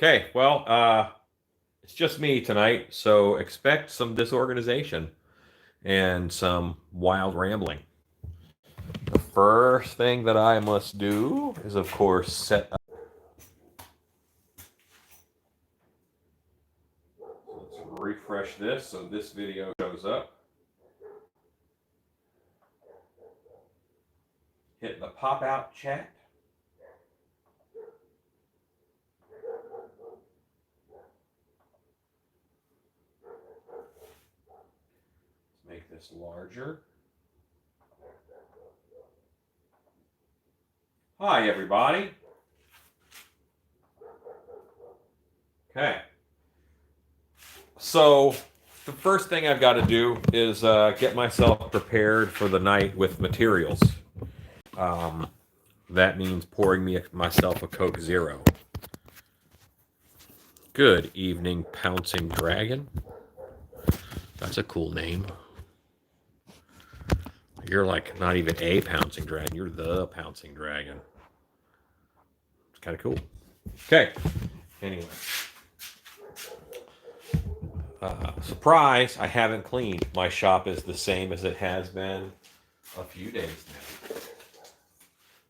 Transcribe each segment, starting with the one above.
Okay, well, it's just me tonight, so expect some disorganization and some wild rambling. The first thing that I must do is, of course, set up. Let's refresh this so this video shows up. Hit the pop out chat. Let's make this larger. Hi, everybody. Okay. So, the first thing I've got to do is get myself prepared for the night with materials. Um, that means pouring myself a Coke Zero. Good evening, Pouncing Dragon. That's a cool name. You're like not even a Pouncing Dragon, you're the Pouncing Dragon. It's kind of cool. Okay. Anyway. Surprise, I haven't cleaned. My shop is the same as it has been a few days now.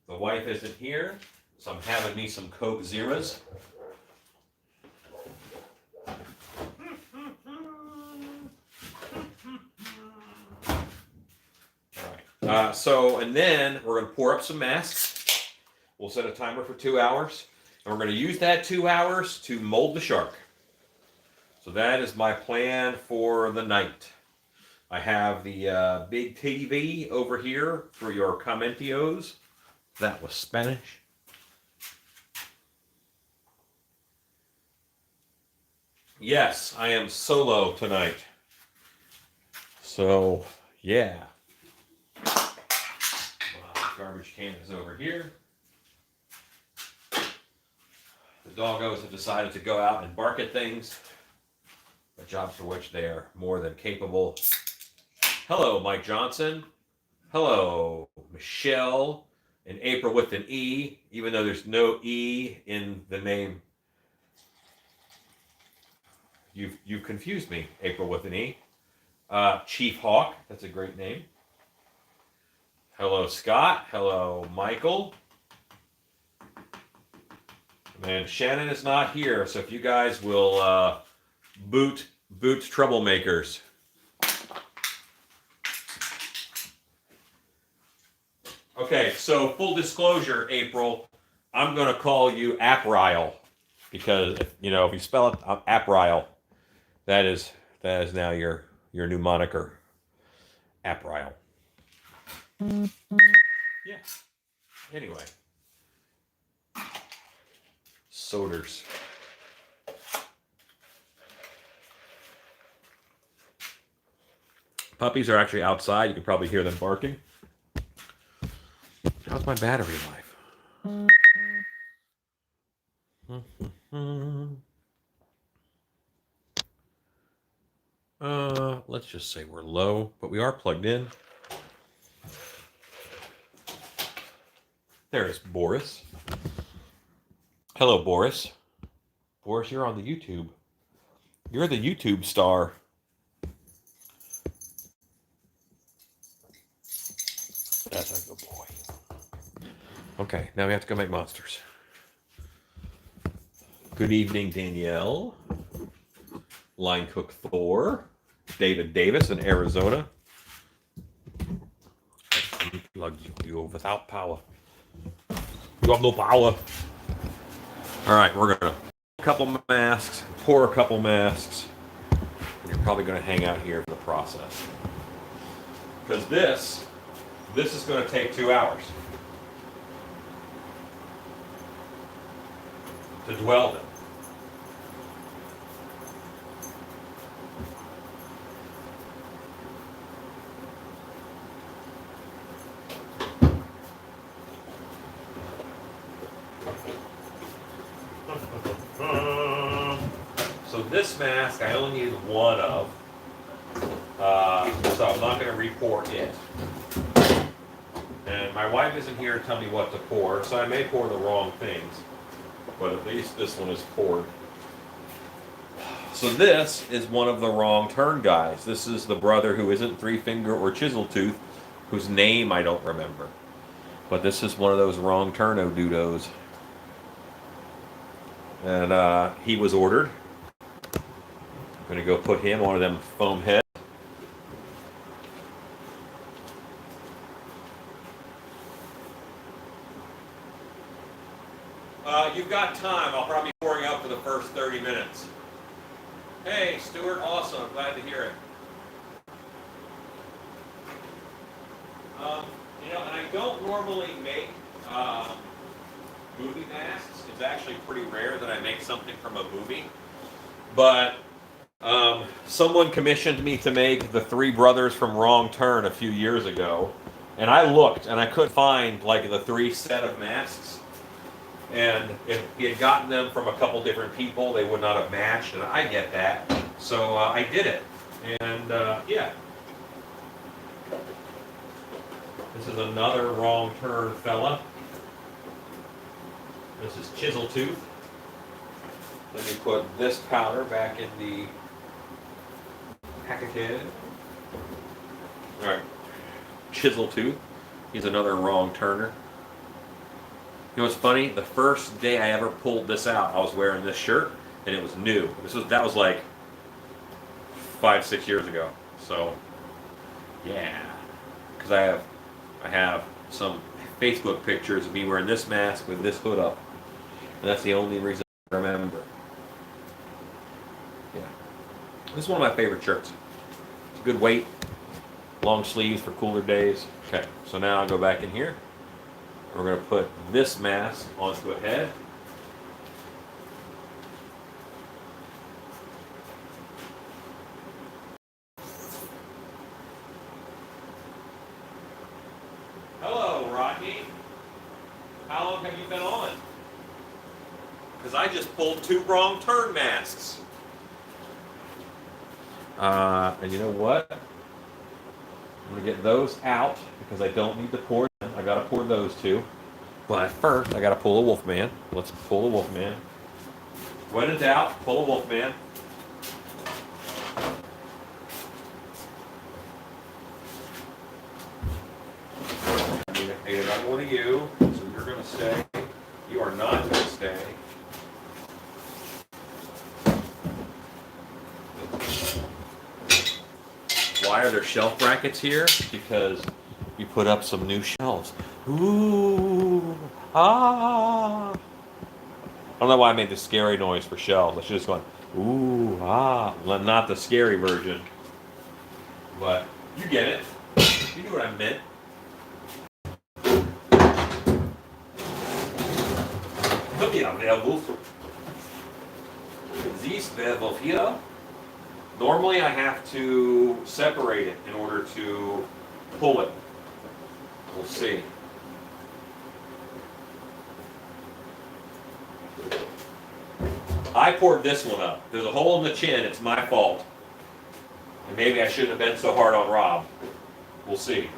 The wife isn't here, so I'm having me some Coke Zeros. And then we're going to pour up some masks. We'll set a timer for 2 hours, and we're going to use that 2 hours to mold the shark. So that is my plan for the night. I have the big TV over here for your commentios. That was Spanish. Yes, I am solo tonight. So, yeah. Garbage can is over here. The doggos have decided to go out and bark at things, a job for which they are more than capable. Hello, Mike Johnson. Hello, Michelle. And April with an E, even though there's no E in the name. You've confused me, April with an E. Chief Hawk, that's a great name. Hello, Scott. Hello, Michael. And Shannon is not here, so if you guys will boot troublemakers. Okay, so full disclosure, April, I'm going to call you Aprile because if you spell it Aprile, that is now your new moniker, Aprile. Yeah. Anyway. Soders. Puppies are actually outside. You can probably hear them barking. How's my battery life? Let's just say we're low, but we are plugged in. There's Boris. Hello, Boris. Boris, you're on the YouTube. You're the YouTube star. That's a good boy. Okay, now we have to go make monsters. Good evening, Danielle. Line Cook Thor. David Davis in Arizona. Unplug you without power. You have no power. All right, we're going to a couple masks, pour a couple masks. And you're probably going to hang out here for the process. Because this is going to take 2 hours to dwell in. So this mask I only need one of, so I'm not going to re-pour it. And my wife isn't here to tell me what to pour, so I may pour the wrong things, but at least this one is poured. So this is one of the Wrong Turn guys. This is the brother who isn't Three Finger or Chiseltooth, whose name I don't remember. But this is one of those Wrong Turn-o-doodles. And he was ordered. I'm going to go put him on one of them foam heads. You've got time. I'll probably be pouring up for the first 30 minutes. Hey, Stuart, awesome. Glad to hear it. And I don't normally make movie masks. It's actually pretty rare that I make something from a movie. But someone commissioned me to make the Three Brothers from Wrong Turn a few years ago. And I looked, and I couldn't find, like, the 3 set of masks. And if he had gotten them from a couple different people, they would not have matched, and I get that. So I did it. And yeah. This is another Wrong Turn fella. This is Chiseltooth. Let me put this powder back in the packet. Alright. Chiseltooth. He's another Wrong Turner. You know what's funny? The first day I ever pulled this out, I was wearing this shirt, and it was new. That was like 5-6 years ago. So, yeah, because I have some Facebook pictures of me wearing this mask with this hood up, and that's the only reason I remember. Yeah, this is one of my favorite shirts. It's a good weight, long sleeves for cooler days. Okay, so now I'll go back in here. We're going to put this mask onto a head. Hello, Rodney. How long have you been on? Because I just pulled 2 Wrong Turn masks. And you know what? I'm going to get those out because I don't need to pour them. I got to pour those 2. But first, I got to pull a Wolfman. Let's pull a Wolfman. When in doubt, pull a Wolfman. I'm going to hate another one of you, so you're going to stay. You are not going to stay. Why are there shelf brackets here? Because we put up some new shelves. Ooh, ah. I don't know why I made the scary noise for shelves. I should have just gone, ooh, ah. Well, not the scary version. But you get it. You knew what I meant. Look at Werewolf. This Werewolf here. Normally I have to separate it in order to pull it. We'll see. I poured this one up. There's a hole in the chin. It's my fault. And maybe I shouldn't have been so hard on Rob. We'll see.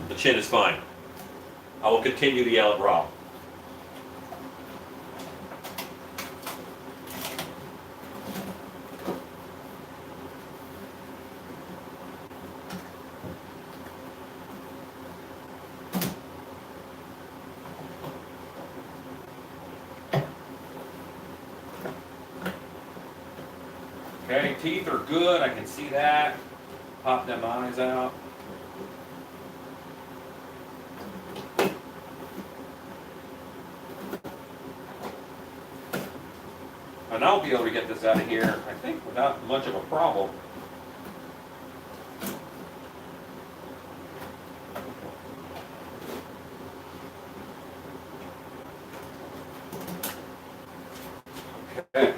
The chin is fine. I will continue to yell at Rob. Okay, teeth are good. I can see that. Pop them eyes out. And I'll be able to get this out of here, I think, without much of a problem. Okay.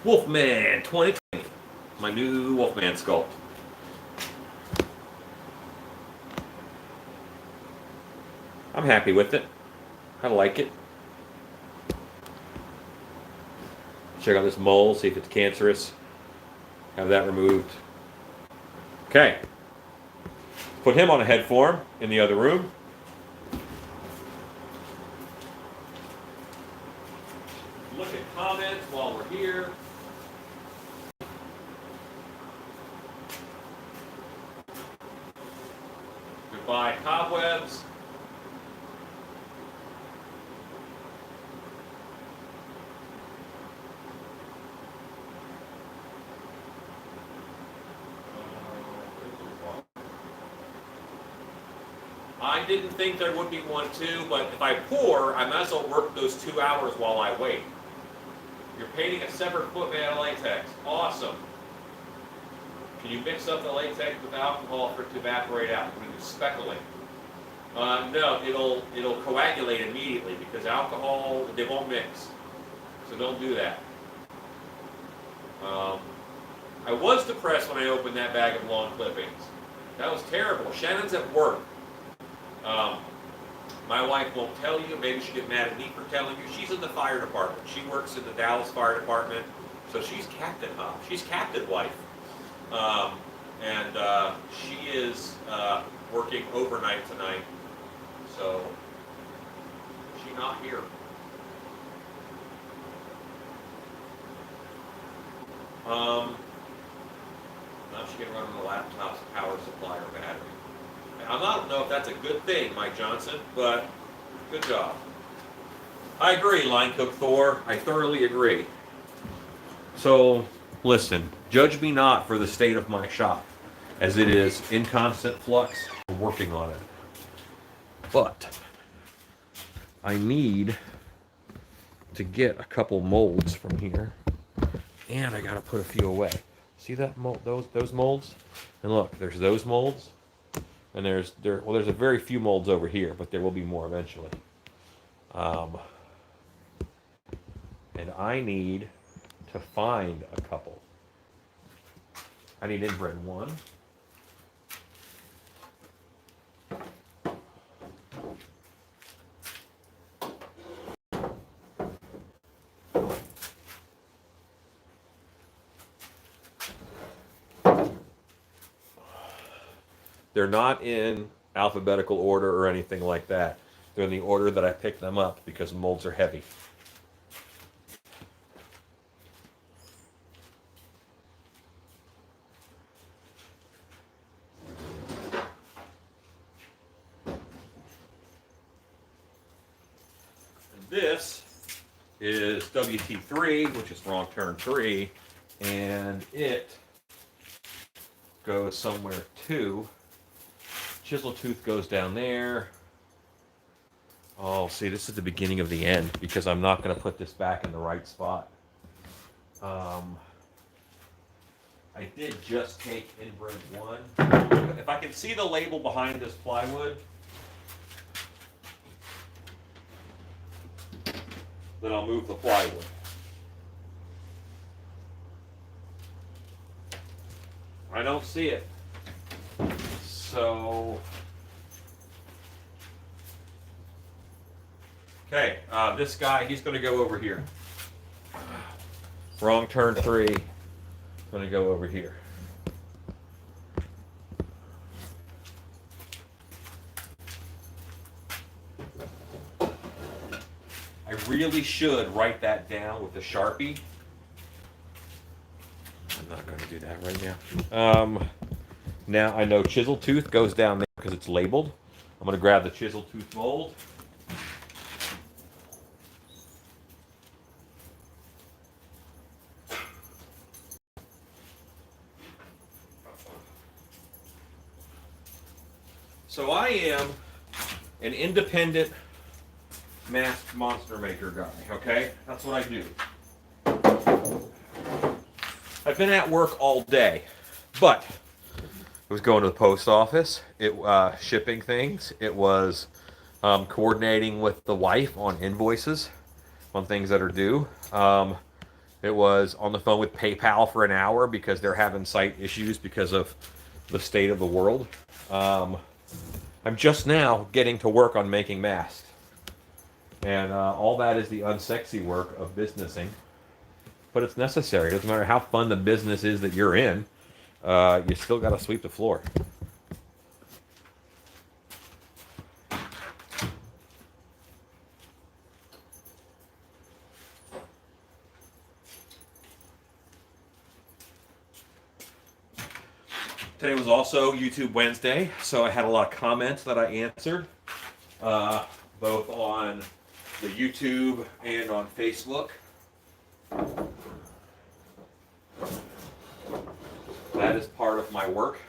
Wolfman 2020, my new Wolfman sculpt. I'm happy with it. I like it. Check out this mole, see if it's cancerous. Have that removed. Okay. Put him on a head form in the other room. Look at comments while we're here. Goodbye, cobwebs. I didn't think there would be one too, but if I pour, I might as well work those 2 hours while I wait. You're painting a separate foot made out of latex. Awesome. Can you mix up the latex with alcohol for it to evaporate out? Can you do speckling? No, it'll coagulate immediately because alcohol, they won't mix. So don't do that. I was depressed when I opened that bag of lawn clippings. That was terrible. Shannon's at work. My wife won't tell you. Maybe she'll get mad at me for telling you. She's in the fire department. She works in the Dallas Fire Department. So she's Captain Hop. She's Captain Wife. She is working overnight tonight. So she's not here. Now she can run on the laptop's power supply or battery. I don't know if that's a good thing, Mike Johnson, but good job. I agree, Line Cook Thor. I thoroughly agree. So, listen, judge me not for the state of my shop, as it is in constant flux. We're working on it. But I need to get a couple molds from here, and I got to put a few away. See that mold? Those molds? And look, there's those molds. And there's a very few molds over here, but there will be more eventually. And I need to find a couple. I need inbred one. They're not in alphabetical order or anything like that. They're in the order that I picked them up because molds are heavy. And this is WT3, which is wrong turn 3, and it goes somewhere too. Chisel tooth goes down there. Oh, see, this is the beginning of the end because I'm not going to put this back in the right spot. I did just take inbred one. If I can see the label behind this plywood, then I'll move the plywood. I don't see it. So, okay, this guy, he's going to go over here. Wrong turn 3, going to go over here. I really should write that down with a Sharpie. I'm not going to do that right now. Now I know chisel tooth goes down there because it's labeled. I'm going to grab the chisel tooth mold. So I am an independent masked monster maker guy, okay? That's what I do. I've been at work all day, but it was going to the post office, shipping things. It was coordinating with the wife on invoices, on things that are due. It was on the phone with PayPal for an hour because they're having site issues because of the state of the world. I'm just now getting to work on making masks. And all that is the unsexy work of businessing. but it's necessary. It doesn't matter how fun the business is that you're in. You still got to sweep the floor. Today was also YouTube Wednesday, so I had a lot of comments that I answered, both on the YouTube and on Facebook. That is part of my work.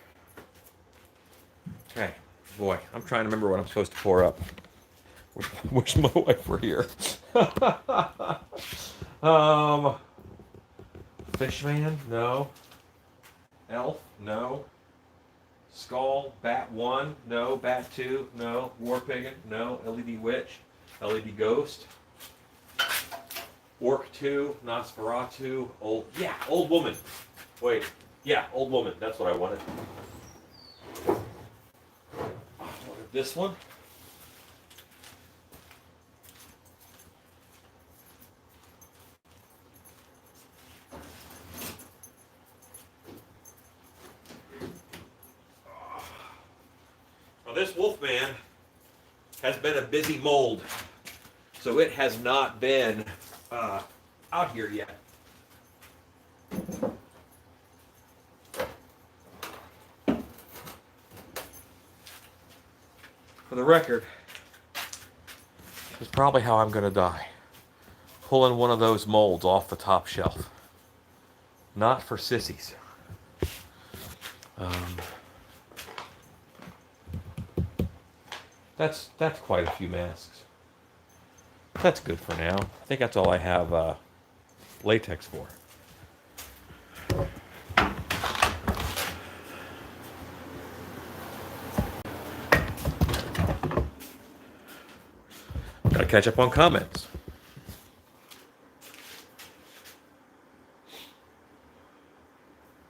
Okay, boy, I'm trying to remember what I'm supposed to pour up. Wish my wife were here. Fishman, no. Elf, no. Skull, Bat 1, no. Bat 2, no. War Pagan, no. LED Witch, LED Ghost. Orc 2, Nosferatu, Old Woman. Wait, yeah, Old Woman, that's what I wanted. This one. This Wolfman has been a busy mold, so it has not been out here yet. For the record, this is probably how I'm going to die. Pulling one of those molds off the top shelf. Not for sissies. That's quite a few masks. That's good for now. I think that's all I have latex for. Gotta catch up on comments.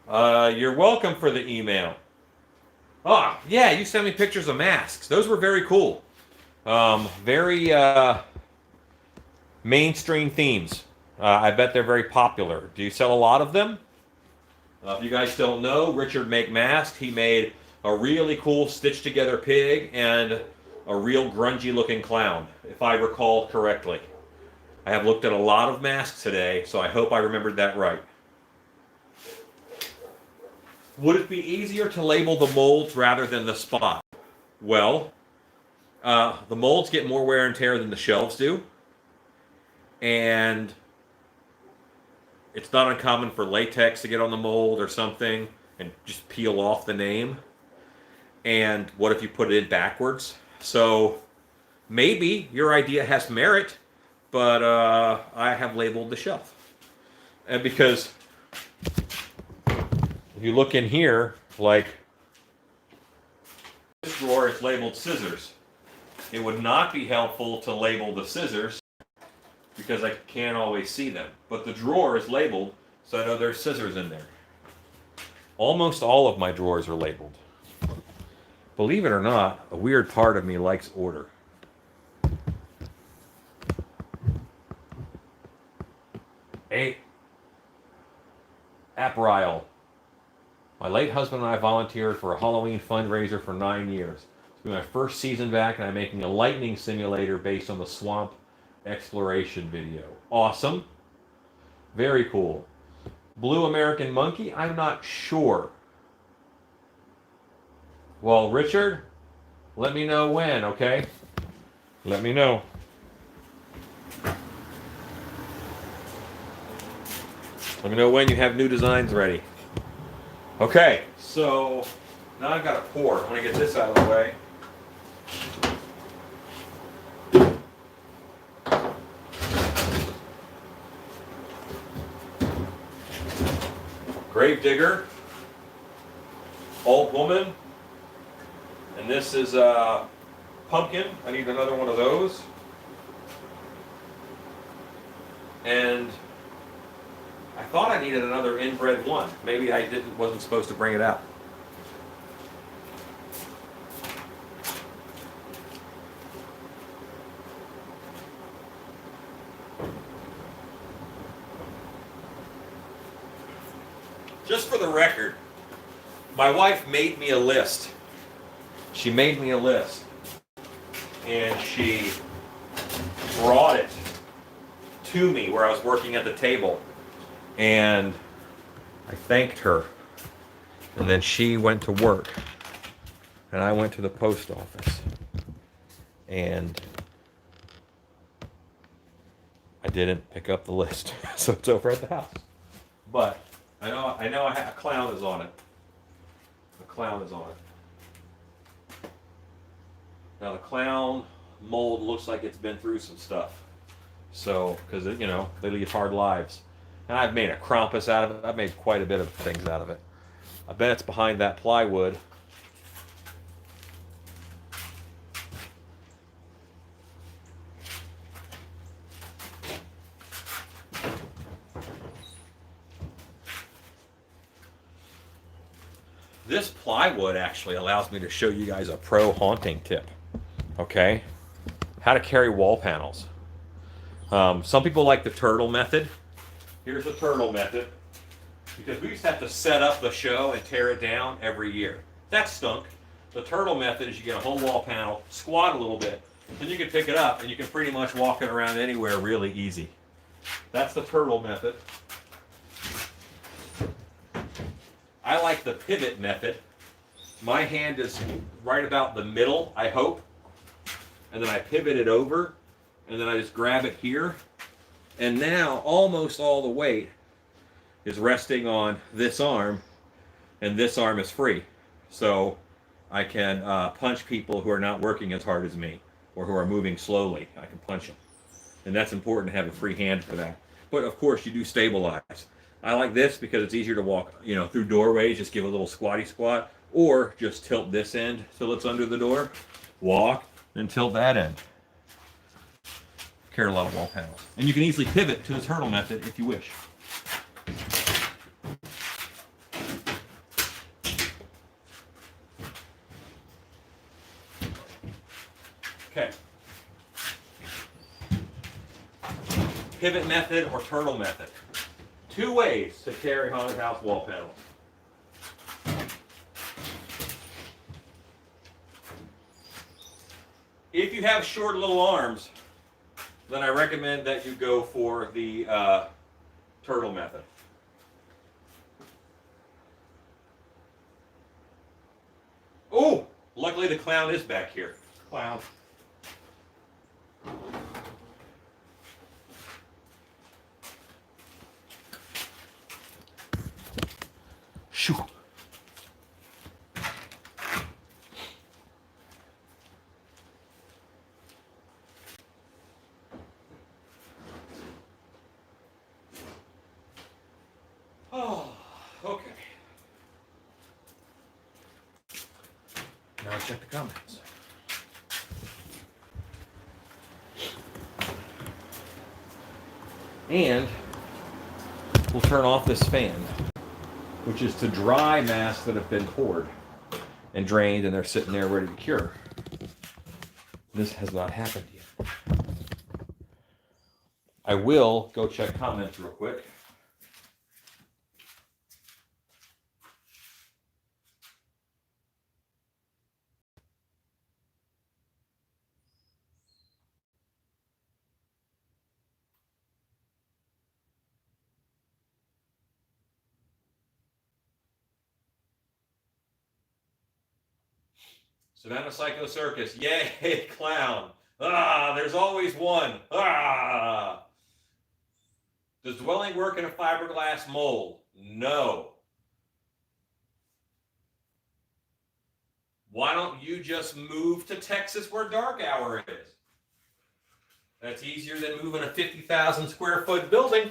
You're welcome for the email. Oh, yeah, you sent me pictures of masks. Those were very cool. Very mainstream themes. I bet they're very popular. Do you sell a lot of them? If you guys don't know, Richard Make Masks. He made a really cool stitched-together pig and a real grungy-looking clown, if I recall correctly. I have looked at a lot of masks today, so I hope I remembered that right. Would it be easier to label the molds rather than the spot? Well, the molds get more wear and tear than the shelves do. And it's not uncommon for latex to get on the mold or something and just peel off the name. And what if you put it in backwards? So maybe your idea has merit, but I have labeled the shelf. And because if you look in here, like this drawer is labeled scissors. It would not be helpful to label the scissors because I can't always see them. But the drawer is labeled, so I know there's scissors in there. Almost all of my drawers are labeled. Believe it or not, a weird part of me likes order. April. My late husband and I volunteered for a Halloween fundraiser for 9 years. It's been my first season back, and I'm making a lightning simulator based on the swamp exploration video. Awesome. Very cool. Blue American Monkey? I'm not sure. Well, Richard, let me know when, okay? Let me know. Let me know when you have new designs ready. Okay, so now I've got to pour. I want to get this out of the way. Gravedigger, Old Woman, and this is Pumpkin. I need another one of those. And I thought I needed another inbred one. Maybe I wasn't supposed to bring it out. just for the record, my wife made me a list. She made me a list. And she brought it to me where I was working at the table. And I thanked her. And then she went to work. And I went to the post office. And I didn't pick up the list. So it's over at the house. But I know a clown is on it. A clown is on it. Now the clown mold looks like it's been through some stuff. So, because, you know, they lead hard lives. And I've made a Krampus out of it. I've made quite a bit of things out of it. I bet it's behind that plywood. This plywood actually allows me to show you guys a pro haunting tip. Okay? How to carry wall panels. Some people like the turtle method. Here's the turtle method. Because we used to have to set up the show and tear it down every year. That stunk. The turtle method is you get a whole wall panel, squat a little bit, then you can pick it up and you can pretty much walk it around anywhere really easy. That's the turtle method. I like the pivot method. My hand is right about the middle, I hope. And then I pivot it over, and then I just grab it here. And now almost all the weight is resting on this arm, and this arm is free. So I can punch people who are not working as hard as me, or who are moving slowly. I can punch them. And that's important to have a free hand for that. But of course you do stabilize. I like this because it's easier to walk, you know, through doorways, just give a little squatty squat, or just tilt this end till it's under the door, walk, and tilt that end. Carry a lot of wall panels. And you can easily pivot to the turtle method if you wish. Okay. Pivot method or turtle method. Two ways to carry haunted house wall panels. If you have short little arms, then I recommend that you go for the turtle method. Oh, luckily the clown is back here. Clown. Shoo. Oh, okay. Now check the comments. And we'll turn off this fan, which is to dry masks that have been poured and drained, and they're sitting there ready to cure. This has not happened yet. I will go check comments real quick. Savannah Psycho Circus, yay, clown. Ah, there's always one. Ah. Does dwelling work in a fiberglass mold? No. Why don't you just move to Texas where dark hour is? That's easier than moving a 50,000 square foot building.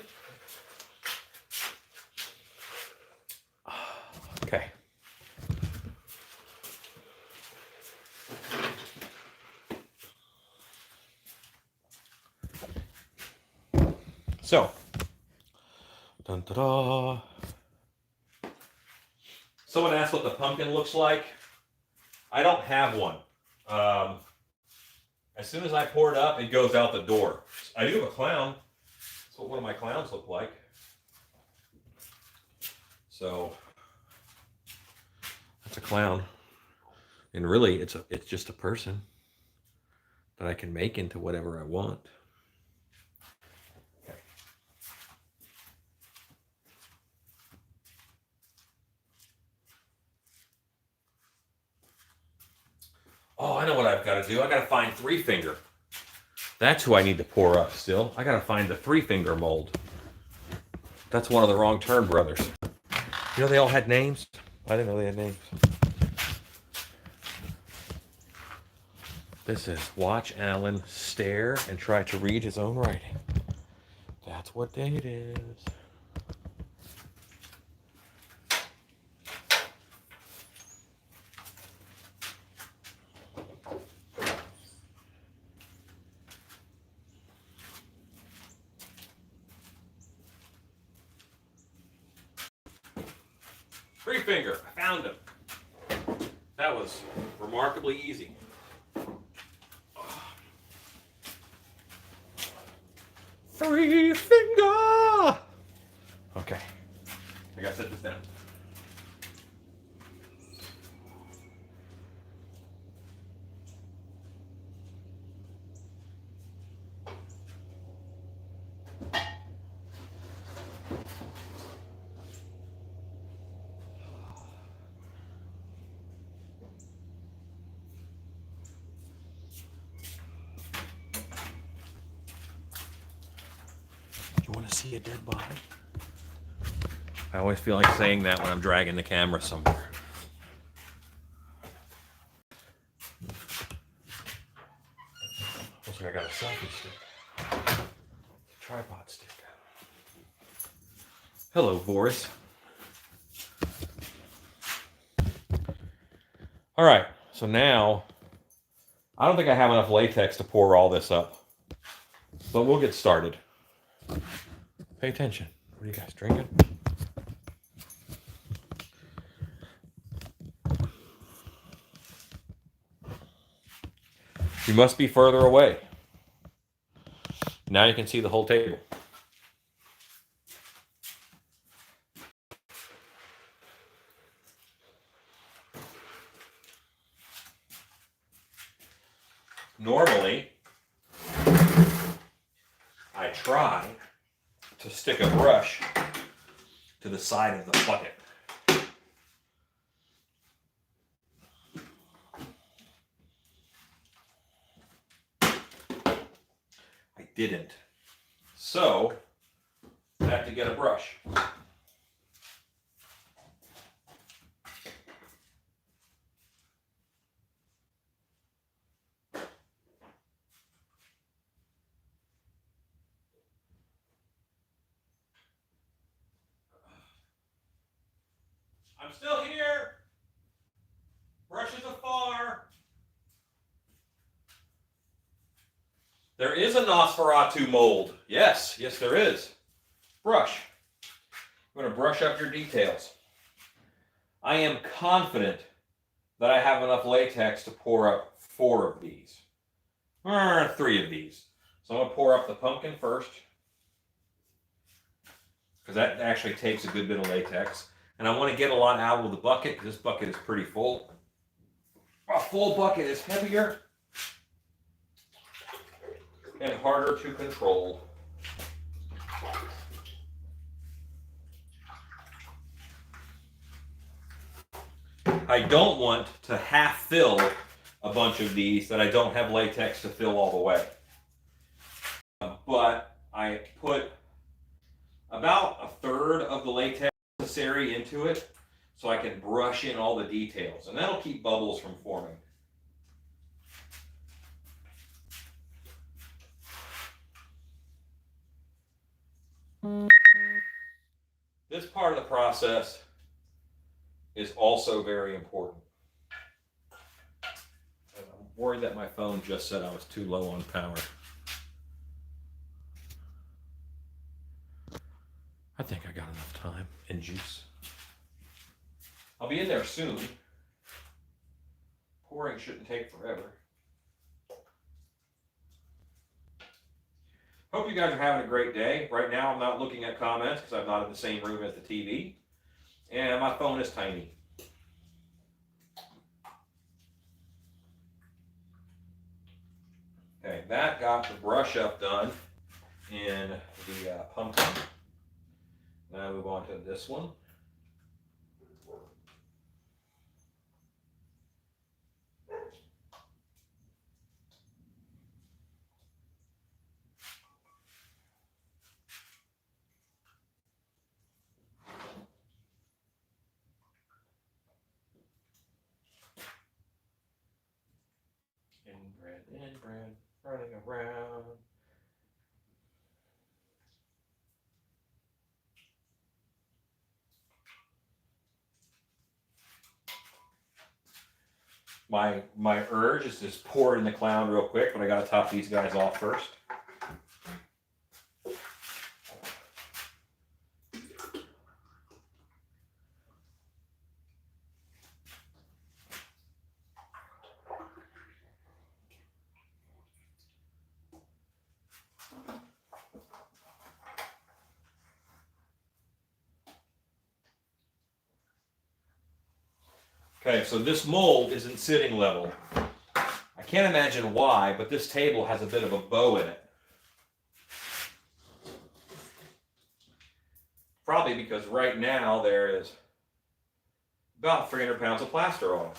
Okay. So, dun, da, da. Someone asked what the pumpkin looks like. I don't have one. As soon as I pour it up, it goes out the door. I do have a clown. That's what one of my clowns look like. So that's a clown. And really, it's just a person that I can make into whatever I want. Okay. Oh, I know what I've got to do. I got to find Three Finger. That's who I need to pour up still. I got to find the Three Finger mold. That's one of the Wrong Turn brothers. You know they all had names? I didn't know they had names. This is watch Alan stare and try to read his own writing. That's what day it is. Three Finger, I found him. That was remarkably easy. Three Finger! Okay, I gotta set this down. You want to see a dead body? I always feel like saying that when I'm dragging the camera somewhere. Looks like I got a selfie stick. Tripod stick. Hello, Boris. All right, so now I don't think I have enough latex to pour all this up, but we'll get started. Pay attention. What are you guys drinking? You must be further away. Now you can see the whole table. Normally, I try to stick a brush to the side of the bucket. I didn't. So, I have to get a brush. I'm still here. Brush is afar. There is a Nosferatu mold. Yes, there is. Brush. I'm going to brush up your details. I am confident that I have enough latex to pour up 4 of these. Or 3 of these. So I'm going to pour up the pumpkin first, because that actually takes a good bit of latex. And I want to get a lot out of the bucket, because this bucket is pretty full. A full bucket is heavier and harder to control. I don't want to half fill a bunch of these that I don't have latex to fill all the way. But I put about a third of the latex necessary into it so I can brush in all the details, and that'll keep bubbles from forming. This part of the process is also very important. And I'm worried that my phone just said I was too low on power. I think I got enough time and juice. I'll be in there soon. Pouring shouldn't take forever. Hope you guys are having a great day. Right now I'm not looking at comments because I'm not in the same room as the TV. And my phone is tiny. Okay, that got the brush up done in the pumpkin. Now I move on to this one. Inbred, running around. My urge is to just pour it in the clown real quick, but I gotta top these guys off first. Okay, so this mold isn't sitting level. I can't imagine why, but this table has a bit of a bow in it. Probably because right now there is about 300 pounds of plaster on it.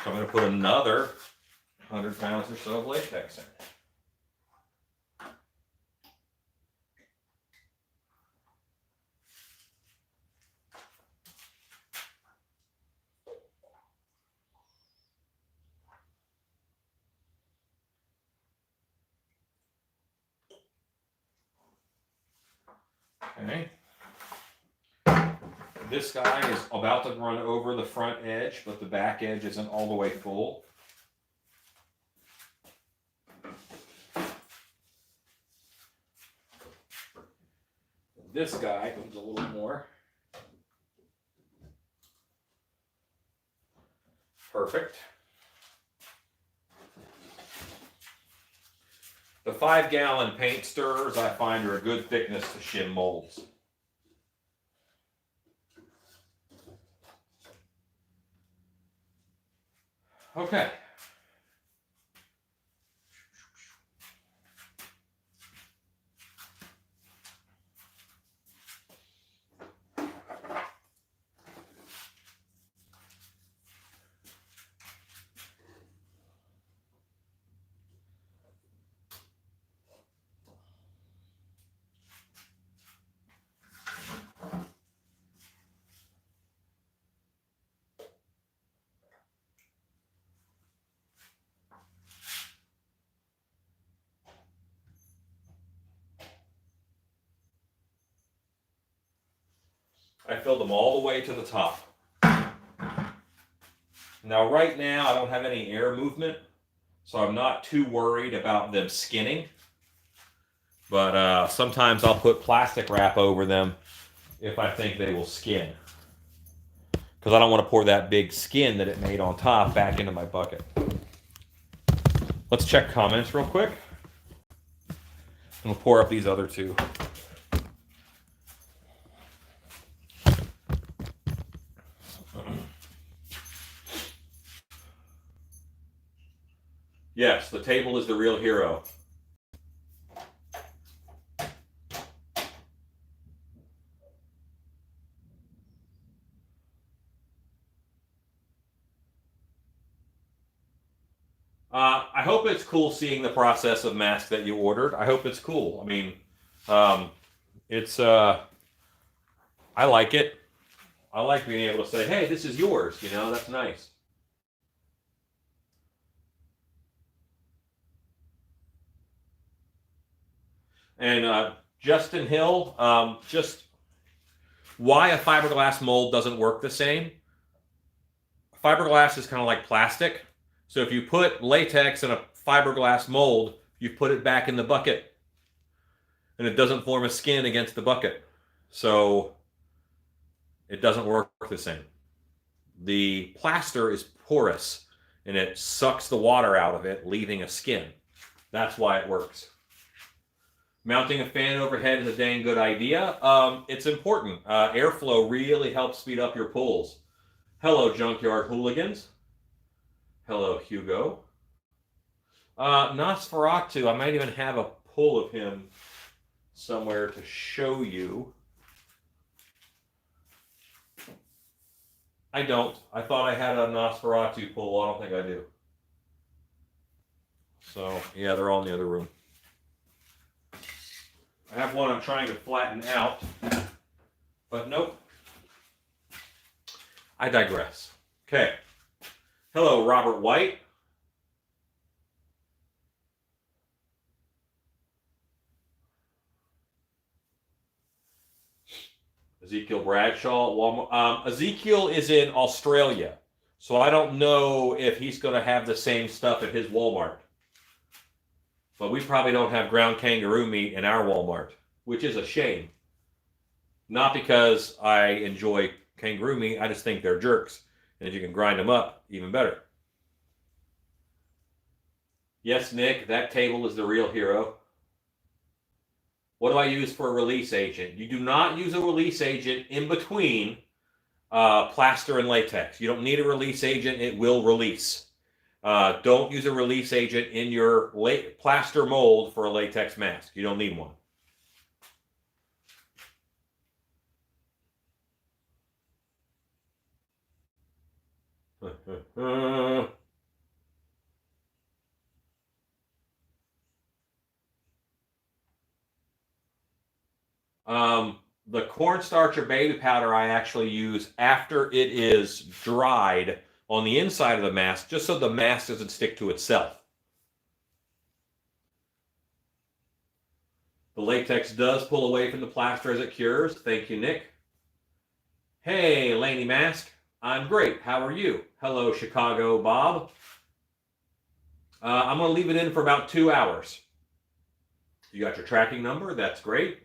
So I'm going to put another 100 pounds or so of latex in. Okay. This guy is about to run over the front edge, but the back edge isn't all the way full. This guy comes a little more. Perfect. The 5-gallon paint stirrers I find are a good thickness to shim molds. Okay. I filled them all the way to the top. Now right now I don't have any air movement, so I'm not too worried about them skinning. But sometimes I'll put plastic wrap over them if I think they will skin. Because I don't want to pour that big skin that it made on top back into my bucket. Let's check comments real quick. And we'll pour up these other two. Yes, the table is the real hero. I hope it's cool seeing the process of mask that you ordered. I hope it's cool. I mean, it's I like it. I like being able to say, hey, this is yours. You know, that's nice. And Justin Hill, just why a fiberglass mold doesn't work the same. Fiberglass is kind of like plastic. So if you put latex in a fiberglass mold, you put it back in the bucket. And it doesn't form a skin against the bucket. So it doesn't work the same. The plaster is porous and it sucks the water out of it, leaving a skin. That's why it works. Mounting a fan overhead is a dang good idea. It's important. Airflow really helps speed up your pulls. Hello, Junkyard Hooligans. Hello, Hugo. Nosferatu, I might even have a pull of him somewhere to show you. I don't. I thought I had a Nosferatu pull. I don't think I do. So, yeah, they're all in the other room. I have one I'm trying to flatten out, but nope. I digress. Okay. Hello, Robert White. Ezekiel Bradshaw. Ezekiel is in Australia, so I don't know if he's going to have the same stuff at his Walmart. But we probably don't have ground kangaroo meat in our Walmart, which is a shame. Not because I enjoy kangaroo meat, I just think they're jerks. And if you can grind them up, even better. Yes, Nick, that table is the real hero. What do I use for a release agent? You do not use a release agent in between plaster and latex. You don't need a release agent. It will release. Don't use a release agent in your plaster mold for a latex mask. You don't need one. The cornstarch or baby powder I actually use after it is dried on the inside of the mask, just so the mask doesn't stick to itself. The latex does pull away from the plaster as it cures. Thank you, Nick. Hey, Laney Mask. I'm great. How are you? Hello, Chicago Bob. I'm going to leave it in for about 2 hours. You got your tracking number. That's great.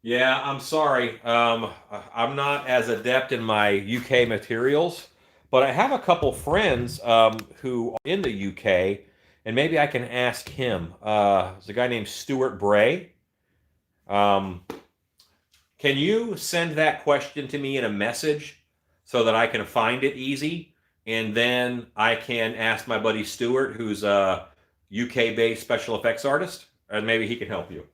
Yeah, I'm sorry. I'm not as adept in my UK materials, but I have a couple friends who are in the UK, and maybe I can ask him. There's a guy named Stuart Bray. Can you send that question to me in a message so that I can find it easy? And then I can ask my buddy Stuart, who's a UK-based special effects artist, and maybe he can help you.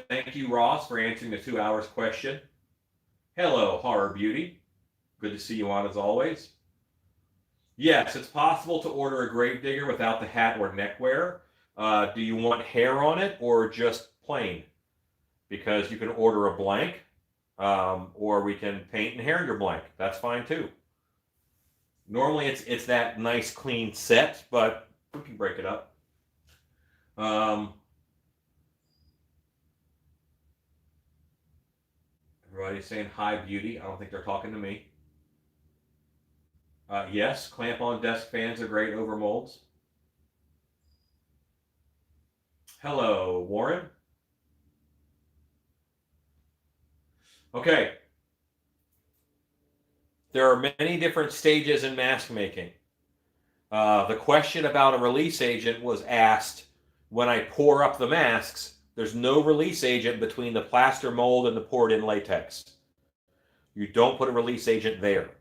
Thank you, Ross, for answering the 2 hours question. Hello, Horror Beauty. Good to see you on as always. Yes, it's possible to order a Gravedigger without the hat or neckwear. Do you want hair on it or just plain? Because you can order a blank, or we can paint and hair your blank. That's fine too. Normally it's that nice clean set, but we can break it up. Everybody's saying hi, Beauty. I don't think they're talking to me. Yes, clamp-on desk fans are great over molds. Hello, Warren. Okay. There are many different stages in mask making. The question about a release agent was asked when I pour up the masks. There's no release agent between the plaster mold and the poured in latex. You don't put a release agent there.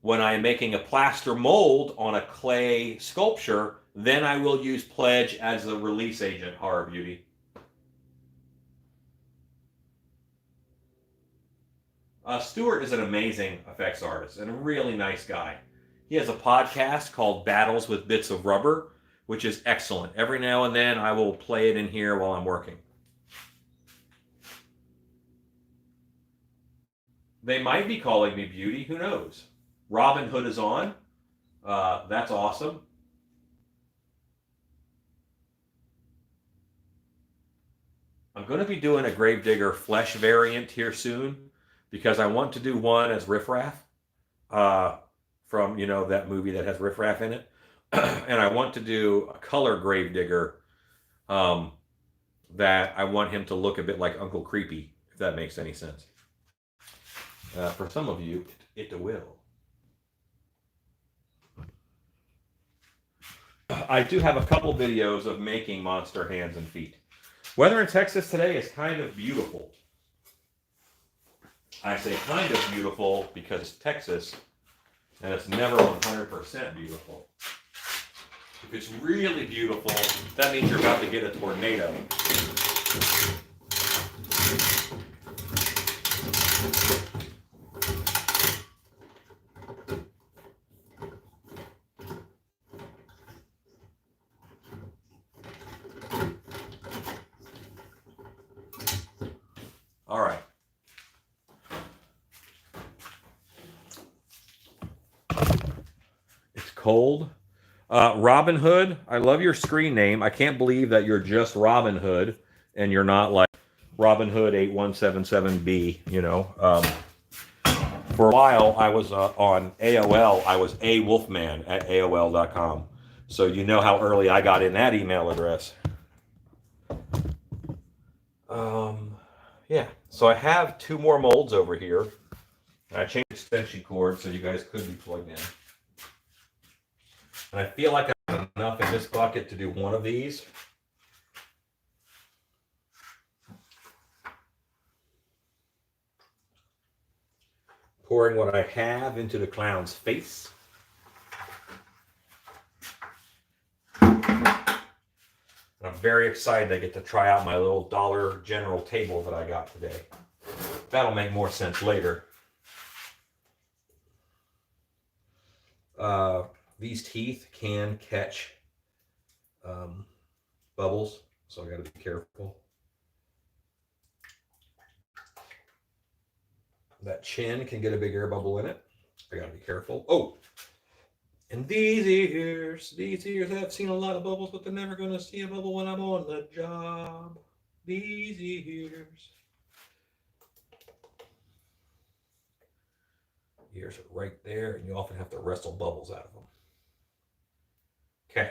When I'm making a plaster mold on a clay sculpture, then I will use Pledge as the release agent, Horror Beauty. Stuart is an amazing effects artist and a really nice guy. He has a podcast called Battles with Bits of Rubber, which is excellent. Every now and then I will play it in here while I'm working. They might be calling me Beauty. Who knows? Robin Hood is on. That's awesome. I'm going to be doing a Gravedigger flesh variant here soon because I want to do one as Riff Raff from, that movie that has Riff Raff in it. And I want to do a color Gravedigger that I want him to look a bit like Uncle Creepy, if that makes any sense. For some of you, it will. I do have a couple videos of making monster hands and feet. Weather in Texas today is kind of beautiful. I say kind of beautiful because it's Texas, and it's never 100% beautiful. If it's really beautiful, that means you're about to get a tornado. All right. It's cold. Robin Hood, I love your screen name. I can't believe that you're just Robin Hood and you're not like Robin Hood 8177B, you know. For a while, I was on AOL. I was a Wolfman at AOL.com. So you know how early I got in that email address. Yeah, so I have 2 more molds over here. I changed the extension cord so you guys could be plugged in. And I feel like I have enough in this bucket to do 1 of these. Pouring what I have into the clown's face. I'm very excited I get to try out my little Dollar General table that I got today. That'll make more sense later. These teeth can catch bubbles, so I got to be careful. That chin can get a big air bubble in it. I got to be careful. Oh, and these ears have seen a lot of bubbles, but they're never going to see a bubble when I'm on the job. These ears. Ears are right there, and you often have to wrestle bubbles out of them. Okay.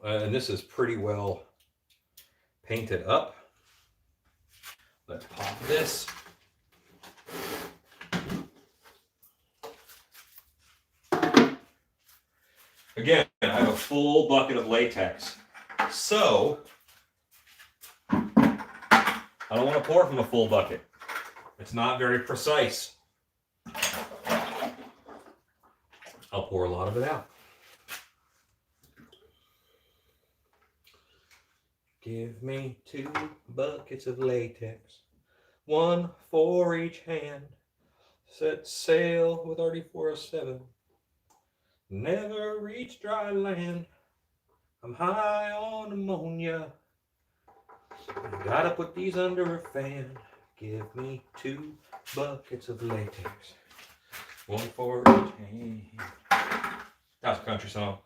And this is pretty well painted up. Let's pop this. Again, I have a full bucket of latex. So, I don't want to pour from a full bucket. It's not very precise. I'll pour a lot of it out. Give me 2 buckets of latex, 1 for each hand. Set sail with RD-407. Never reach dry land. I'm high on ammonia. Gotta put these under a fan. Give me 2 buckets of latex, 1 for each hand. That's a country song.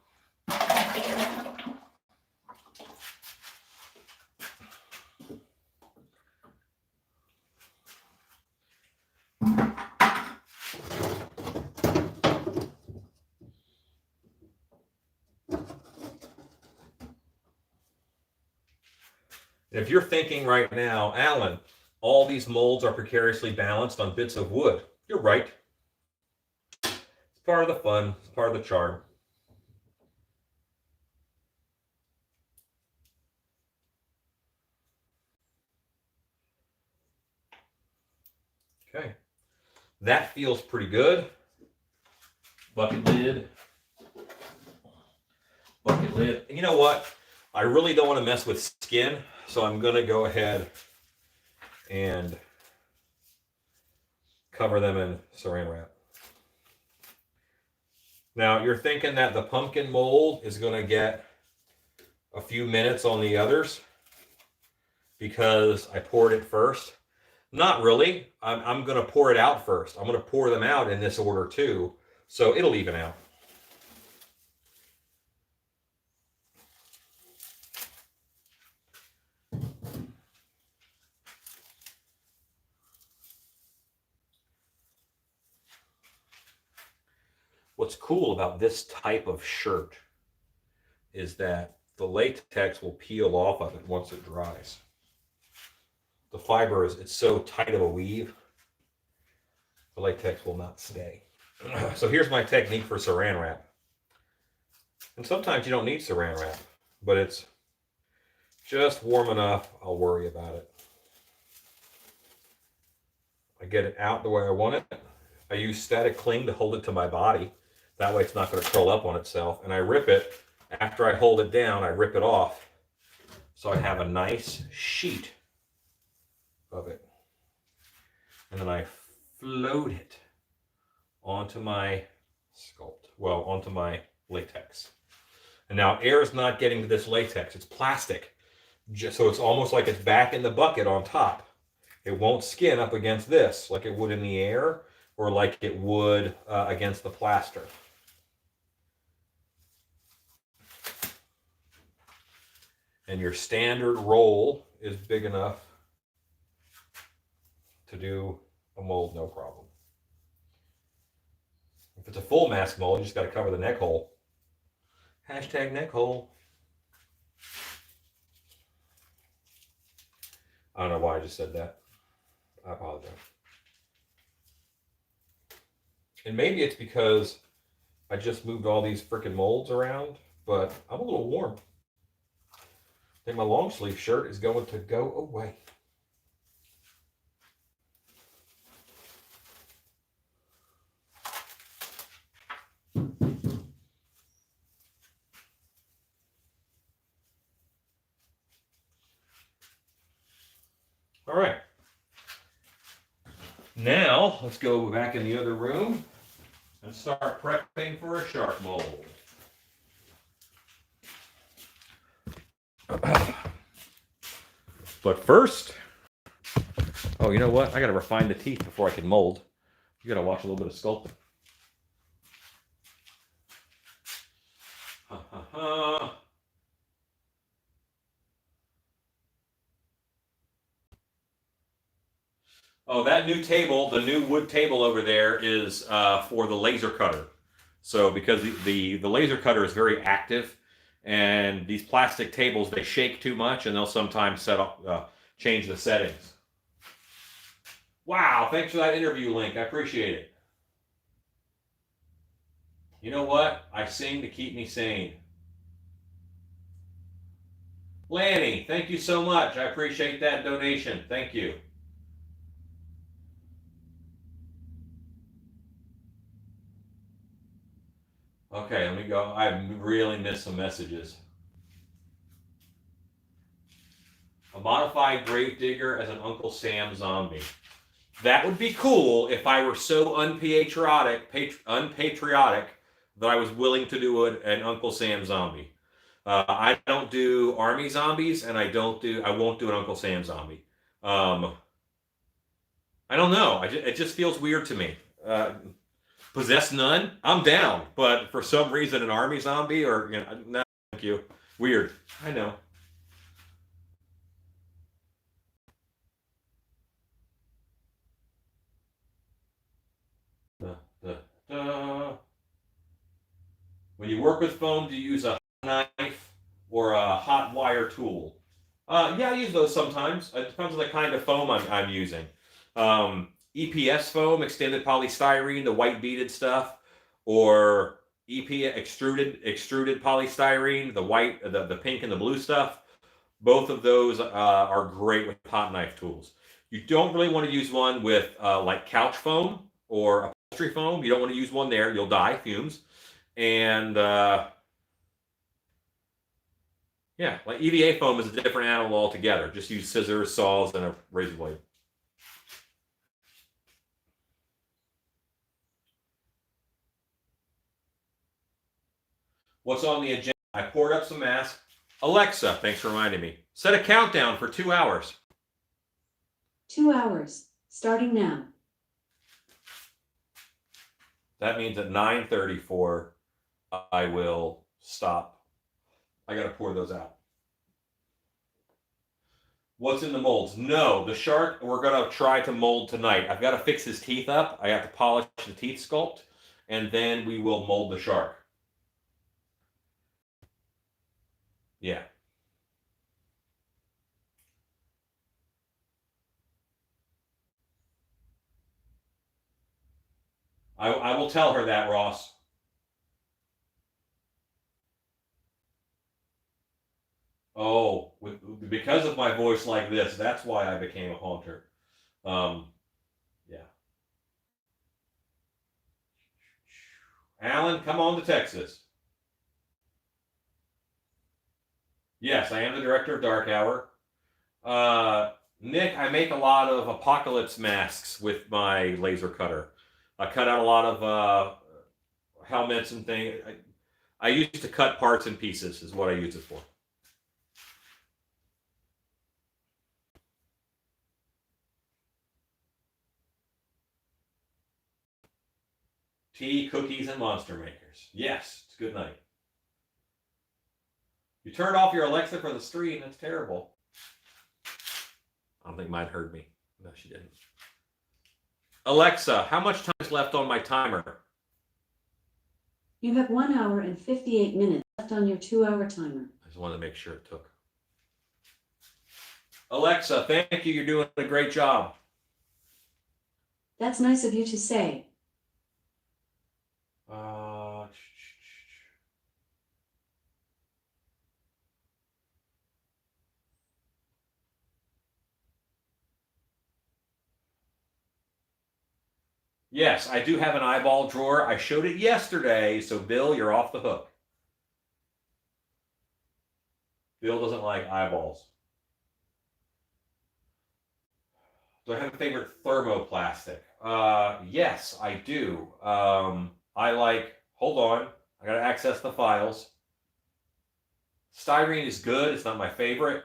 If you're thinking right now, Alan, all these molds are precariously balanced on bits of wood, you're right. It's part of the fun, it's part of the charm. Okay, that feels pretty good. Bucket lid. Bucket lid. And you know what? I really don't want to mess with skin, so I'm going to go ahead and cover them in saran wrap. Now, you're thinking that the pumpkin mold is going to get a few minutes on the others because I poured it first. Not really. I'm going to pour it out first. I'm going to pour them out in this order too, so it'll even out. What's cool about this type of shirt is that the latex will peel off of it once it dries. the fiber it's so tight of a weave, the latex will not stay. So here's my technique for saran wrap. And sometimes you don't need saran wrap, but it's just warm enough, I'll worry about it. I get it out the way I want it. I use static cling to hold it to my body. That way it's not going to curl up on itself. And I rip it, after I hold it down, I rip it off. So I have a nice sheet of it. And then I float it onto my sculpt, well, onto my latex. And now air is not getting to this latex, it's plastic. So it's almost like it's back in the bucket on top. It won't skin up against this like it would in the air or like it would against the plaster. And your standard roll is big enough to do a mold, no problem. If it's a full mask mold, you just got to cover the neck hole. Hashtag neck hole. I don't know why I just said that. I apologize. And maybe it's because I just moved all these freaking molds around, but I'm a little warm. I think my long sleeve shirt is going to go away. All right. Now, let's go back in the other room and start prepping for a shark mold. But first, oh, you know what? I got to refine the teeth before I can mold. You got to watch a little bit of sculpting. Oh, that new table, the new wood table over there is for the laser cutter. So because the laser cutter is very active, and these plastic tables, they shake too much, and they'll sometimes change the settings. Wow, thanks for that interview link. I appreciate it. You know what? I sing to keep me sane. Lanny, thank you so much. I appreciate that donation. Thank you. Okay, let me go. I really missed some messages. A modified Gravedigger as an Uncle Sam zombie. That would be cool if I were so unpatriotic that I was willing to do an Uncle Sam zombie. I don't do army zombies, and I won't do an Uncle Sam zombie. I don't know. It just feels weird to me. Possess none, I'm down. But for some reason, an army zombie or no, thank you. Weird. I know. When you work with foam, do you use a knife or a hot wire tool? Yeah, I use those sometimes. It depends on the kind of foam I'm using. EPS foam, extended polystyrene, the white beaded stuff, or extruded polystyrene, the white, the pink and the blue stuff. Both of those are great with hot knife tools. You don't really want to use one with like couch foam or upholstery foam. You don't want to use one there. You'll die, fumes. And yeah, like EVA foam is a different animal altogether. Just use scissors, saws, and a razor blade. What's on the agenda? I poured up some masks. Alexa, thanks for reminding me. Set a countdown for 2 hours. 2 hours, starting now. That means at 9:34, I will stop. I got to pour those out. What's in the molds? No, the shark, we're going to try to mold tonight. I've got to fix his teeth up. I have to polish the teeth sculpt, and then we will mold the shark. Yeah. I will tell her that, Ross. Oh, because of my voice like this, that's why I became a haunter. Yeah. Alan, come on to Texas. Yes, I am the director of Dark Hour. Nick, I make a lot of apocalypse masks with my laser cutter. I cut out a lot of helmets and things. I used to cut parts and pieces, is what I use it for. Tea, cookies, and monster makers. Yes, it's a good night. You turned off your Alexa for the stream. That's terrible. I don't think mine heard me. No, she didn't. Alexa, how much time is left on my timer? You have 1 hour and 58 minutes left on your 2-hour timer. I just wanted to make sure it took. Alexa, thank you. You're doing a great job. That's nice of you to say. Yes, I do have an eyeball drawer. I showed it yesterday, so Bill, you're off the hook. Bill doesn't like eyeballs. Do I have a favorite thermoplastic? Yes, I do. I like, hold on, I gotta access the files. Styrene is good, it's not my favorite.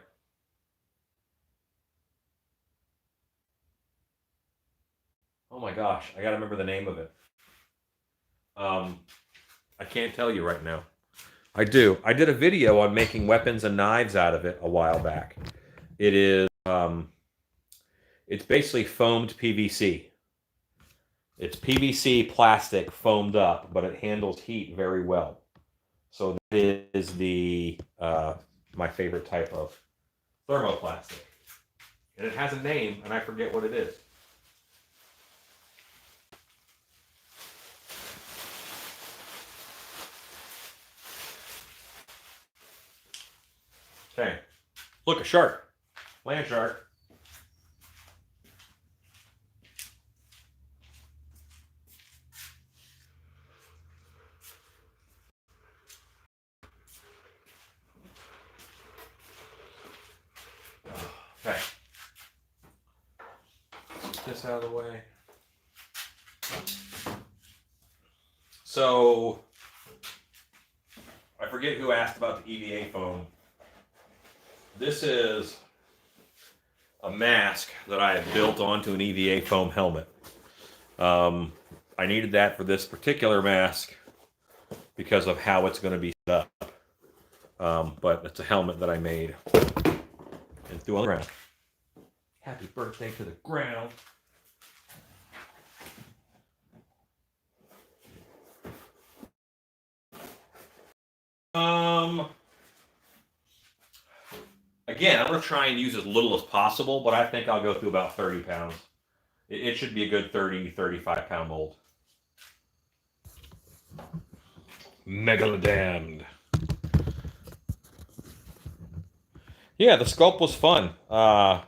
Oh my gosh, I gotta remember the name of it. I can't tell you right now. I do. I did a video on making weapons and knives out of it a while back. It is, it's basically foamed PVC. It's PVC plastic foamed up, but it handles heat very well. So that is the my favorite type of thermoplastic. And it has a name, and I forget what it is. Okay. Look, a shark. Land shark. Okay. Get this out of the way. So, I forget who asked about the EVA foam. This is a mask that I have built onto an EVA foam helmet. I needed that for this particular mask because of how it's going to be set up. But it's a helmet that I made and threw on the ground. Happy birthday to the ground. Again, I'm going to try and use as little as possible, but I think I'll go through about 30 pounds. It should be a good 30, 35 pound mold. Megalodamned. Yeah, the sculpt was fun. I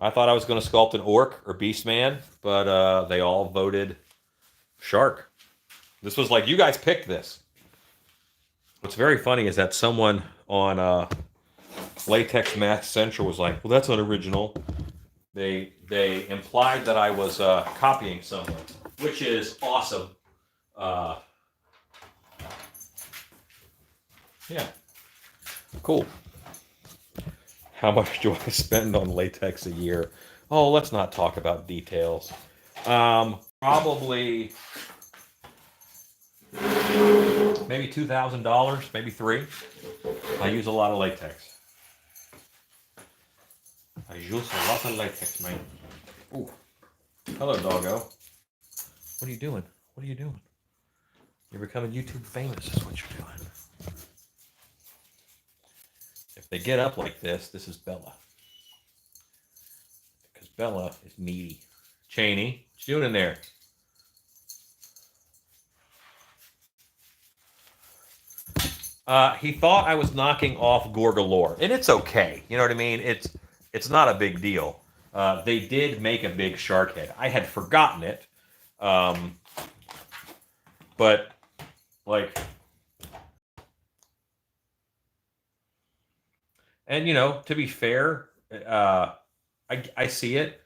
thought I was going to sculpt an orc or beastman, but they all voted shark. This was like, you guys picked this. What's very funny is that someone on Latex Math Central was like, well, that's not original. They implied that I was copying someone, which is awesome. Yeah. Cool. How much do I spend on latex a year? Oh, let's not talk about details. Probably maybe $2,000, maybe $3,000. I use a lot of latex. I use a lot of latex, man. Ooh. Hello, doggo. What are you doing? What are you doing? You're becoming YouTube famous is what you're doing. If they get up like this is Bella. Because Bella is needy. Cheney, what you doing in there? He thought I was knocking off Gorgalore, and it's okay. You know what I mean? It's not a big deal. They did make a big shark head. I had forgotten it, um, but like, and to be fair, I see it.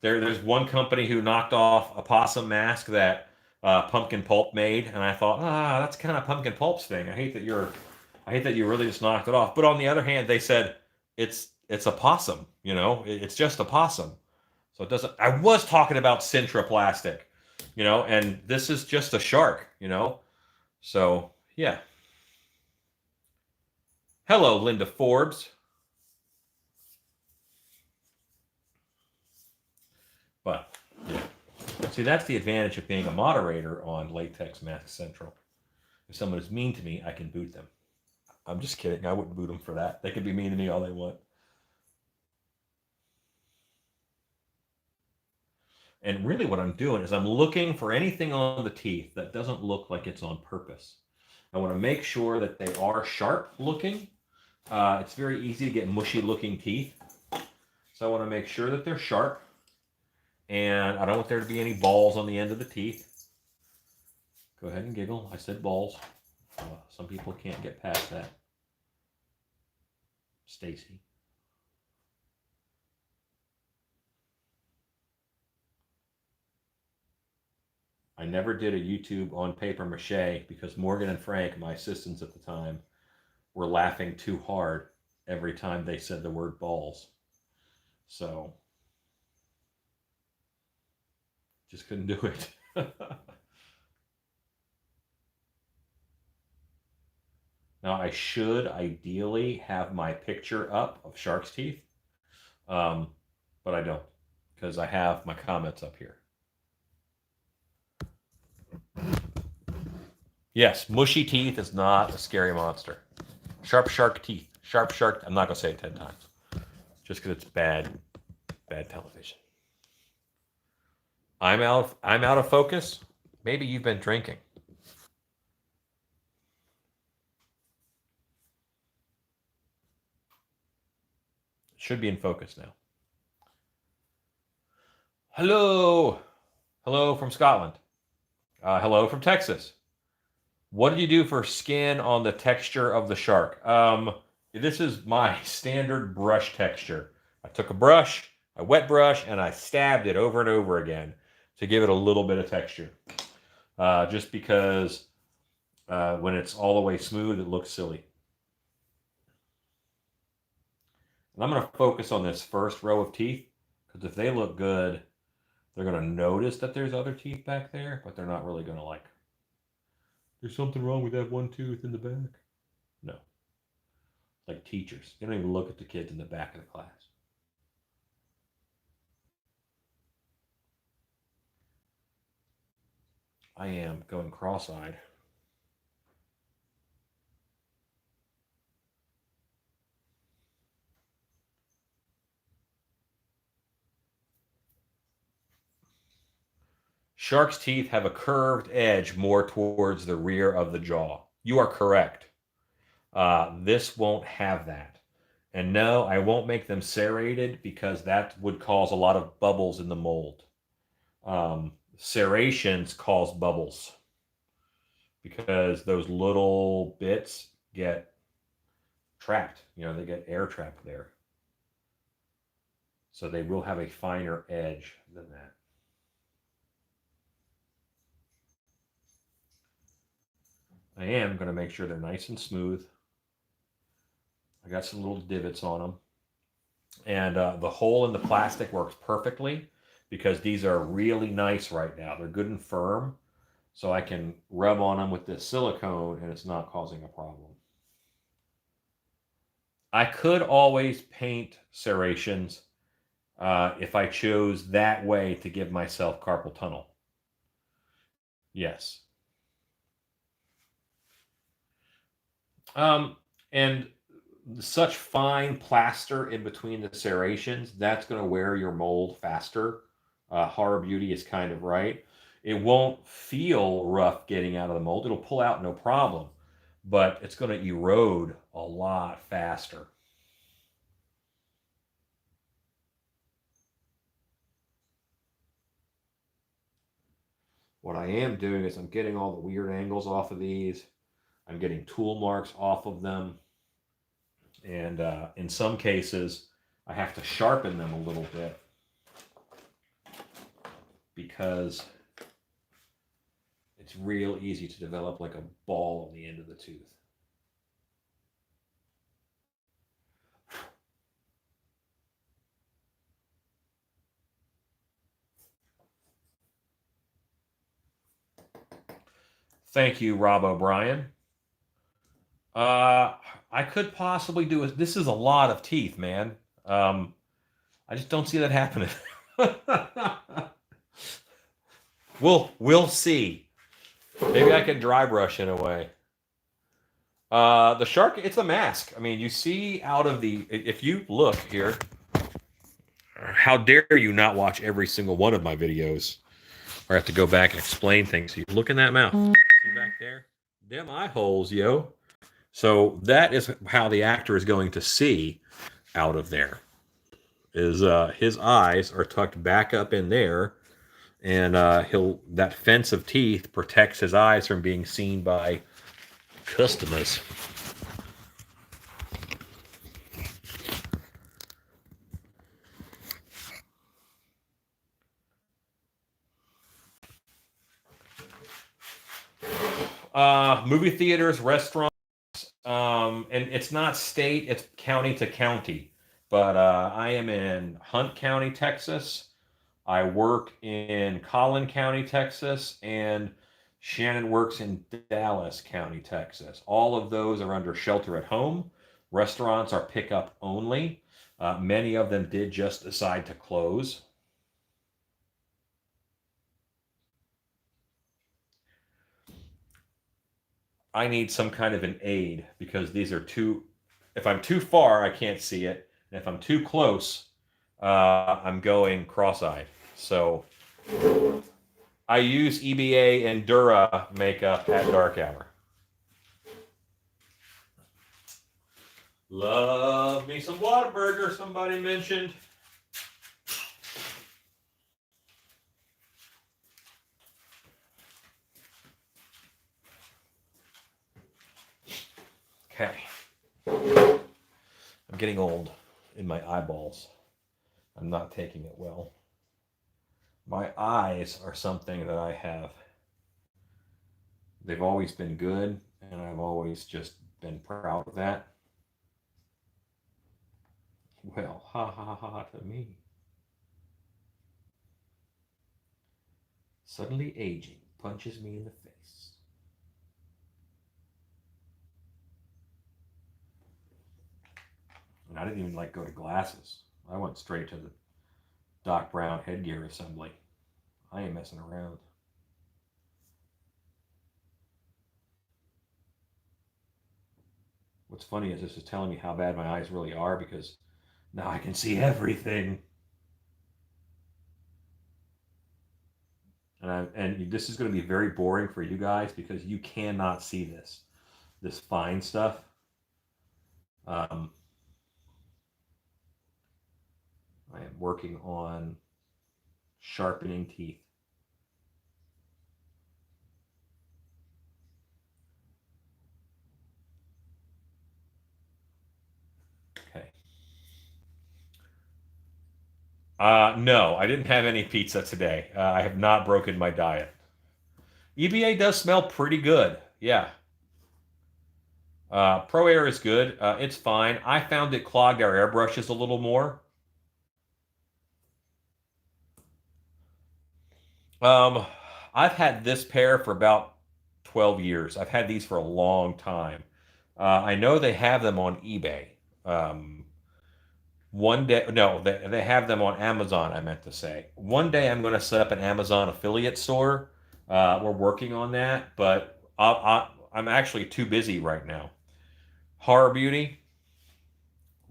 There's one company who knocked off a possum mask that Pumpkin Pulp made, and I thought, that's kind of Pumpkin Pulp's thing. I hate that you really just knocked it off. But on the other hand, they said it's a possum. It's just a possum. So it doesn't. I was talking about Sintra plastic, and this is just a shark. So yeah. Hello, Linda Forbes. But yeah. See, that's the advantage of being a moderator on Latex Mask Central. If someone is mean to me, I can boot them. I'm just kidding. I wouldn't boot them for that. They can be mean to me all they want. And really what I'm doing is I'm looking for anything on the teeth that doesn't look like it's on purpose. I want to make sure that they are sharp looking. It's very easy to get mushy looking teeth. So I want to make sure that they're sharp. And I don't want there to be any balls on the end of the teeth. Go ahead and giggle. I said balls. Some people can't get past that. Stacy. I never did a YouTube on paper mache because Morgan and Frank, my assistants at the time, were laughing too hard every time they said the word balls. So, just couldn't do it. Now, I should ideally have my picture up of shark's teeth, but I don't because I have my comments up here. Yes, mushy teeth is not a scary monster. Sharp shark teeth. Sharp shark. I'm not going to say it 10 times just because it's bad television. I'm out of focus. Maybe you've been drinking. Should be in focus now. Hello from Scotland. Hello from Texas. What did you do for skin on the texture of the shark? This is my standard brush texture. I took a brush, a wet brush, and I stabbed it over and over again to give it a little bit of texture. Just because when it's all the way smooth, it looks silly. And I'm going to focus on this first row of teeth because if they look good, they're going to notice that there's other teeth back there, but they're not really going to like, there's something wrong with that one tooth in the back. No. Like teachers. They don't even look at the kids in the back of the class. I am going cross-eyed. Shark's teeth have a curved edge more towards the rear of the jaw. You are correct. This won't have that. And no, I won't make them serrated because that would cause a lot of bubbles in the mold. Serrations cause bubbles because those little bits get trapped. They get air trapped there. So they will have a finer edge than that. I am going to make sure they're nice and smooth. I got some little divots on them. And the hole in the plastic works perfectly because these are really nice right now. They're good and firm. So I can rub on them with this silicone and it's not causing a problem. I could always paint serrations if I chose that way to give myself carpal tunnel. Yes. And such fine plaster in between the serrations, that's going to wear your mold faster. Horror Beauty is kind of right. It won't feel rough getting out of the mold. It'll pull out no problem. but it's going to erode a lot faster. What I am doing is I'm getting all the weird angles off of these. I'm getting tool marks off of them. And in some cases, I have to sharpen them a little bit because it's real easy to develop like a ball on the end of the tooth. Thank you, Rob O'Brien. I could possibly do it. This is a lot of teeth, man. I just don't see that happening. We'll see. Maybe I can dry brush in a way. The shark, it's a mask. I mean, you see out of the, if you look here, how dare you not watch every single one of my videos? Or I have to go back and explain things to you. Look in that mouth. See back there? Them eye holes, yo. So that is how the actor is going to see out of there. Is his eyes are tucked back up in there, and that fence of teeth protects his eyes from being seen by customers. Movie theaters, restaurants, and it's not state, it's county to county. But I am in Hunt County, Texas. I work in Collin County, Texas, and Shannon works in Dallas County, Texas. All of those are under shelter at home. Restaurants are pickup only. Many of them did just decide to close. I need some kind of an aid because these are too, if I'm too far, I can't see it. And if I'm too close, I'm going cross-eyed. So I use EBA and Dura makeup at dark hour. Love me some Whataburger, somebody mentioned. Okay. I'm getting old in my eyeballs. I'm not taking it well. My eyes are something that I have. They've always been good, and I've always just been proud of that. Well, ha ha ha to me. Suddenly aging punches me in the face. And I didn't even go to glasses. I went straight to the Doc Brown headgear assembly. I ain't messing around. What's funny is this is telling me how bad my eyes really are because now I can see everything. And this is going to be very boring for you guys because you cannot see this fine stuff. I am working on sharpening teeth. Okay. No, I didn't have any pizza today. I have not broken my diet. EBA does smell pretty good. Yeah. Pro Air is good. It's fine. I found it clogged our airbrushes a little more. I've had this pair for about 12 years. I've had these for a long time. I know they have them on eBay. One day, no, they have them on Amazon, I meant to say. One day I'm going to set up an Amazon affiliate store. We're working on that, but I'm actually too busy right now. Horror Beauty,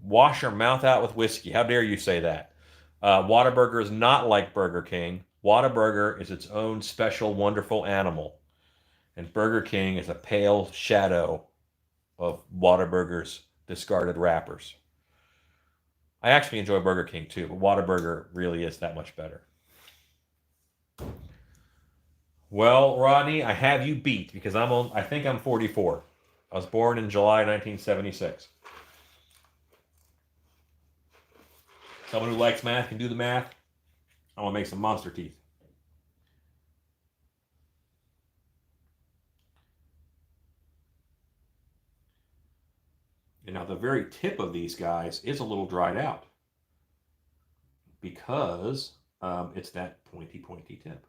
wash your mouth out with whiskey. How dare you say that? Whataburger is not like Burger King. Whataburger is its own special, wonderful animal. And Burger King is a pale shadow of Whataburger's discarded wrappers. I actually enjoy Burger King too, but Whataburger really is that much better. Well, Rodney, I have you beat because I think I'm 44. I was born in July 1976. Someone who likes math can do the math. I want to make some monster teeth. And now the very tip of these guys is a little dried out because it's that pointy tip.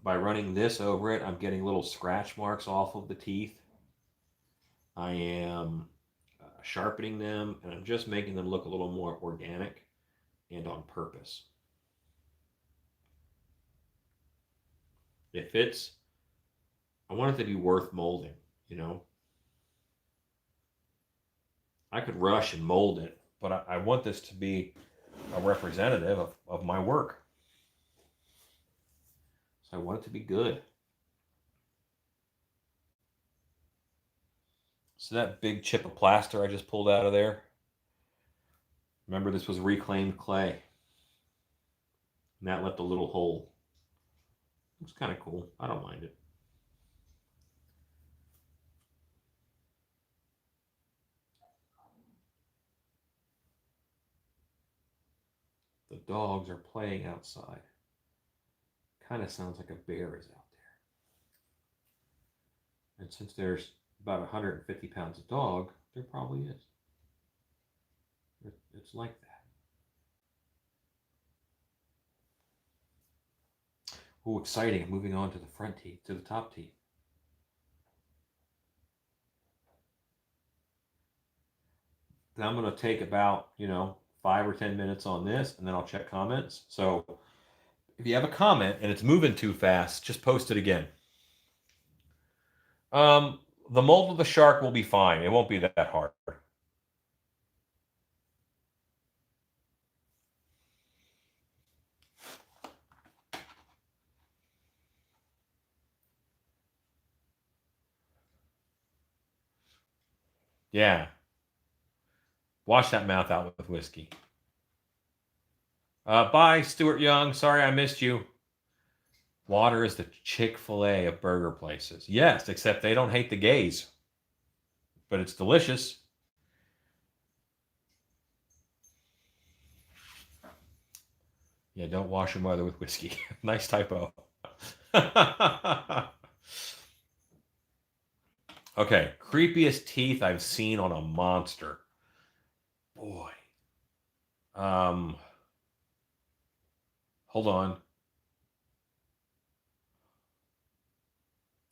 By running this over it, I'm getting little scratch marks off of the teeth. I am sharpening them, and I'm just making them look a little more organic and on purpose. I want it to be worth molding, you know? I could rush and mold it, but I want this to be a representative of my work. So I want it to be good. So that big chip of plaster I just pulled out of there, remember this was reclaimed clay. And that left a little hole. Looks kind of cool. I don't mind it. The dogs are playing outside. Kind of sounds like a bear is out there. And since there's about 150 pounds of dog, there probably is. It's like that. Oh, exciting. Moving on to the front teeth, to the top teeth. Then I'm going to take about, 5 or 10 minutes on this, and then I'll check comments. So if you have a comment and it's moving too fast, just post it again. The mold of the shark will be fine. It won't be that hard. Yeah. Wash that mouth out with whiskey. Bye, Stuart Young. Sorry I missed you. Water is the Chick-fil-A of burger places. Yes, except they don't hate the gays. But it's delicious. Yeah, don't wash your mother with whiskey. Nice typo. Okay, creepiest teeth I've seen on a monster. Boy. Hold on.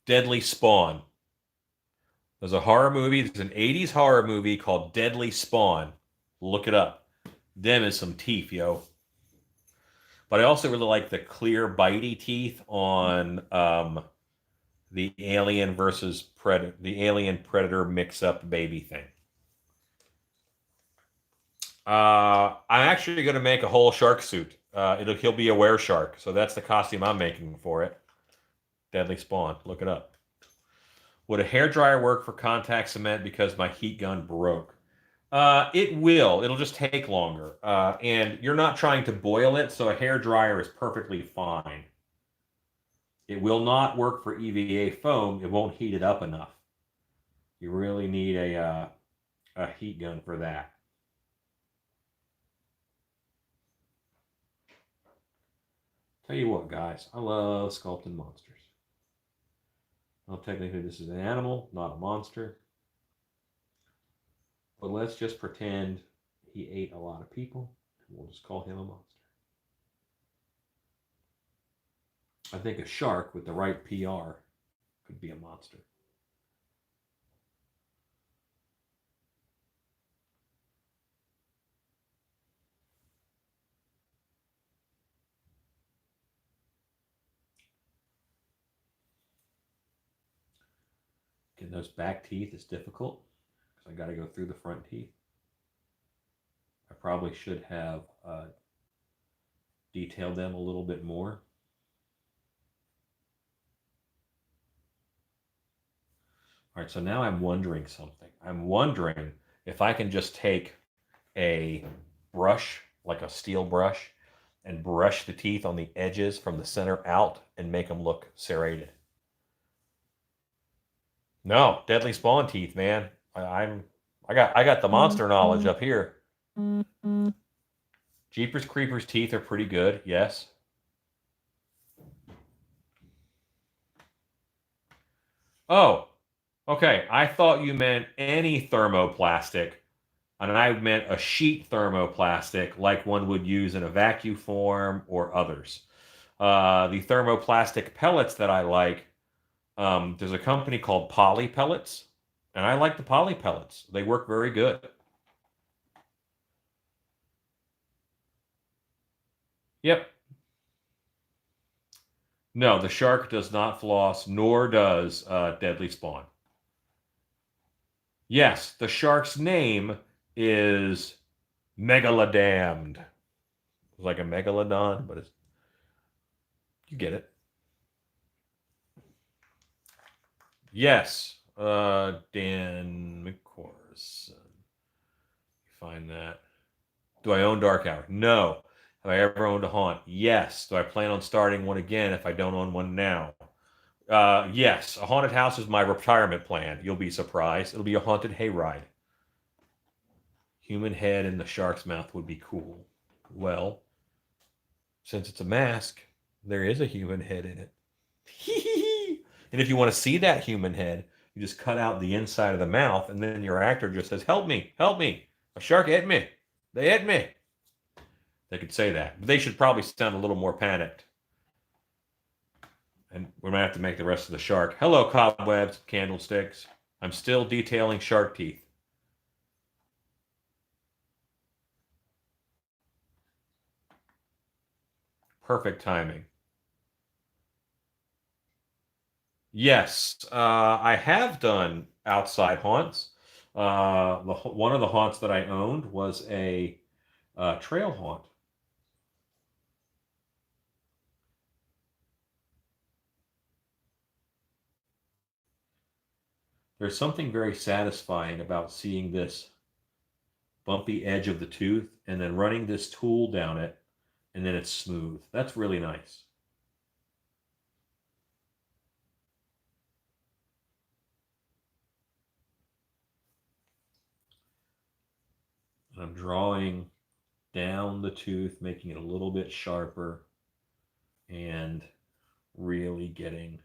Deadly Spawn. There's a horror movie. There's an 80s horror movie called Deadly Spawn. Look it up. Them is some teeth, yo. But I also really like the clear bitey teeth on the Alien versus Predator, the Alien Predator mix-up baby thing. I'm actually going to make a whole shark suit. He'll be a were shark, so that's the costume I'm making for it. Deadly Spawn. Look it up. Would a hairdryer work for contact cement because my heat gun broke? It will. It'll just take longer. And you're not trying to boil it, so a hairdryer is perfectly fine. It will not work for EVA foam. It won't heat it up enough. You really need a heat gun for that. Tell you what, guys, I love sculpting monsters. Well, technically this is an animal, not a monster. But let's just pretend he ate a lot of people, and we'll just call him a monster. I think a shark with the right PR could be a monster. Getting those back teeth is difficult because I got to go through the front teeth. I probably should have detailed them a little bit more. All right, so now I'm wondering something. I'm wondering if I can just take a brush, like a steel brush, and brush the teeth on the edges from the center out and make them look serrated. No, deadly spawn teeth, man. I got the monster knowledge up here. Jeepers Creepers teeth are pretty good, yes. Oh, okay. I thought you meant any thermoplastic, and I meant a sheet thermoplastic like one would use in a vacuum form or others. The thermoplastic pellets that I like, there's a company called Poly Pellets, and I like the Poly Pellets. They work very good. Yep. No, the shark does not floss, nor does Deadly Spawn. Yes, the shark's name is Megalodamned. It's like a megalodon, but you get it. Yes, Dan McCorson. Find that. Do I own Dark Hour? No. Have I ever owned a haunt? Yes. Do I plan on starting one again if I don't own one now? Yes. A haunted house is my retirement plan. You'll be surprised. It'll be a haunted hayride. Human head in the shark's mouth would be cool. Well, since it's a mask, there is a human head in it. And if you want to see that human head, you just cut out the inside of the mouth, and then your actor just says, "Help me, help me. A shark ate me. They ate me." They could say that. But they should probably sound a little more panicked. And we're going to have to make the rest of the shark. Hello, cobwebs, candlesticks. I'm still detailing shark teeth. Perfect timing. Yes, I have done outside haunts. One of the haunts that I owned was a trail haunt. There's something very satisfying about seeing this bumpy edge of the tooth and then running this tool down it, and then it's smooth. That's really nice. I'm drawing down the tooth, making it a little bit sharper, and really getting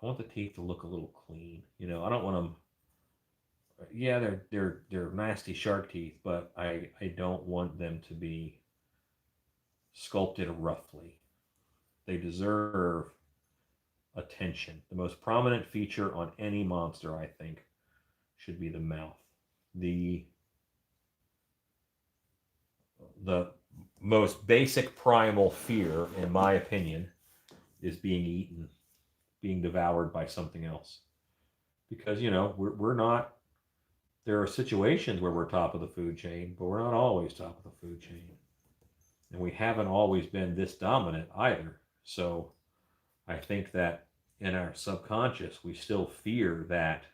I want the teeth to look a little clean. I don't want them. Yeah, they're nasty shark teeth, but I don't want them to be sculpted roughly. They deserve attention. The most prominent feature on any monster, I think, should be the mouth. The most basic primal fear, in my opinion, is being eaten, being devoured by something else. Because we're not. There are situations where we're top of the food chain, but we're not always top of the food chain, and we haven't always been this dominant either. So I think that in our subconscious, we still fear that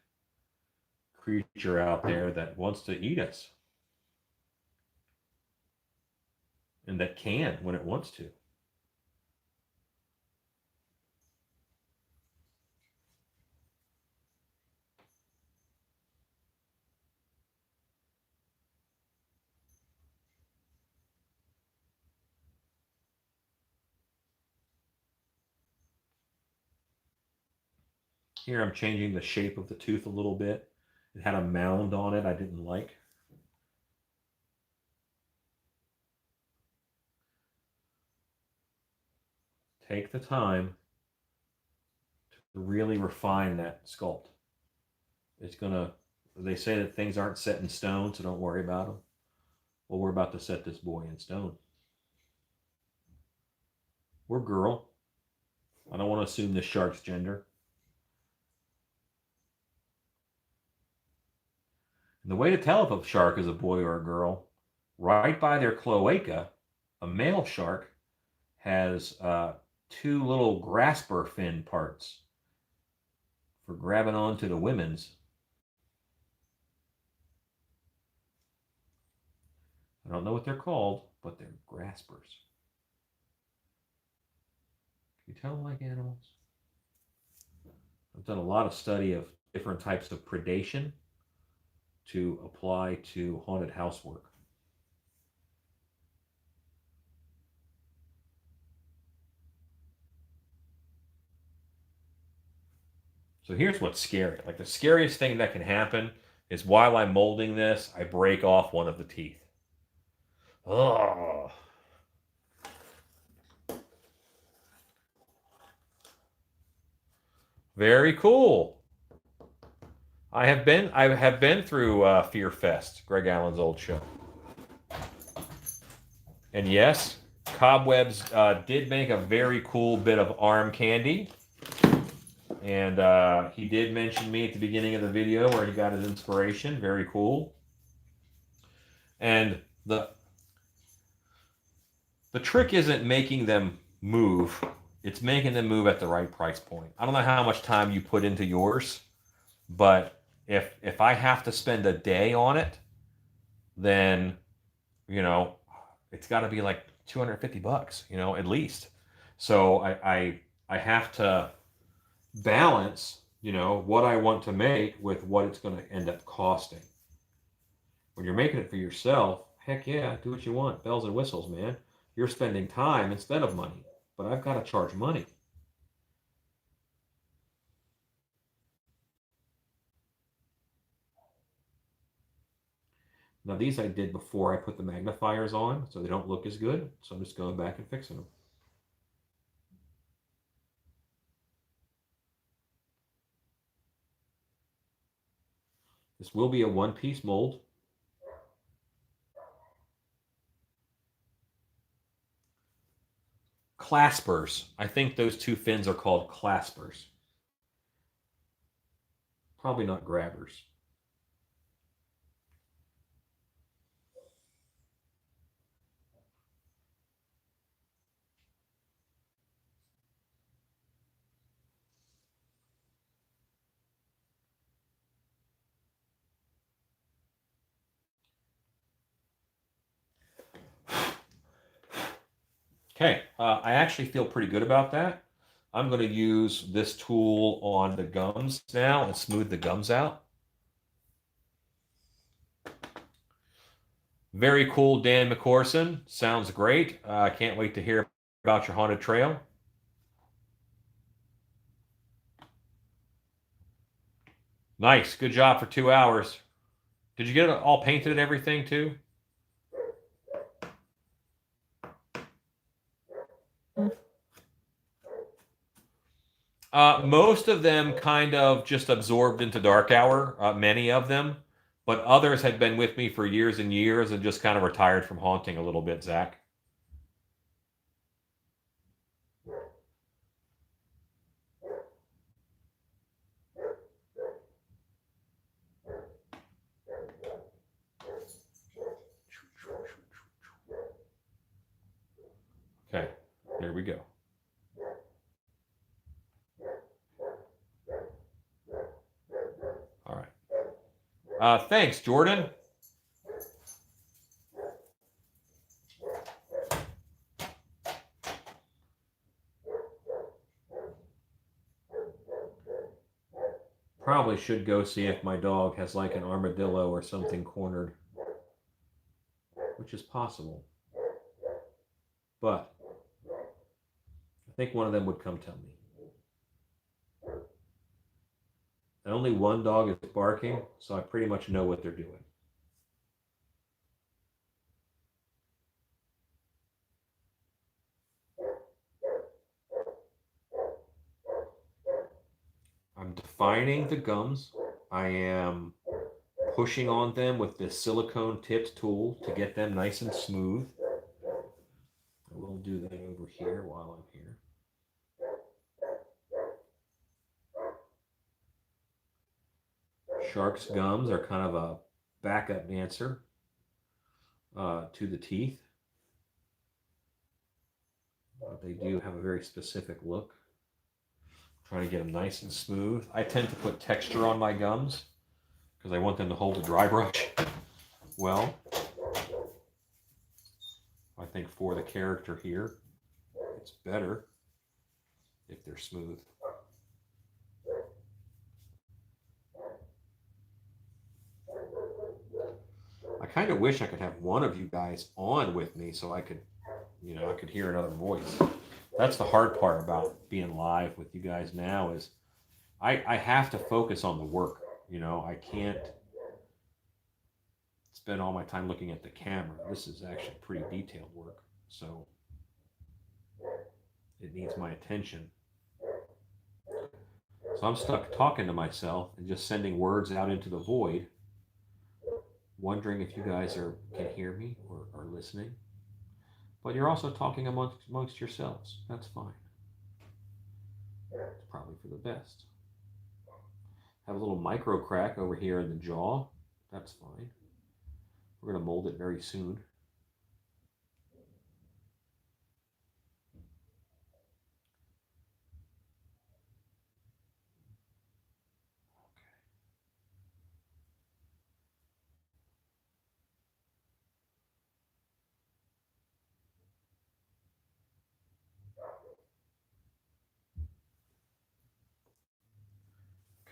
creature out there that wants to eat us and that can when it wants to. Here I'm changing the shape of the tooth a little bit. It had a mound on it I didn't like. Take the time to really refine that sculpt. They say that things aren't set in stone, so don't worry about them. Well, we're about to set this boy in stone. We're girl. I don't want to assume this shark's gender. And the way to tell if a shark is a boy or a girl right by their cloaca, a male shark has two little grasper fin parts for grabbing onto the women's. I don't know what they're called, but they're graspers. Can you tell them like animals? I've done a lot of study of different types of predation to apply to haunted house work. So here's what's scary. Like the scariest thing that can happen is while I'm molding this, I break off one of the teeth. Oh. Very cool. I have been through Fear Fest, Greg Allen's old show. And yes, Cobwebs did make a very cool bit of arm candy. And he did mention me at the beginning of the video where he got his inspiration. Very cool. And the trick isn't making them move. It's making them move at the right price point. I don't know how much time you put into yours, but if I have to spend a day on it, then, you know, it's got to be like $250, you know, at least. So I have to balance, you know, what I want to make with what it's going to end up costing. When you're making it for yourself, heck yeah, do what you want. Bells and whistles, man. You're spending time instead of money, but I've got to charge money. Now these I did before I put the magnifiers on, so they don't look as good. So I'm just going back and fixing them. This will be a one-piece mold. Claspers. I think those two fins are called claspers. Probably not grabbers. Okay, I actually feel pretty good about that. I'm going to use this tool on the gums now and smooth the gums out. Very cool, Dan McCorson. Sounds great. I can't wait to hear about your haunted trail. Nice. Good job for 2 hours. Did you get it all painted and everything too? Most of them kind of just absorbed into Dark Hour, many of them, but others had been with me for years and years and just kind of retired from haunting a little bit, Zach. Okay, there we go. All right. Thanks, Jordan. Probably should go see if my dog has like an armadillo or something cornered, which is possible. But I think one of them would come tell me. And only one dog is barking, so I pretty much know what they're doing. I'm defining the gums. I am pushing on them with this silicone tipped tool to get them nice and smooth. I will do that over here while I'm here. Shark's gums are kind of a backup dancer. to the teeth. But they do have a very specific look. Trying to get them nice and smooth. I tend to put texture on my gums because I want them to hold a dry brush well. I think for the character here, it's better if they're smooth. I kind of wish I could have one of you guys on with me so I could, I could hear another voice. That's the hard part about being live with you guys now is I have to focus on the work. I can't spend all my time looking at the camera. This is actually pretty detailed work, so it needs my attention. So I'm stuck talking to myself and just sending words out into the void, wondering if you guys can hear me or are listening. But you're also talking amongst yourselves. That's fine. It's probably for the best. Have a little micro crack over here in the jaw. That's fine. We're going to mold it very soon.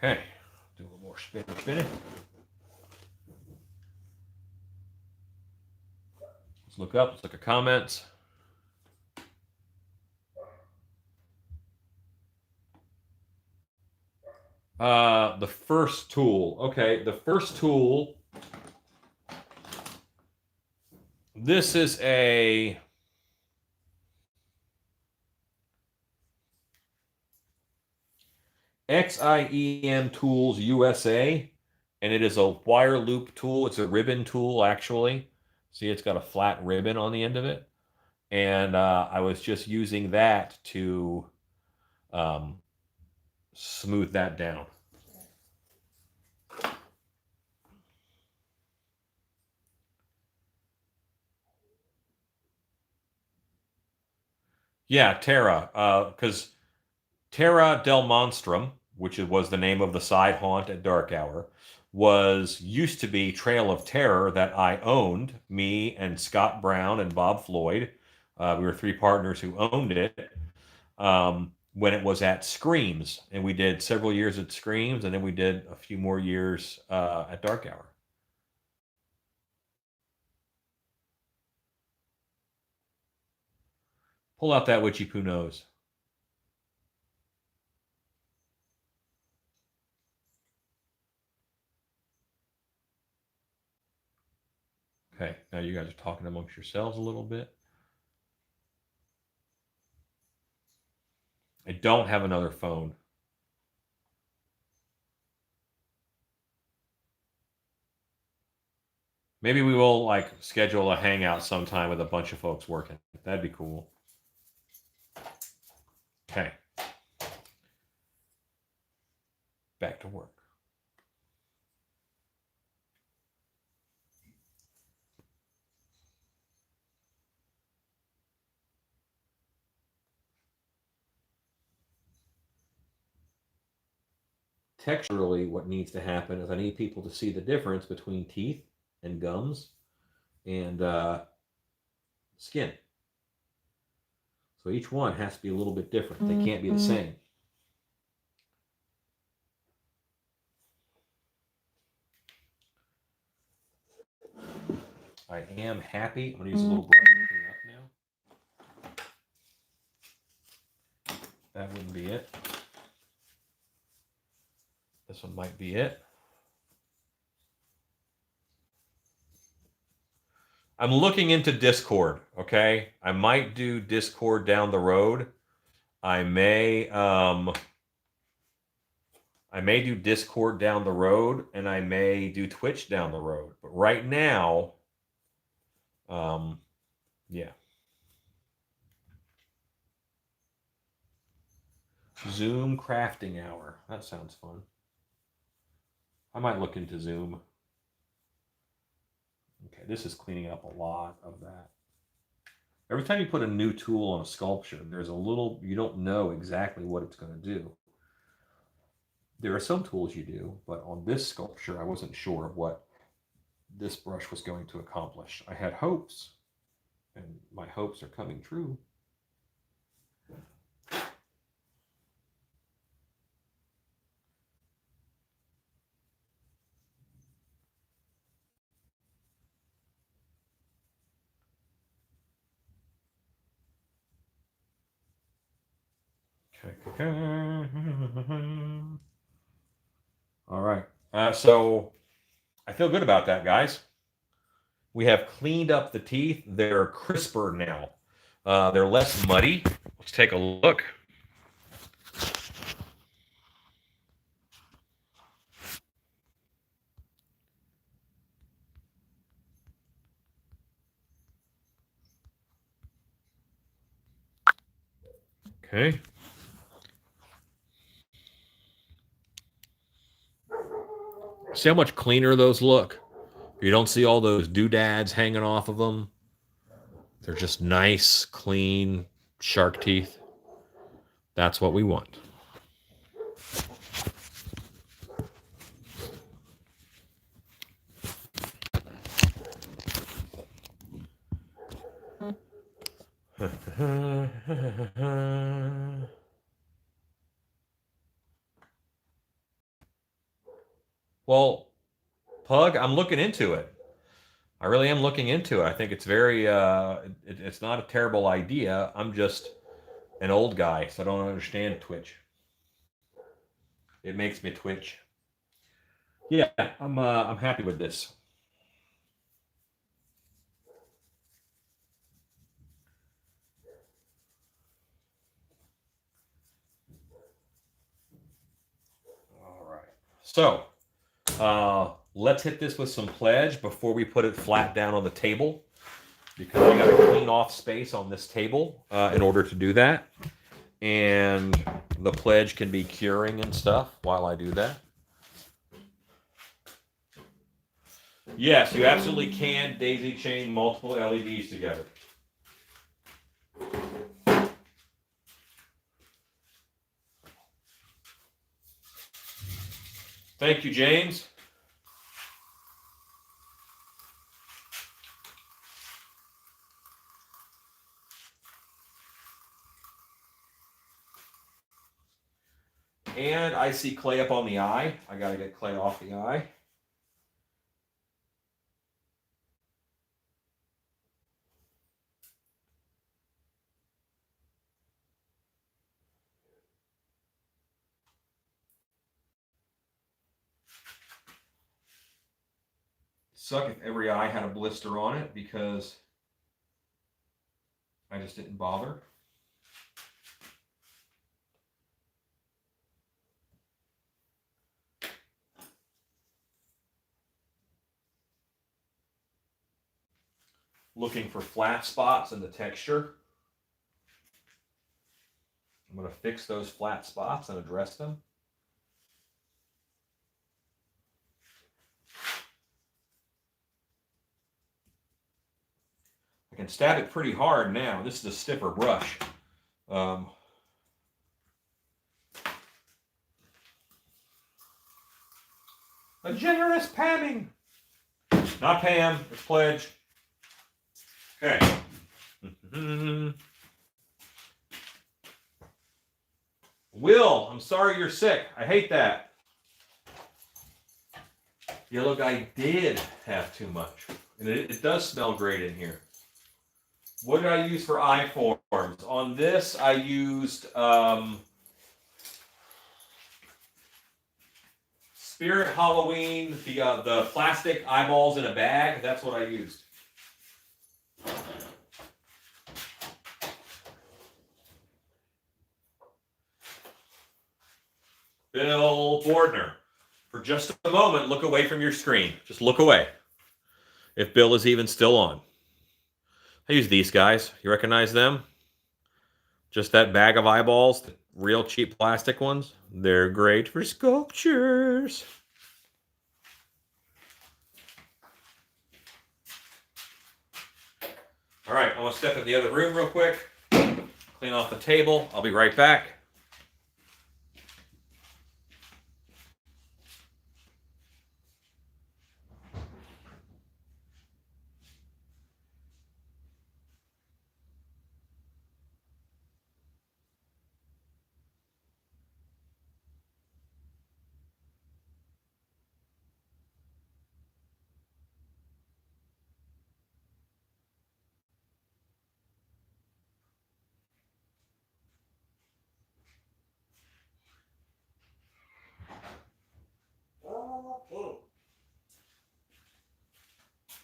Okay, do a little more spinning. Let's look up, let's look at comments. The first tool. Okay, the first tool. This is a XIEM Tools USA, and it is a wire loop tool. It's a ribbon tool, actually. See, it's got a flat ribbon on the end of it. And I was just using that to smooth that down. Yeah, Terra, because Terra del Monstrum, which was the name of the side haunt at Dark Hour, used to be Trail of Terror that I owned, me and Scott Brown and Bob Floyd. We were three partners who owned it when it was at Screams. And we did several years at Screams, and then we did a few more years at Dark Hour. Pull out that witchy poo nose. Okay, now you guys are talking amongst yourselves a little bit. I don't have another phone. Maybe we will schedule a hangout sometime with a bunch of folks working. That'd be cool. Okay. Back to work. Texturally, what needs to happen is I need people to see the difference between teeth and gums and skin. So each one has to be a little bit different. They can't be the same. I am happy. I'm going to use a little brush to clean up now. That wouldn't be it. This one might be it. I'm looking into Discord, okay? I might do Discord down the road. I may do Discord down the road, and I may do Twitch down the road. But right now, yeah. Zoom crafting hour. That sounds fun. I might look into Zoom. Okay, this is cleaning up a lot of that. Every time you put a new tool on a sculpture, there's a little, you don't know exactly what it's going to do. There are some tools you do, but on this sculpture, I wasn't sure of what this brush was going to accomplish. I had hopes, and my hopes are coming true. All right. So I feel good about that, guys. We have cleaned up the teeth. They're crisper now. They're less muddy. Let's take a look. Okay. See how much cleaner those look? You don't see all those doodads hanging off of them. They're just nice, clean shark teeth. That's what we want. Well, Pug, I'm looking into it. I really am looking into it. I think it's very, it's not a terrible idea. I'm just an old guy, so I don't understand Twitch. It makes me twitch. Yeah, I'm happy with this. All right. So, let's hit this with some pledge before we put it flat down on the table, because we got to clean off space on this table in order to do that. And the pledge can be curing and stuff while I do that. Yes, you absolutely can daisy chain multiple LEDs together. Thank you, James. And I see clay up on the eye. I got to get clay off the eye. Suck if every eye had a blister on it, because I just didn't bother. Looking for flat spots in the texture. I'm going to fix those flat spots and address them. I can stab it pretty hard now. This is a stiffer brush. A generous Pamming. Not Pam, it's Pledge. Okay. Will, I'm sorry you're sick. I hate that. Yeah, look, I did have too much. And it does smell great in here. What did I use for eye forms? On this, I used Spirit Halloween, the plastic eyeballs in a bag. That's what I used. Bill Bordner. For just a moment, look away from your screen. Just look away. If Bill is even still on. I use these guys. You recognize them? Just that bag of eyeballs, the real cheap plastic ones. They're great for sculptures. All right, I'm gonna step in the other room real quick, clean off the table. I'll be right back.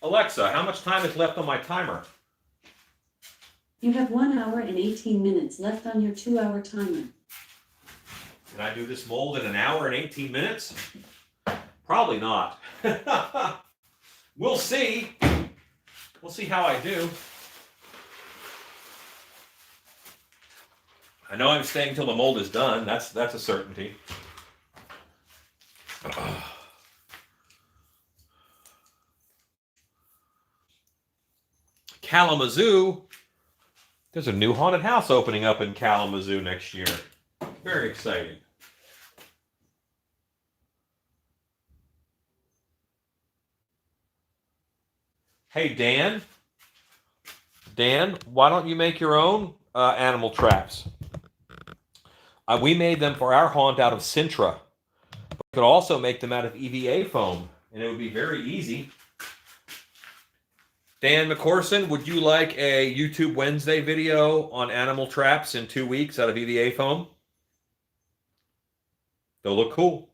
Alexa, how much time is left on my timer? You have 1 hour and 18 minutes left on your 2-hour timer. Can I do this mold in an hour and 18 minutes? Probably not. We'll see. We'll see how I do. I know I'm staying till the mold is done. That's a certainty. Kalamazoo. There's a new haunted house opening up in Kalamazoo next year. Very exciting. Hey, Dan. Dan, why don't you make your own animal traps? We made them for our haunt out of Sintra. But you could also make them out of EVA foam, and it would be very easy. Dan McCorson, would you like a YouTube Wednesday video on animal traps in 2 weeks out of EVA foam? They'll look cool.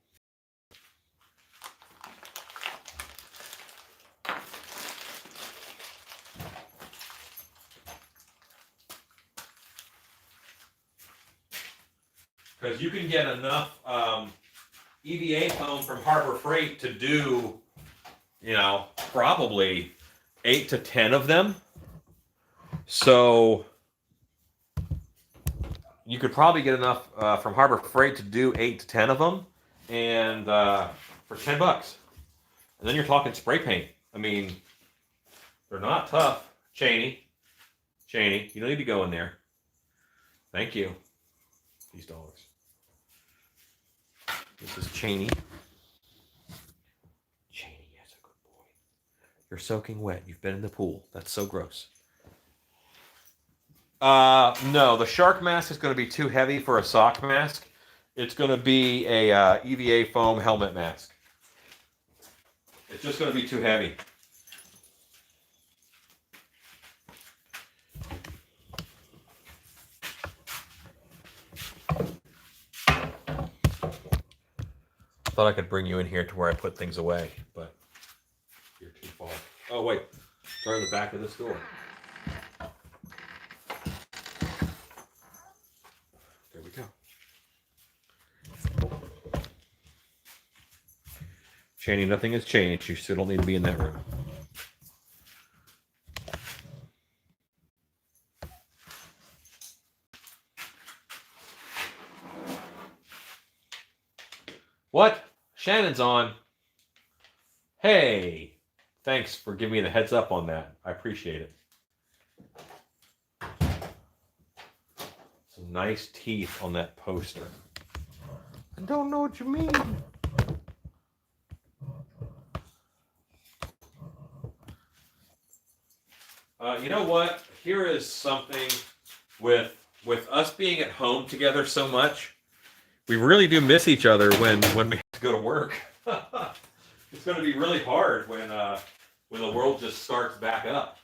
Because you can get enough EVA foam from Harbor Freight to do, probably 8 to 10 of them. So you could probably get enough from Harbor Freight to do 8 to 10 of them, and for $10. And then you're talking spray paint. I mean, they're not tough. Cheney, you don't need to go in there. Thank you. These dogs. This is Cheney. Cheney, yes, a good boy. You're soaking wet. You've been in the pool. That's so gross. No, the shark mask is going to be too heavy for a sock mask. It's going to be a EVA foam helmet mask. It's just going to be too heavy. Thought I could bring you in here to where I put things away, but you're too far. Oh, wait. Start in the back of this door. There we go. Cheney, nothing has changed. You still don't need to be in that room. What? Shannon's on. Hey, thanks for giving me the heads up on that. I appreciate it. Some nice teeth on that poster. I don't know what you mean. You know what? Here is something with us being at home together so much. We really do miss each other when we have to go to work. It's going to be really hard when the world just starts back up.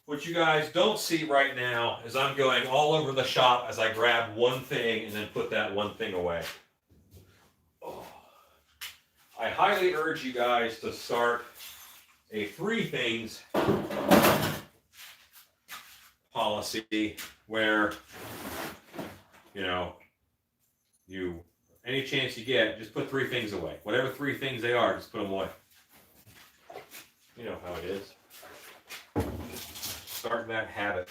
What you guys don't see right now is I'm going all over the shop as I grab one thing and then put that one thing away. Oh. I highly urge you guys to start a 3 things policy where, any chance you get, just put 3 things away. Whatever 3 things they are, just put them away. You know how it is. Start that habit.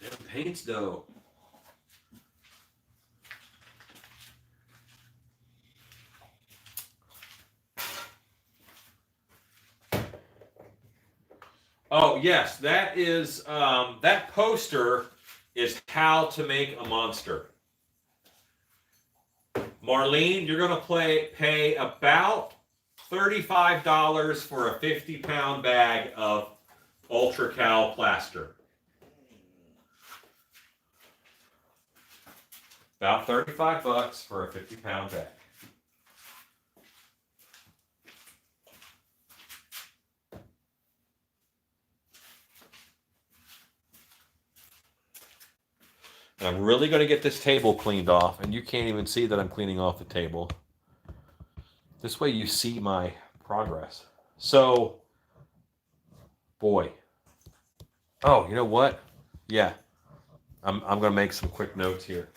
Them paints though. Oh, yes, that is, that poster is how to make a monster. Marlene, you're going to pay about $35 for a 50-pound bag of Ultra Cal plaster. About 35 bucks for a 50-pound bag. And I'm really going to get this table cleaned off, and you can't even see that I'm cleaning off the table. This way you see my progress. So, boy. Oh, you know what? Yeah. I'm going to make some quick notes here.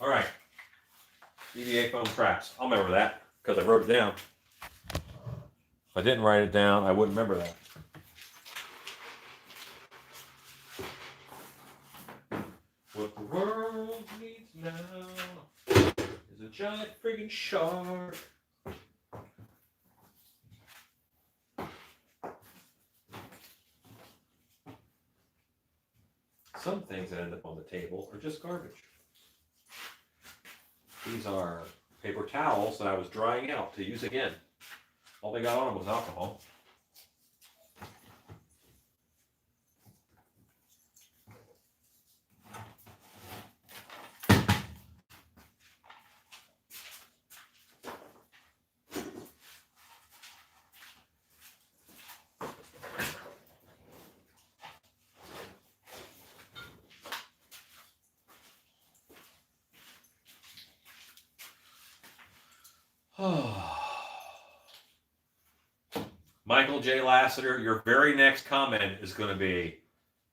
All right. EVA foam traps. I'll remember that because I wrote it down. If I didn't write it down, I wouldn't remember that. What the world needs now is a giant friggin' shark. Some things that end up on the table are just garbage. These are paper towels that I was drying out to use again. All they got on them was alcohol. Michael J. Lassiter, your very next comment is going to be,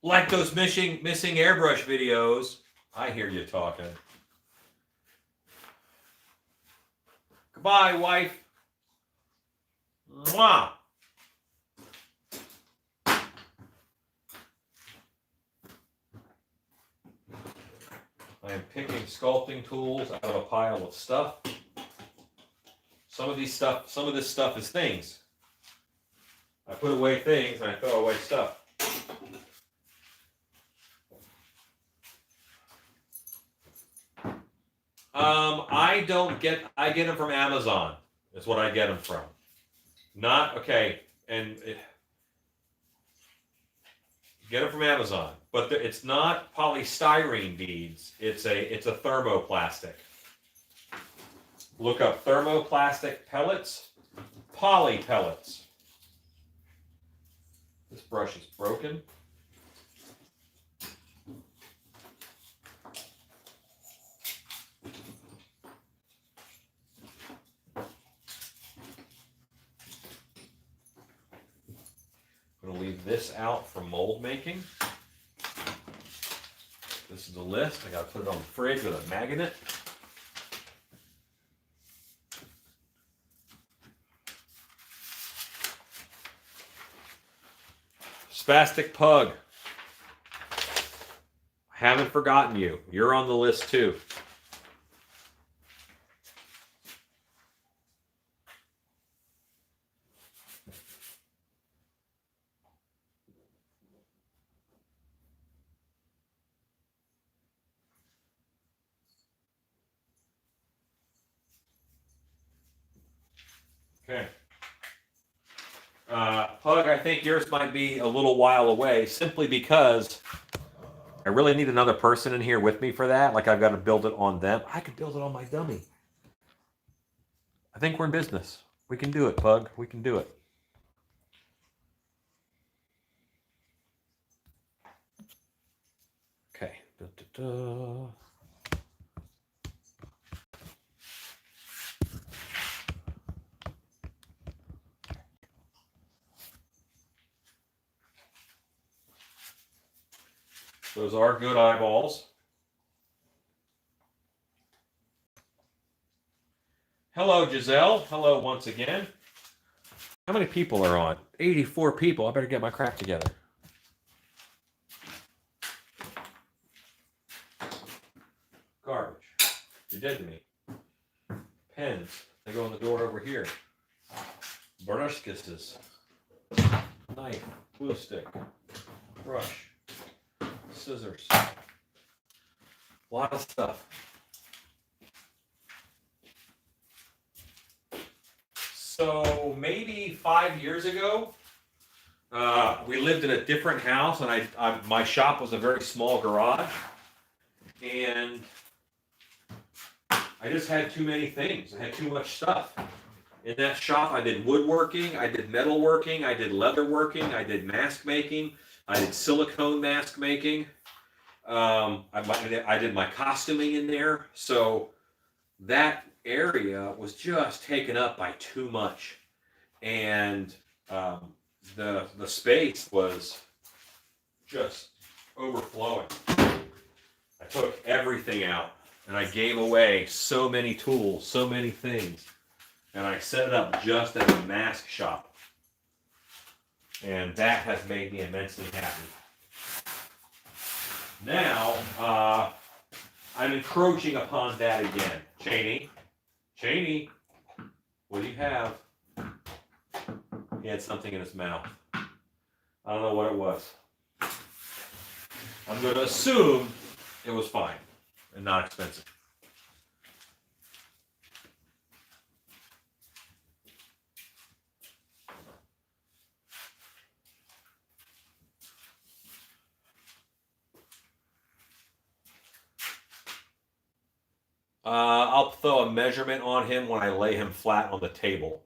like those missing airbrush videos. I hear you talking. Goodbye, wife. Mwah. I am picking sculpting tools out of a pile of stuff. Some of this stuff is things. I put away things and I throw away stuff. I get them from Amazon. Is what I get them from. Not okay, and get them from Amazon. But it's not polystyrene beads. It's a thermoplastic. Look up thermoplastic pellets, poly pellets. This brush is broken. I'm going to leave this out for mold making. This is a list. I got to put it on the fridge with a magnet. Spastic Pug. Haven't forgotten you. You're on the list too. Okay. Pug, I think yours might be a little while away simply because I really need another person in here with me for that. Like I've got to build it on them. I could build it on my dummy. I think we're in business. We can do it, Pug. We can do it. Okay. Da-da-da. Those are good eyeballs. Hello, Giselle. Hello once again. How many people are on? 84 people. I better get my crap together. Garbage. You're dead to me. Pens. They go in the door over here. Brush kisses. Knife. Glue stick. Brush. Scissors. A lot of stuff. So maybe 5 years ago, we lived in a different house, and my shop was a very small garage, and I just had too many things. I had too much stuff. In that shop, I did woodworking, I did metalworking, I did leatherworking, I did mask making, I did silicone mask making. I did my costuming in there. So that area was just taken up by too much, and the space was just overflowing. I took everything out, and I gave away so many tools, so many things, and I set it up just as a mask shop, and that has made me immensely happy. Now I'm encroaching upon that again. Cheney, what do you have? He had something in his mouth. I don't know what it was. I'm going to assume it was fine and not expensive. I'll throw a measurement on him when I lay him flat on the table.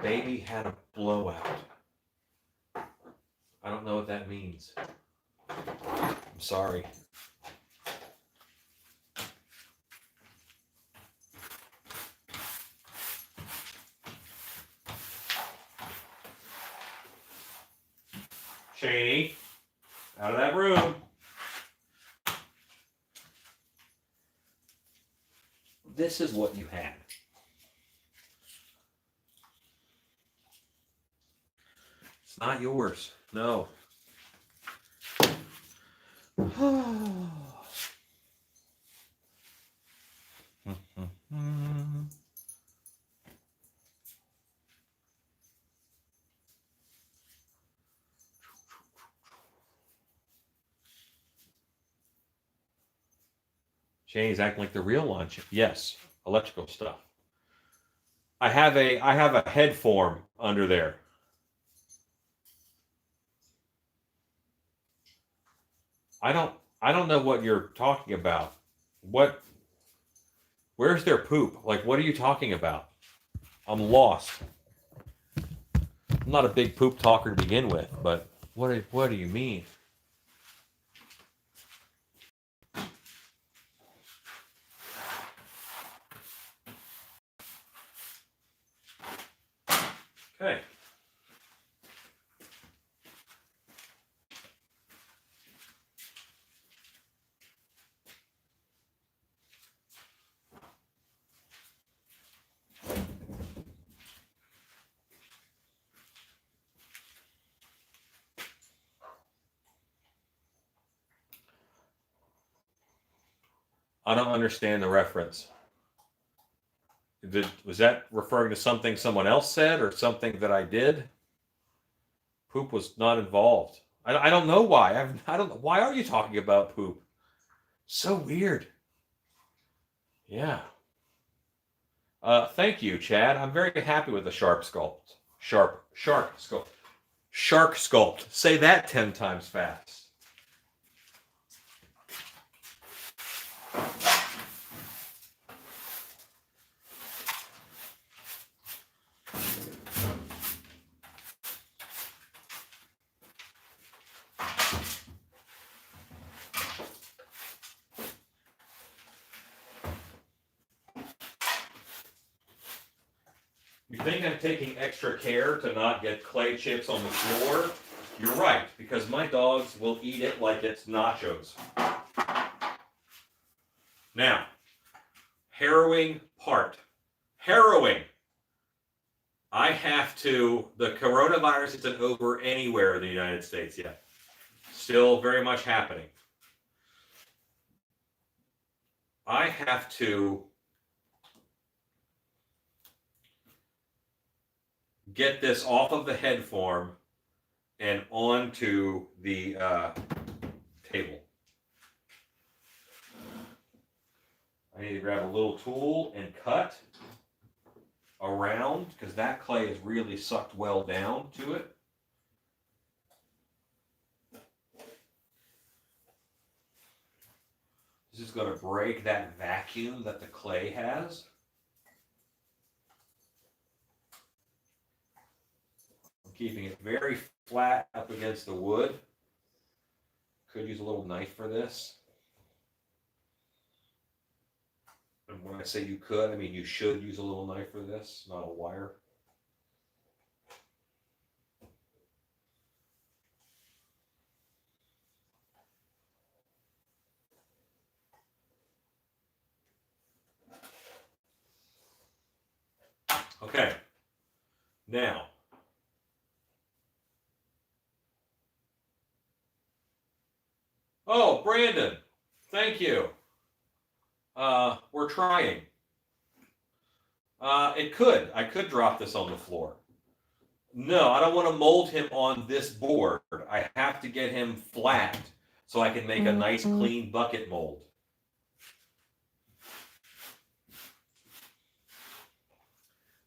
Baby had a blowout. I don't know what that means. I'm sorry. Cheney, out of that room. This is what you had. It's not yours. No. Jane's acting like the real lunch. Yes, electrical stuff. I have a head form under there. I don't know what you're talking about. Where's their poop? Like, what are you talking about? I'm lost. I'm not a big poop talker to begin with, but what do you mean? Okay. I don't understand the reference. Was that referring to something someone else said or something that I did? Poop was not involved. I don't know why. I don't. Why are you talking about poop? So weird. Yeah. Thank you, Chad. I'm very happy with the shark sculpt. Shark sculpt. Shark sculpt. Say that 10 times fast. You think I'm taking extra care to not get clay chips on the floor? You're right, because my dogs will eat it like it's nachos. Now, harrowing part. Harrowing. I have to, the coronavirus isn't over anywhere in the United States yet. Still very much happening. I have to get this off of the head form and onto the table. I need to grab a little tool and cut around because that clay is really sucked well down to it. This is going to break that vacuum that the clay has. I'm keeping it very flat up against the wood. Could use a little knife for this. And when I say you could, I mean you should use a little knife for this, not a wire. Okay, now, oh, Brandon, thank you. We're trying. I could drop this on the floor. No, I don't want to mold him on this board. I have to get him flat so I can make a nice clean bucket mold.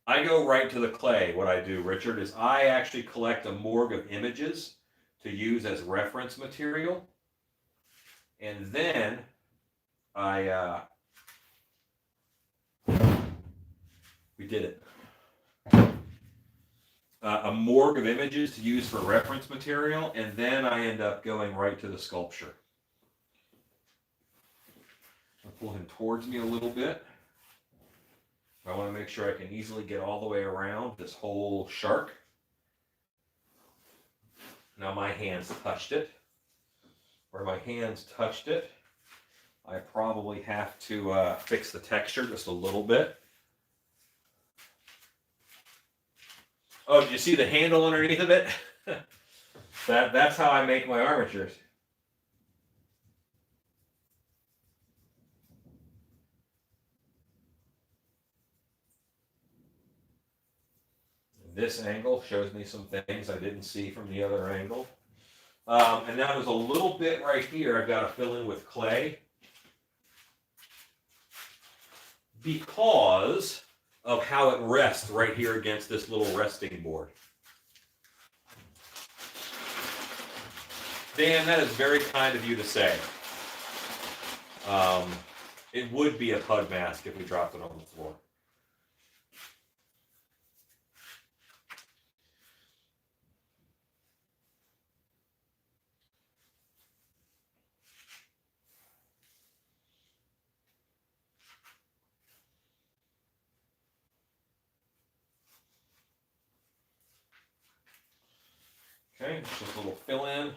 I go right to the clay. What I do, Richard, is I actually collect a morgue of images to use as reference material. And then we did it. A morgue of images to use for reference material, and then I end up going right to the sculpture. I'll pull him towards me a little bit. I want to make sure I can easily get all the way around this whole shark. Now my hands touched it. Where my hands touched it, I probably have to fix the texture just a little bit. Oh, did you see the handle underneath of it? That's how I make my armatures. This angle shows me some things I didn't see from the other angle. And now there's a little bit right here I've got to fill in with clay because of how it rests right here against this little resting board. Dan, that is very kind of you to say. It would be a pug mask if we dropped it on the floor. Okay, just a little fill in. A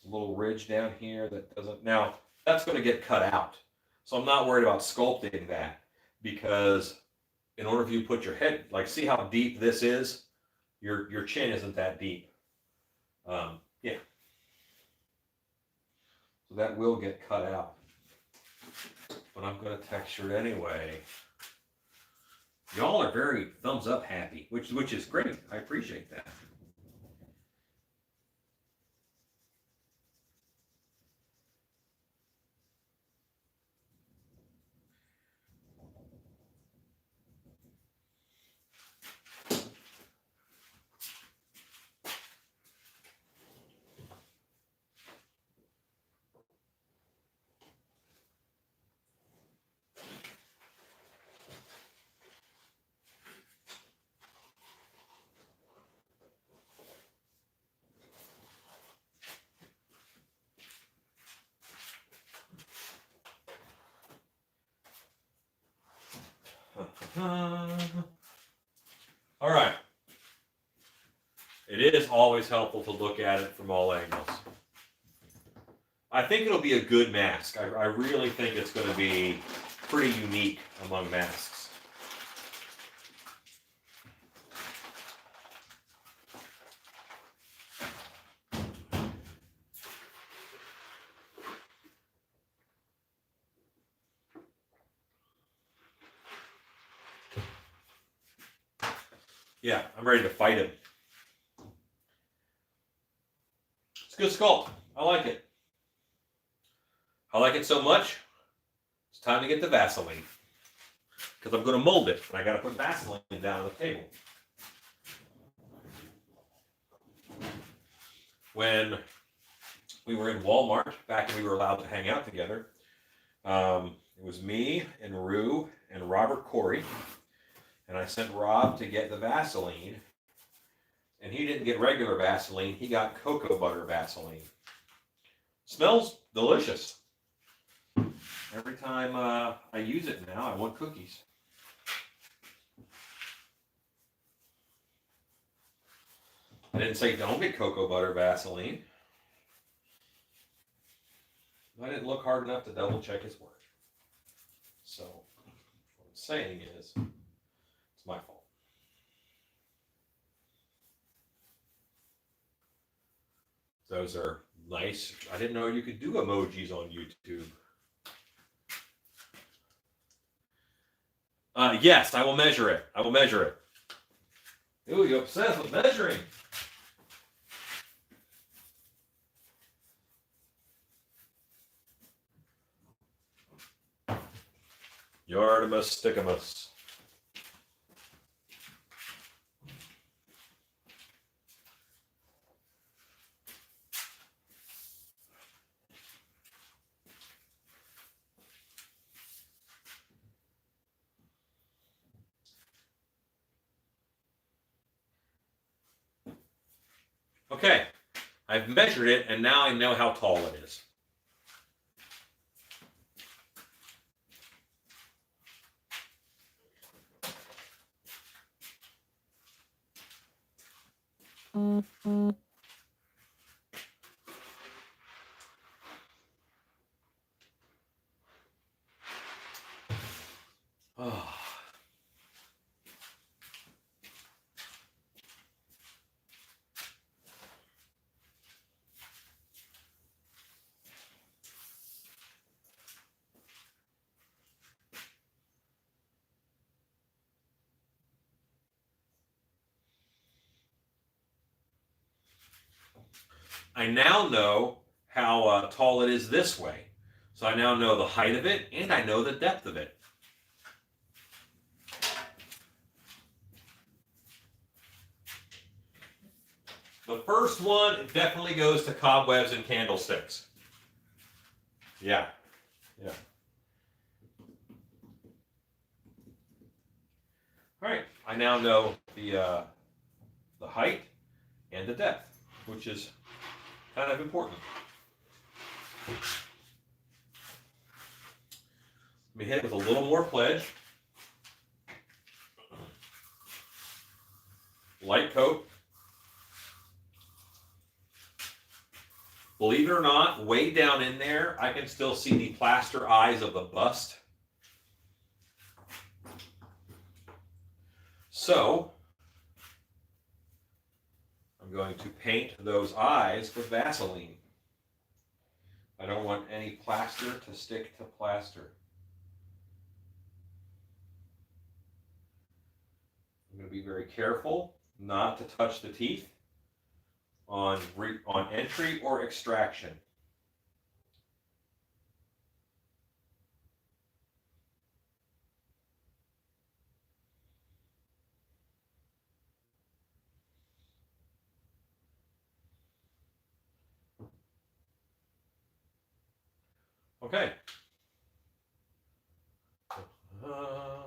little ridge down here that doesn't, now that's going to get cut out. So I'm not worried about sculpting that because in order for you to put your head, like see how deep this is? Your chin isn't that deep. Yeah. So that will get cut out. But I'm going to texture it anyway. Y'all are very thumbs up happy, which is great. I appreciate that. All right. It is always helpful to look at it from all angles. I think it'll be a good mask. I really think it's going to be pretty unique among masks. Yeah, I'm ready to fight him. It's a good sculpt. I like it. I like it so much, it's time to get the Vaseline. Because I'm going to mold it, and I got to put Vaseline down on the table. When we were in Walmart, back when we were allowed to hang out together, it was me and Rue and Robert Corey, and I sent Rob to get the Vaseline, and he didn't get regular Vaseline, he got cocoa butter Vaseline. Smells delicious. Every time I use it now, I want cookies. I didn't say don't get cocoa butter Vaseline. I didn't look hard enough to double check his work. So what I'm saying is, it's my fault. Those are nice. I didn't know you could do emojis on YouTube. Yes, I will measure it. I will measure it. Ooh, you're obsessed with measuring. Yardimus stickamus. Okay, I've measured it, and now I know how tall it is. Oh. I now know how tall it is this way. So I now know the height of it, and I know the depth of it. The first one definitely goes to cobwebs and candlesticks. Yeah, yeah. All right, I now know the height and the depth, which is kind of important. Let me hit it with a little more pledge. Light coat. Believe it or not, way down in there, I can still see the plaster eyes of the bust. So, I'm going to paint those eyes with Vaseline. I don't want any plaster to stick to plaster. I'm going to be very careful not to touch the teeth on entry or extraction. Okay. The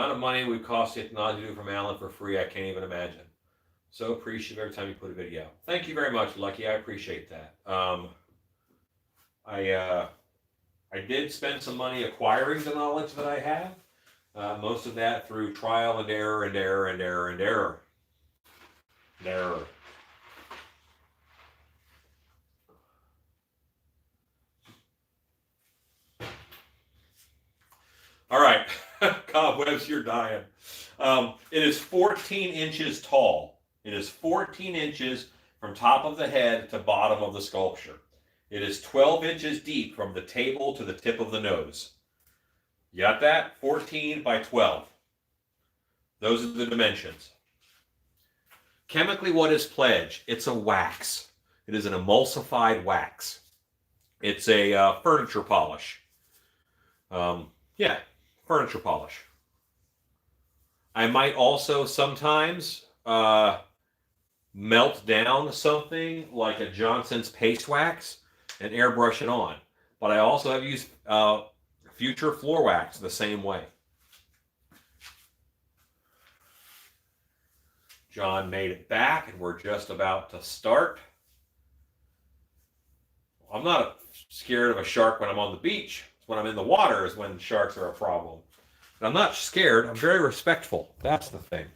amount of money it would cost Technology to do from Alan for free, I can't even imagine. So appreciative every time you put a video. Thank you very much, Lucky. I appreciate that. I did spend some money acquiring the knowledge that I have. Most of that through trial and error and error and error and error. And error. All right, cobwebs, you're dying. It is 14 inches tall. It is 14 inches from top of the head to bottom of the sculpture. It is 12 inches deep from the table to the tip of the nose. You got that? 14 by 12. Those are the dimensions. Chemically, what is pledge? It's a wax. It is an emulsified wax. It's a furniture polish. Yeah, furniture polish. I might also sometimes melt down something like a Johnson's paste wax and airbrush it on. But I also have used Future floor wax the same way. John made it back, and we're just about to start. I'm not scared of a shark when I'm on the beach. When I'm in the water is when sharks are a problem. But I'm not scared. I'm very respectful. That's the thing.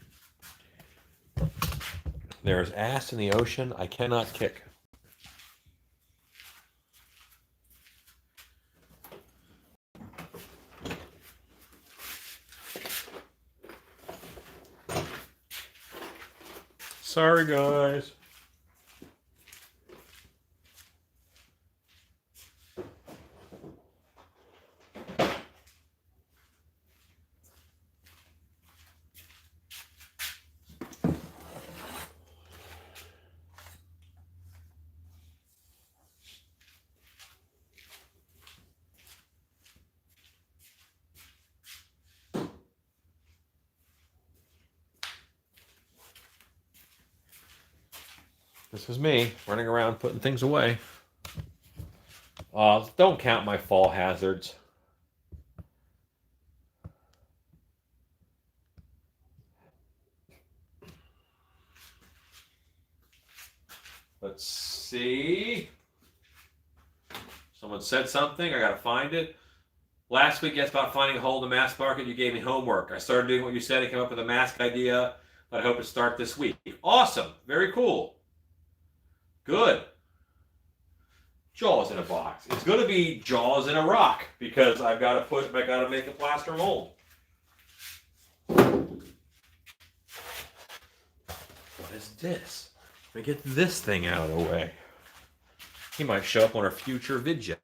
There's ass in the ocean I cannot kick. Sorry, guys. This is me running around putting things away. Don't count my fall hazards. Let's see. Someone said something. I got to find it. Last week, yes, about finding a hole in the mask market. You gave me homework. I started doing what you said and came up with a mask idea. But I hope to start this week. Awesome. Very cool. Good. Jaws in a box. It's going to be Jaws in a rock because I've got to make a plaster mold. What is this? Let me get this thing out of the way. He might show up on our future video.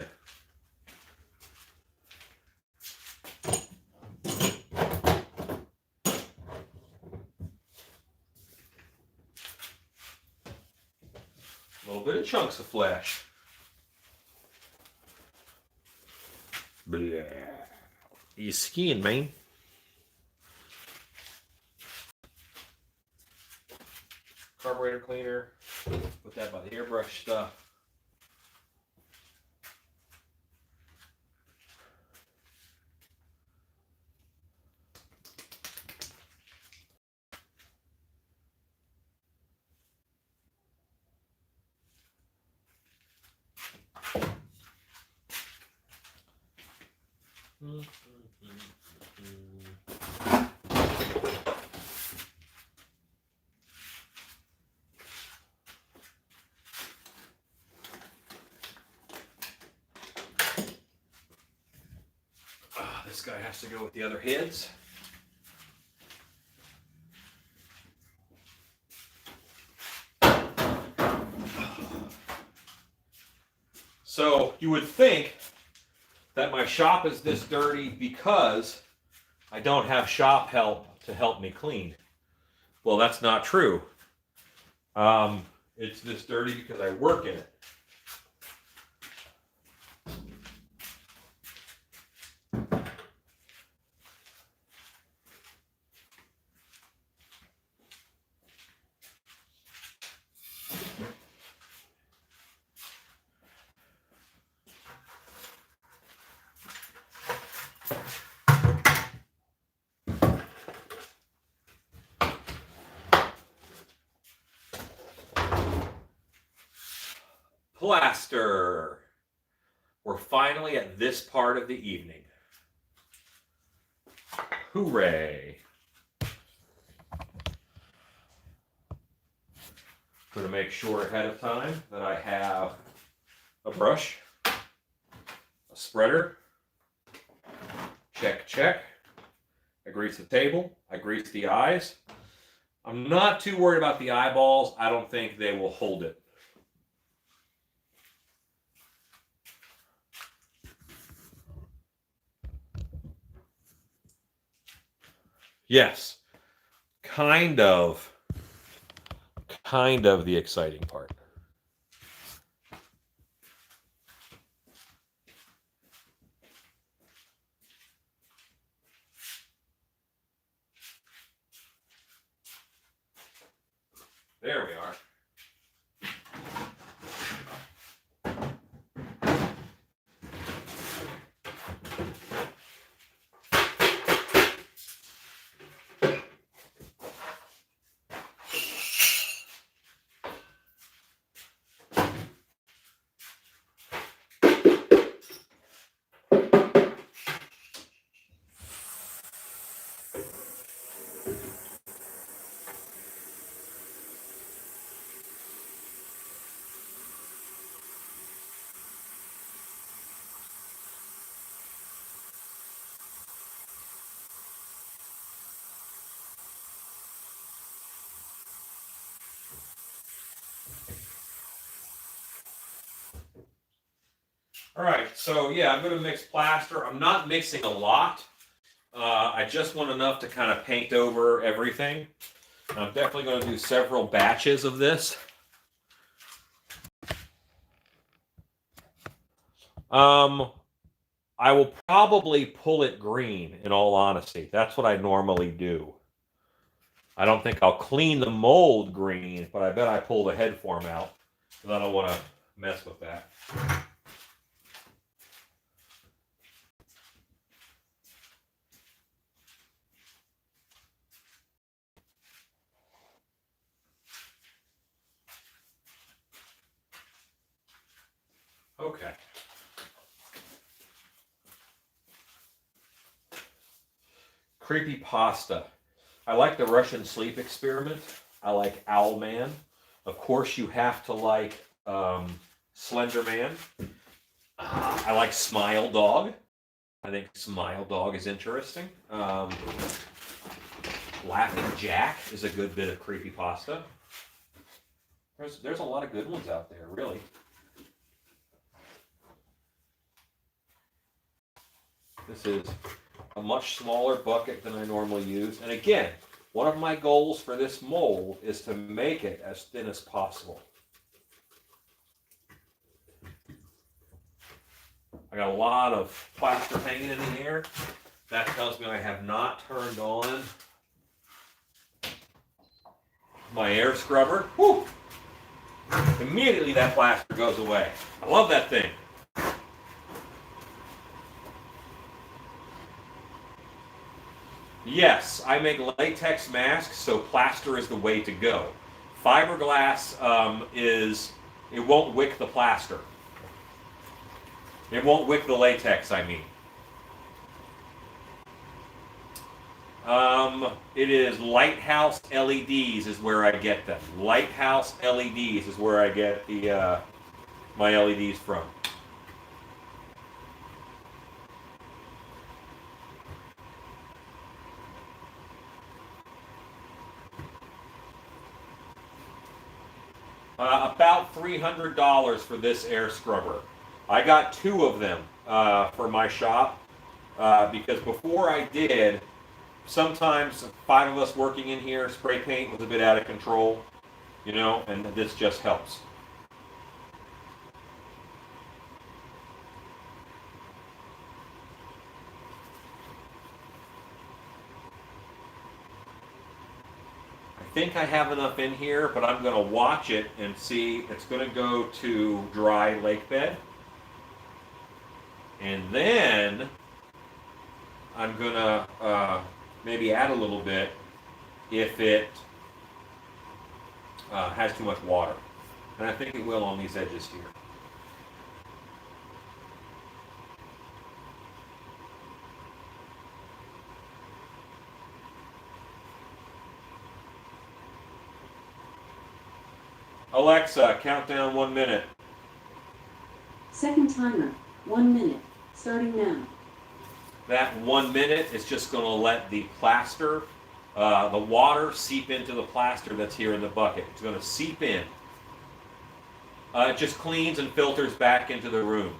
A little bit of chunks of flesh. Blah. You skiing, man? Carburetor cleaner. Put that by the airbrush stuff. This guy has to go with the other heads. So you would think that my shop is this dirty because I don't have shop help to help me clean. Well, that's not true. It's this dirty because I work in it. Plaster. We're finally at this part of the evening. Hooray. I'm going to make sure ahead of time that I have a brush, a spreader. Check, check. I grease the table. I grease the eyes. I'm not too worried about the eyeballs. I don't think they will hold it. Yes, kind of the exciting part. There we are. All right, so yeah, I'm going to mix plaster. I'm not mixing a lot. I just want enough to kind of paint over everything. I'm definitely going to do several batches of this. I will probably pull it green, in all honesty. That's what I normally do. I don't think I'll clean the mold green, but I bet I pull the head form out, because I don't want to mess with that. Okay. Creepypasta. I like the Russian Sleep Experiment. I like Owlman. Of course, you have to like Slender Man. I like Smile Dog. I think Smile Dog is interesting. Laughing Jack is a good bit of creepypasta. There's a lot of good ones out there, really. This is a much smaller bucket than I normally use. And again, one of my goals for this mold is to make it as thin as possible. I got a lot of plaster hanging in the air. That tells me I have not turned on my air scrubber. Woo! Immediately that plaster goes away. I love that thing. Yes, I make latex masks, so plaster is the way to go. Fiberglass it won't wick the plaster. It won't wick the latex, I mean. It is Lighthouse LEDs is where I get them. Lighthouse LEDs is where I get the my LEDs from. About $300 for this air scrubber. I got 2 of them for my shop because before I did, sometimes 5 of us working in here, spray paint was a bit out of control, you know, and this just helps. I think I have enough in here, but I'm going to watch it and see. It's going to go to dry lake bed. And then I'm going to maybe add a little bit if it has too much water. And I think it will on these edges here. Alexa, count down 1 minute. Second timer, 1 minute, starting now. That 1 minute is just going to let the plaster, the water seep into the plaster that's here in the bucket. It's going to seep in. It just cleans and filters back into the room.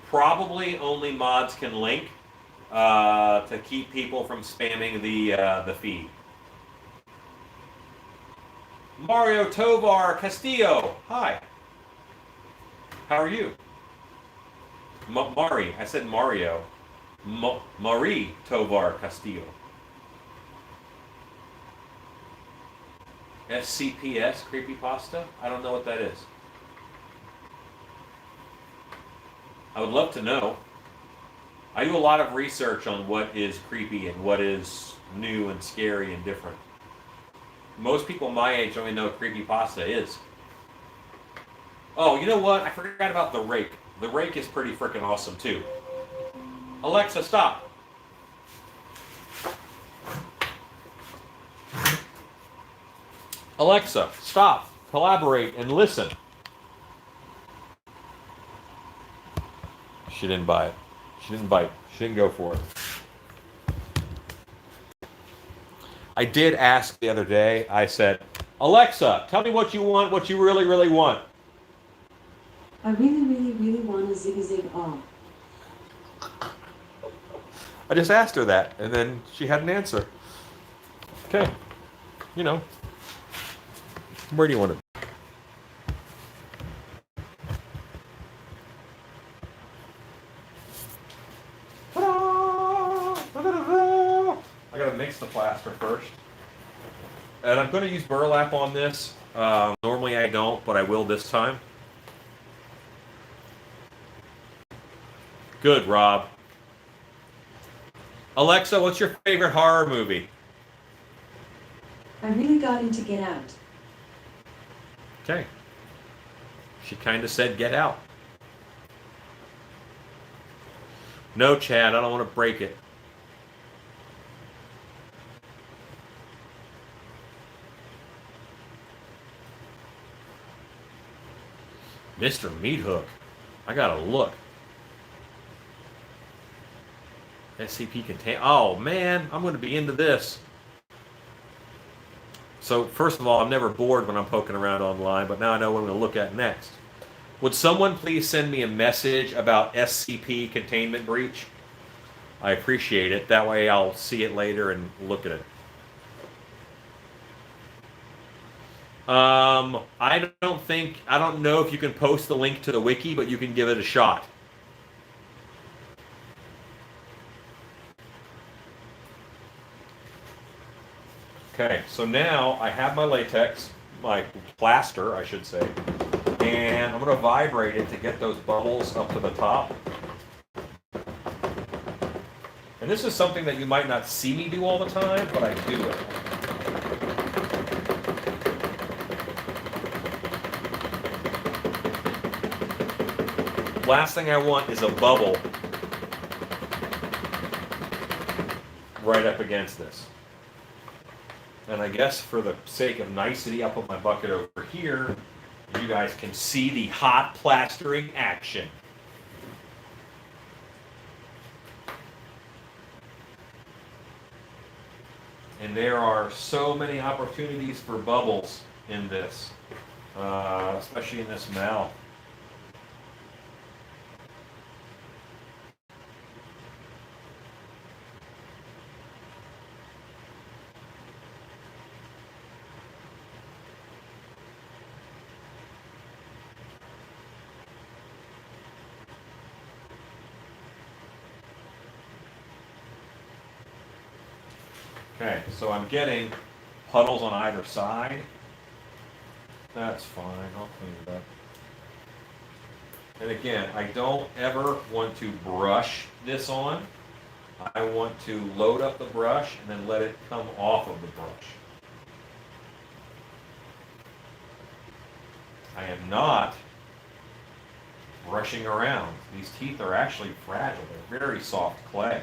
Probably only mods can link to keep people from spamming the feed. Mario Tovar Castillo, hi. How are you? Mari, I said Mario. Marie Tovar Castillo. SCPS creepypasta? I don't know what that is. I would love to know. I do a lot of research on what is creepy and what is new and scary and different. Most people my age don't even know what creepypasta is. Oh, you know what? I forgot about the rake. The rake is pretty freaking awesome too. Alexa, stop. Alexa, stop. Collaborate and listen. She didn't buy it. She didn't bite. She didn't go for it. I did ask the other day, I said, Alexa, tell me what you want, what you really, really want. I really, really, really want a zig-a-zig all. I just asked her that, and then she had an answer. Okay. You know. Where do you want it? I gotta mix the plaster first. And I'm gonna use burlap on this. Normally I don't, but I will this time. Good, Rob. Alexa, what's your favorite horror movie? I really got into Get Out. Okay. She kind of said get out. No, Chad, I don't want to break it. Mr. Meathook. I gotta look. SCP contain. Oh man, I'm going to be into this. So first of all, I'm never bored when I'm poking around online, but now I know what I'm going to look at next. Would someone please send me a message about SCP containment breach? I appreciate it. That way I'll see it later and look at it. I don't know if you can post the link to the wiki, but you can give it a shot. Okay, so now I have my latex, my plaster, I should say, and I'm going to vibrate it to get those bubbles up to the top. And this is something that you might not see me do all the time, but I do it. Last thing I want is a bubble right up against this. And I guess for the sake of nicety, I'll put my bucket over here. You guys can see the hot plastering action. And there are so many opportunities for bubbles in this, especially in this mouth. Okay, so I'm getting puddles on either side. That's fine, I'll clean it up. And again, I don't ever want to brush this on. I want to load up the brush and then let it come off of the brush. I am not brushing around. These teeth are actually fragile. They're very soft clay.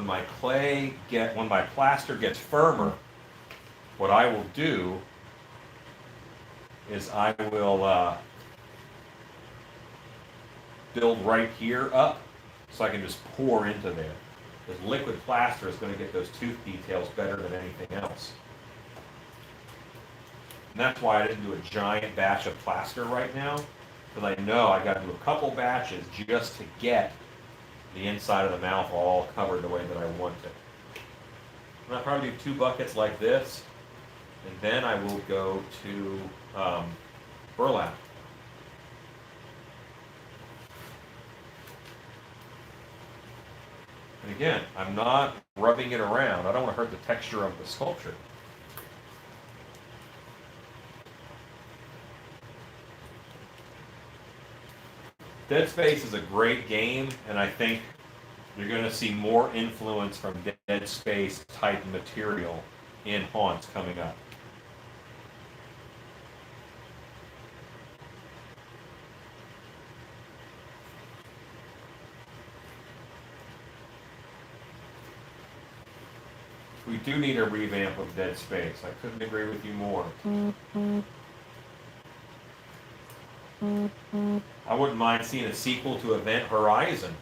when my plaster gets firmer, what I will do is I will build right here up so I can just pour into there. Because liquid plaster is going to get those tooth details better than anything else. And that's why I didn't do a giant batch of plaster right now, because I know I got to do a couple batches just to get the inside of the mouth all covered the way that I want it. And I'll probably do 2 buckets like this, and then I will go to burlap. And again, I'm not rubbing it around. I don't want to hurt the texture of the sculpture. Dead Space is a great game, and I think you're going to see more influence from Dead Space type material in Haunts coming up. We do need a revamp of Dead Space. I couldn't agree with you more. I wouldn't mind seeing a sequel to Event Horizon.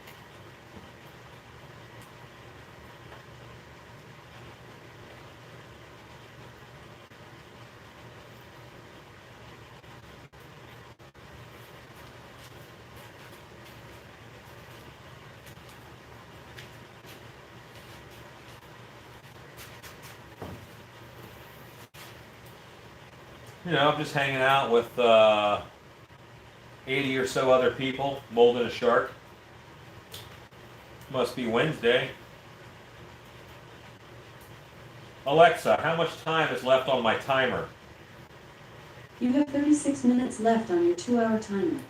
You know, I'm just hanging out with 80 or so other people, molding a shark. Must be Wednesday. Alexa, how much time is left on my timer? You have 36 minutes left on your 2-hour timer.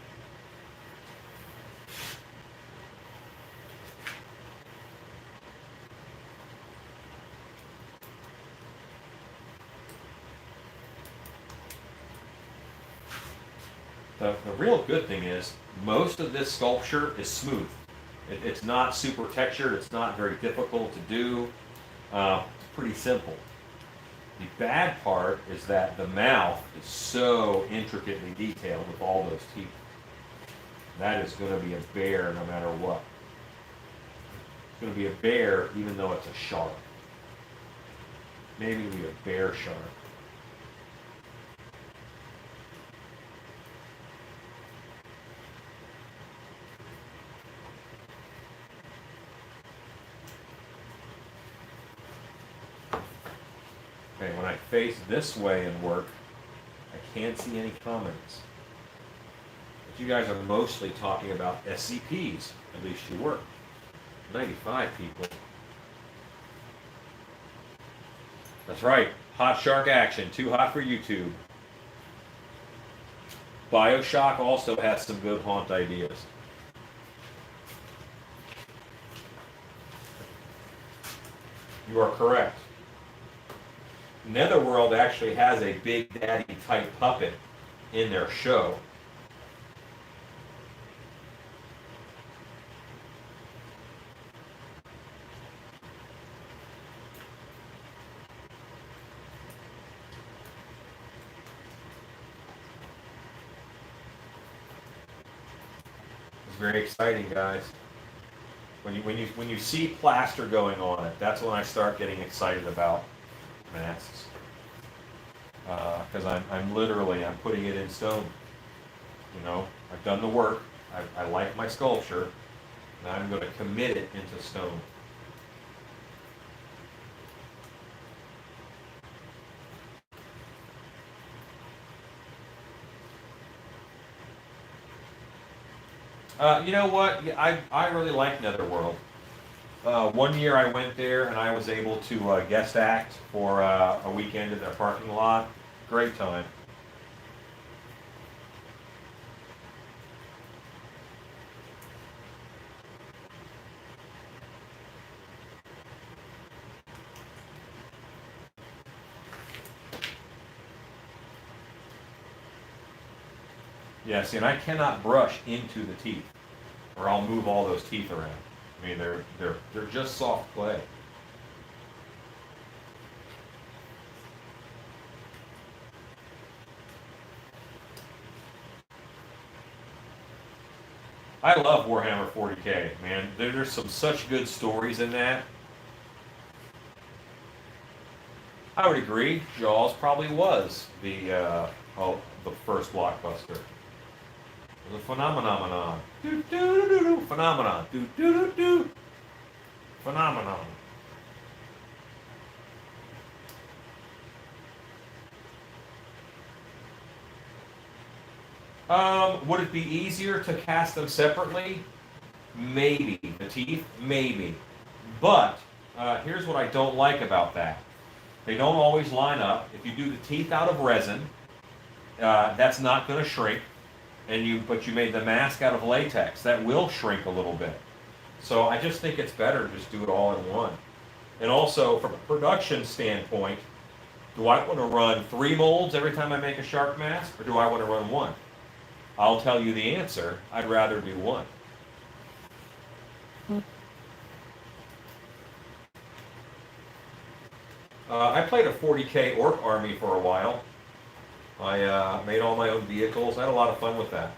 The real good thing is, most of this sculpture is smooth. It's not super textured, it's not very difficult to do. It's pretty simple. The bad part is that the mouth is so intricately detailed with all those teeth. That is going to be a bear no matter what. It's going to be a bear even though it's a shark. Maybe it'll be a bear shark. Okay, when I face this way and work, I can't see any comments. But you guys are mostly talking about SCPs, at least you were. 95 people. That's right, hot shark action, too hot for YouTube. BioShock also has some good haunt ideas. You are correct. Netherworld actually has a Big Daddy type puppet in their show. It's very exciting, guys. When you see plaster going on it, that's when I start getting excited about masks. Because I'm literally putting it in stone. You know, I've done the work. I like my sculpture. Now I'm going to commit it into stone. You know what? I really like Netherworld. One year I went there and I was able to guest act for a weekend in their parking lot. Great time. Yeah, see, and I cannot brush into the teeth, or I'll move all those teeth around. I mean, they're just soft clay. I love Warhammer 40K, man. There's some such good stories in that. I would agree. Jaws probably was the first blockbuster. It was a phenomenon. Do do do do do. Phenomenon. Do do do do. Phenomenon. Would it be easier to cast them separately? Maybe. The teeth? Maybe. But here's what I don't like about that. They don't always line up. If you do the teeth out of resin, that's not going to shrink. But you made the mask out of latex. That will shrink a little bit. So I just think it's better to just do it all in one. And also, from a production standpoint, do I want to run 3 molds every time I make a shark mask, or do I want to run 1? I'll tell you the answer. I'd rather do 1. I played a 40K orc army for a while. I made all my own vehicles. I had a lot of fun with that.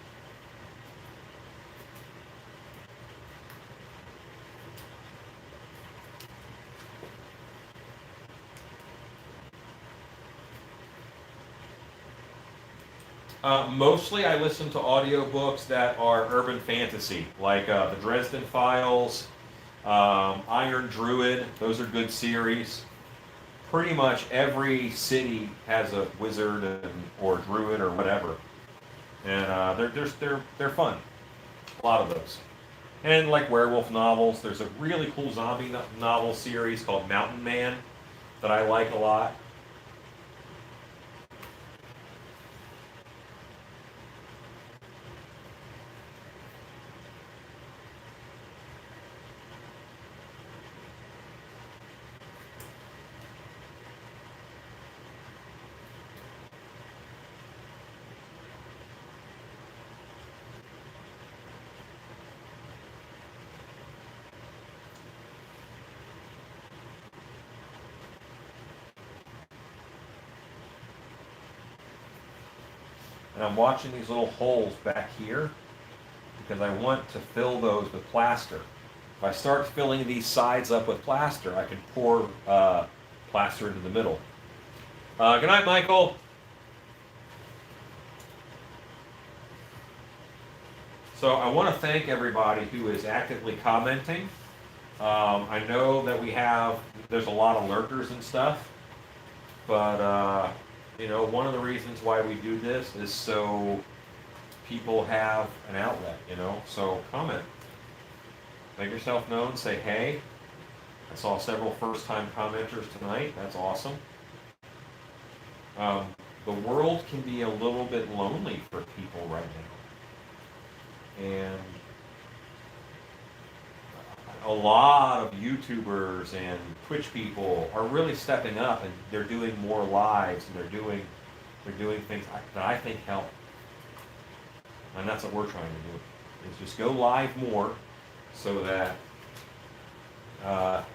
Mostly I listen to audiobooks that are urban fantasy, like the Dresden Files, Iron Druid. Those are good series. Pretty much every city has a wizard or druid or whatever, and they're fun. A lot of those, and like werewolf novels. There's a really cool zombie novel series called Mountain Man that I like a lot. And I'm watching these little holes back here because I want to fill those with plaster. If I start filling these sides up with plaster, I can pour plaster into the middle. Good night, Michael. So I want to thank everybody who is actively commenting. I know that there's a lot of lurkers and stuff, but one of the reasons why we do this is so people have an outlet, So comment. Make yourself known, say hey. I saw several first-time commenters tonight. That's awesome. The world can be a little bit lonely for people right now. And a lot of YouTubers and Twitch people are really stepping up, and they're doing more lives, and they're doing things that I think help. And that's what we're trying to do, is just go live more so that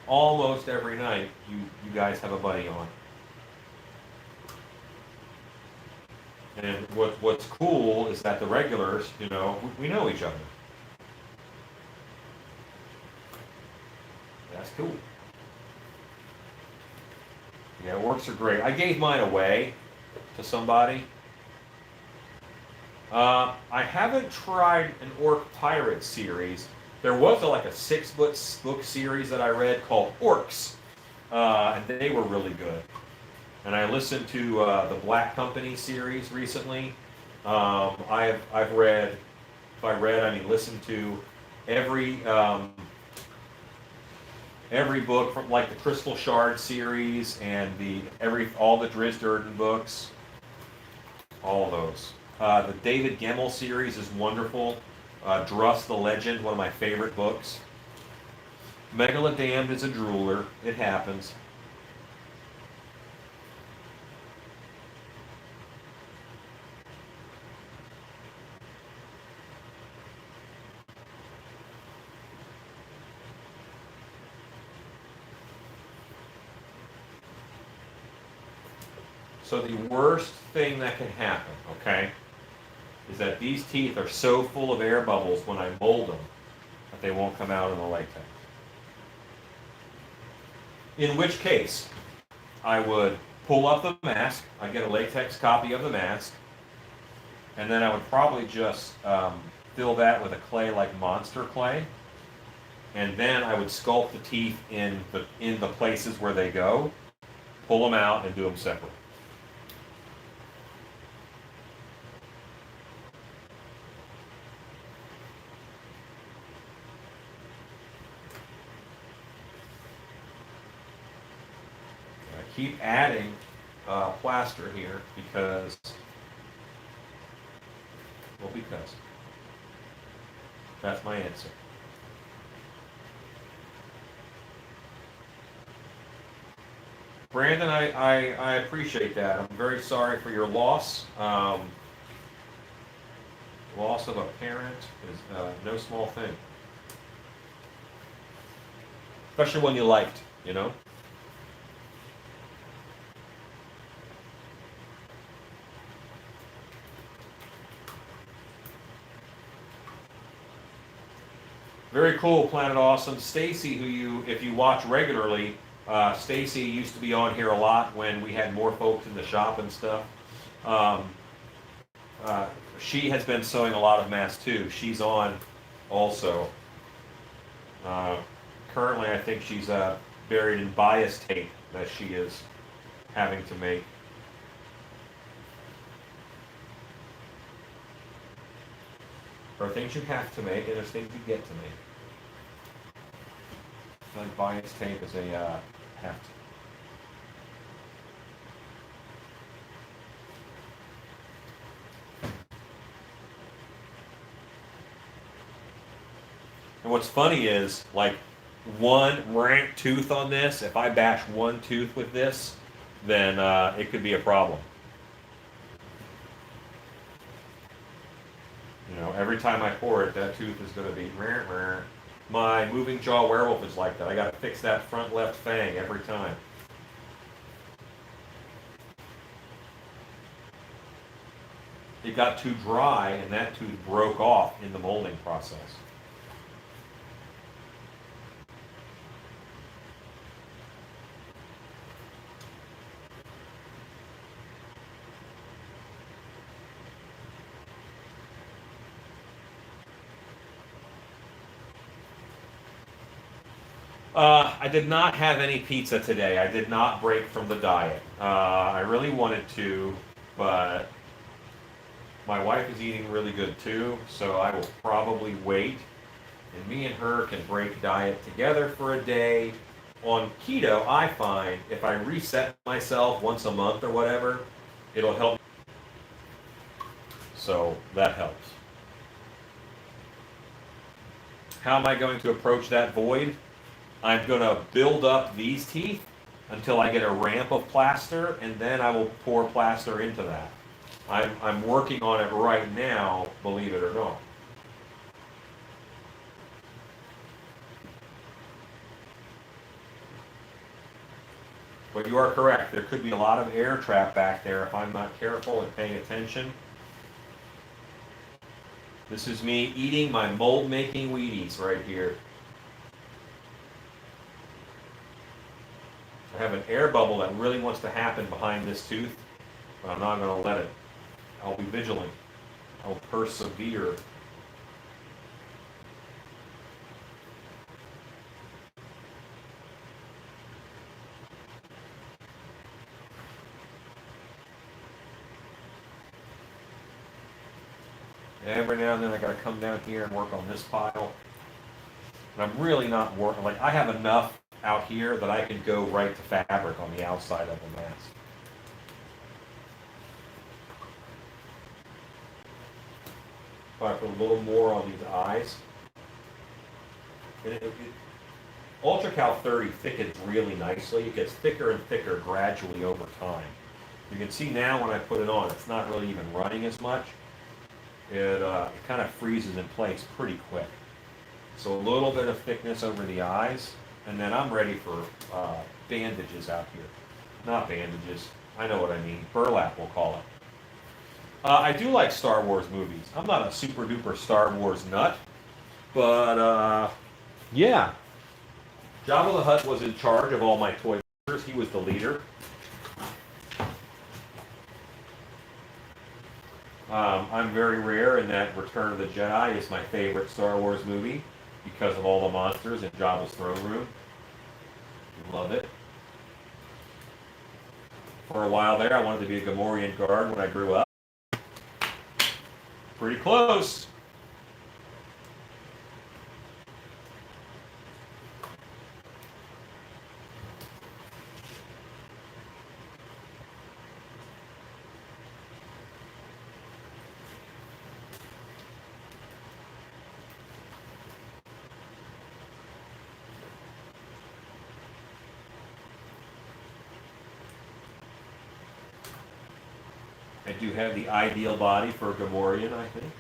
almost every night you guys have a buddy on. And what's cool is that the regulars, we know each other. That's cool. Yeah, orcs are great. I gave mine away to somebody. I haven't tried an Orc Pirate series. There was like a 6-book series that I read called Orcs, and they were really good. And I listened to the Black Company series recently. I've read, by read I mean listened to every book from like the Crystal Shard series and all the Drizzt Do'Urden books, all of those. The David Gemmell series is wonderful. Druss the Legend, one of my favorite books. Megalodamned is a drooler. It happens. So the worst thing that can happen, okay, is that these teeth are so full of air bubbles when I mold them that they won't come out in the latex. In which case, I would pull up the mask, I'd get a latex copy of the mask, and then I would probably just fill that with a clay like Monster Clay, and then I would sculpt the teeth in the places where they go, pull them out, and do them separate. I keep adding plaster here because that's my answer. Brandon, I appreciate that. I'm very sorry for your loss. Loss of a parent is no small thing. Especially one you liked, you know? Very cool, Planet Awesome. Stacy, if you watch regularly, Stacy used to be on here a lot when we had more folks in the shop and stuff. She has been sewing a lot of masks too. She's on also. Currently, I think she's buried in bias tape that she is having to make. There are things you have to make, and there's things you get to make. Like bias tape is a have to. And what's funny is, like, one rank tooth on this, if I bash one tooth with this, then it could be a problem. You know, every time I pour it, that tooth is going to be rah, rah. My moving jaw werewolf is like that. I got to fix that front left fang every time. It got too dry, and that tooth broke off in the molding process. I did not have any pizza today. I did not break from the diet. I really wanted to, but my wife is eating really good too, so I will probably wait. And me and her can break diet together for a day. On keto, I find if I reset myself once a month or whatever, it'll help. So that helps. How am I going to approach that void? I'm going to build up these teeth until I get a ramp of plaster, and then I will pour plaster into that. I'm working on it right now, believe it or not. But you are correct. There could be a lot of air trap back there if I'm not careful and paying attention. This is me eating my mold-making Wheaties right here. I have an air bubble that really wants to happen behind this tooth, but I'm not going to let it. I'll be vigilant. I'll persevere. Every now and then I got to come down here and work on this pile. And I'm really not working. Like, I have enough out here that I can go right to fabric on the outside of the mask. If I put a little more on these eyes. UltraCal 30 thickens really nicely. It gets thicker and thicker gradually over time. You can see now when I put it on, it's not really even running as much. It kind of freezes in place pretty quick. So a little bit of thickness over the eyes, and then I'm ready for bandages out here. Not bandages, I know what I mean. Burlap, we'll call it. I do like Star Wars movies. I'm not a super duper Star Wars nut, but yeah. Jabba the Hutt was in charge of all my toy makers. He was the leader. I'm very rare in that Return of the Jedi is my favorite Star Wars movie because of all the monsters in Jabba's throne room. Love it. For a while there, I wanted to be a Gamorrean guard when I grew up. Pretty close. I do have the ideal body for a Gamorrean, I think.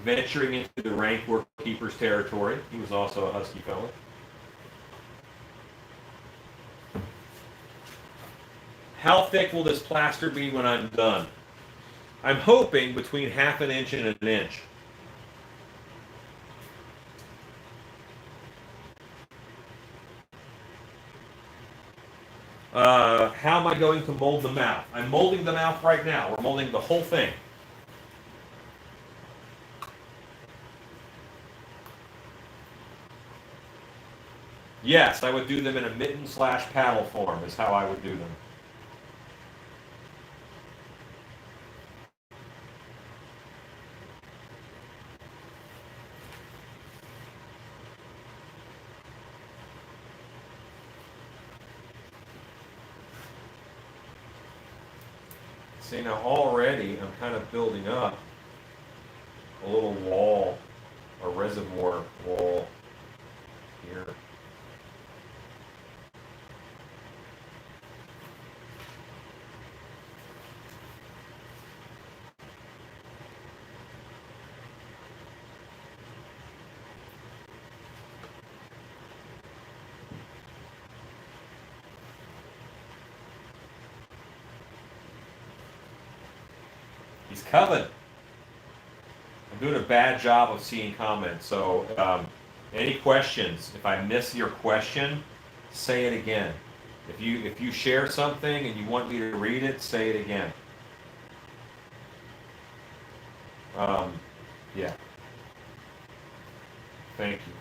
Venturing into the rank workkeeper's territory. He was also a husky fellow. How thick will this plaster be when I'm done? I'm hoping between half an inch and an inch. How am I going to mold the mouth? I'm molding the mouth right now. We're molding the whole thing. Yes, I would do them in a mitten/paddle form is how I would do them. See, now already I'm kind of building up a little wall, a reservoir wall here. He's coming. I'm doing a bad job of seeing comments, so any questions? If I miss your question, say it again. If you share something and you want me to read it, say it again. Yeah. Thank you.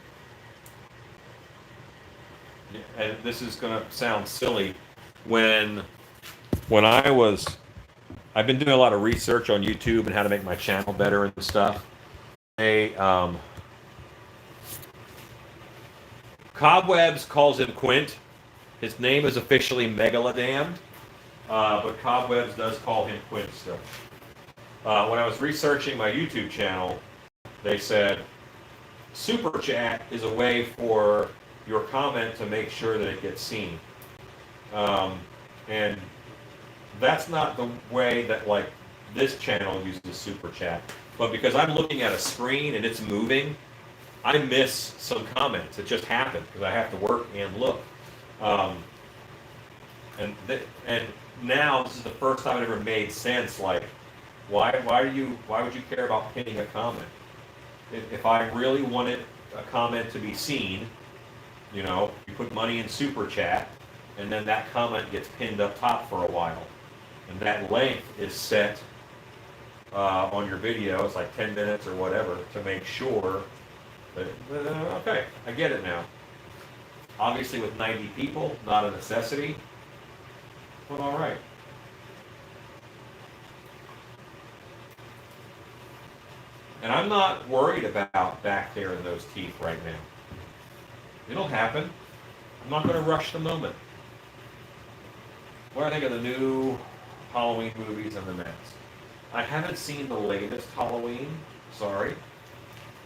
Yeah, and this is going to sound silly. When I've been doing a lot of research on YouTube and how to make my channel better and stuff. Cobwebs calls him Quint. His name is officially Megalodamned, but Cobwebs does call him Quint still. When I was researching my YouTube channel, they said Super Chat is a way for your comment to make sure that it gets seen. And that's not the way that like this channel uses Super Chat. But because I'm looking at a screen and it's moving, I miss some comments. It just happened because I have to work and look. And now this is the first time it ever made sense. Like, why would you care about pinning a comment? If I really wanted a comment to be seen, you put money in Super Chat, and then that comment gets pinned up top for a while, and that length is set on your video. It's like 10 minutes or whatever to make sure that okay, I get it now. Obviously, with 90 people, not a necessity, but all right. And I'm not worried about back there in those teeth right now. It'll happen. I'm not going to rush the moment. What do I think of the new Halloween movies and the masks? I haven't seen the latest Halloween. Sorry.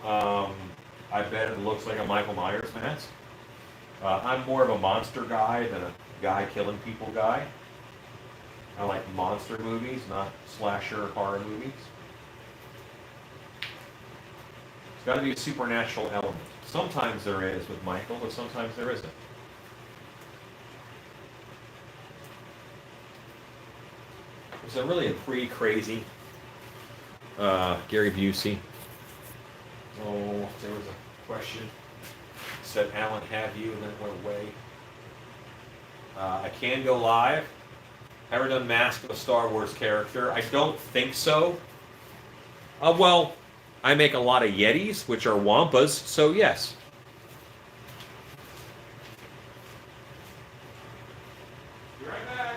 I bet it looks like a Michael Myers mask. I'm more of a monster guy than a guy killing people guy. I like monster movies, not slasher horror movies. It's got to be a supernatural element. Sometimes there is with Michael, but sometimes there isn't. It's a really pretty crazy Gary Busey. Oh, there was a question. It said, Alan, have you? And then it went away. I can go live. Ever done Mask of a Star Wars character? I don't think so. Well, I make a lot of Yetis, which are Wampas, so yes. Be right back.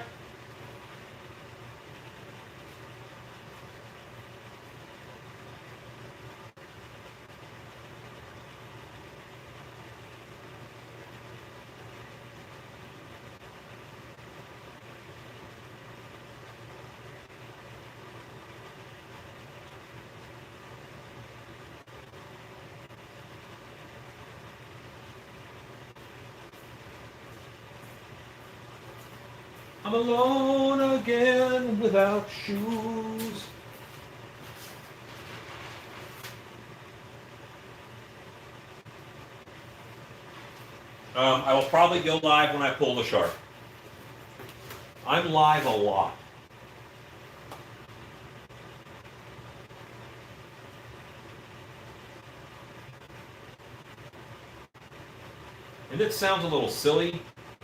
I'm alone again without shoes. I will probably go live when I pull the shark. I'm live a lot. And it sounds a little silly,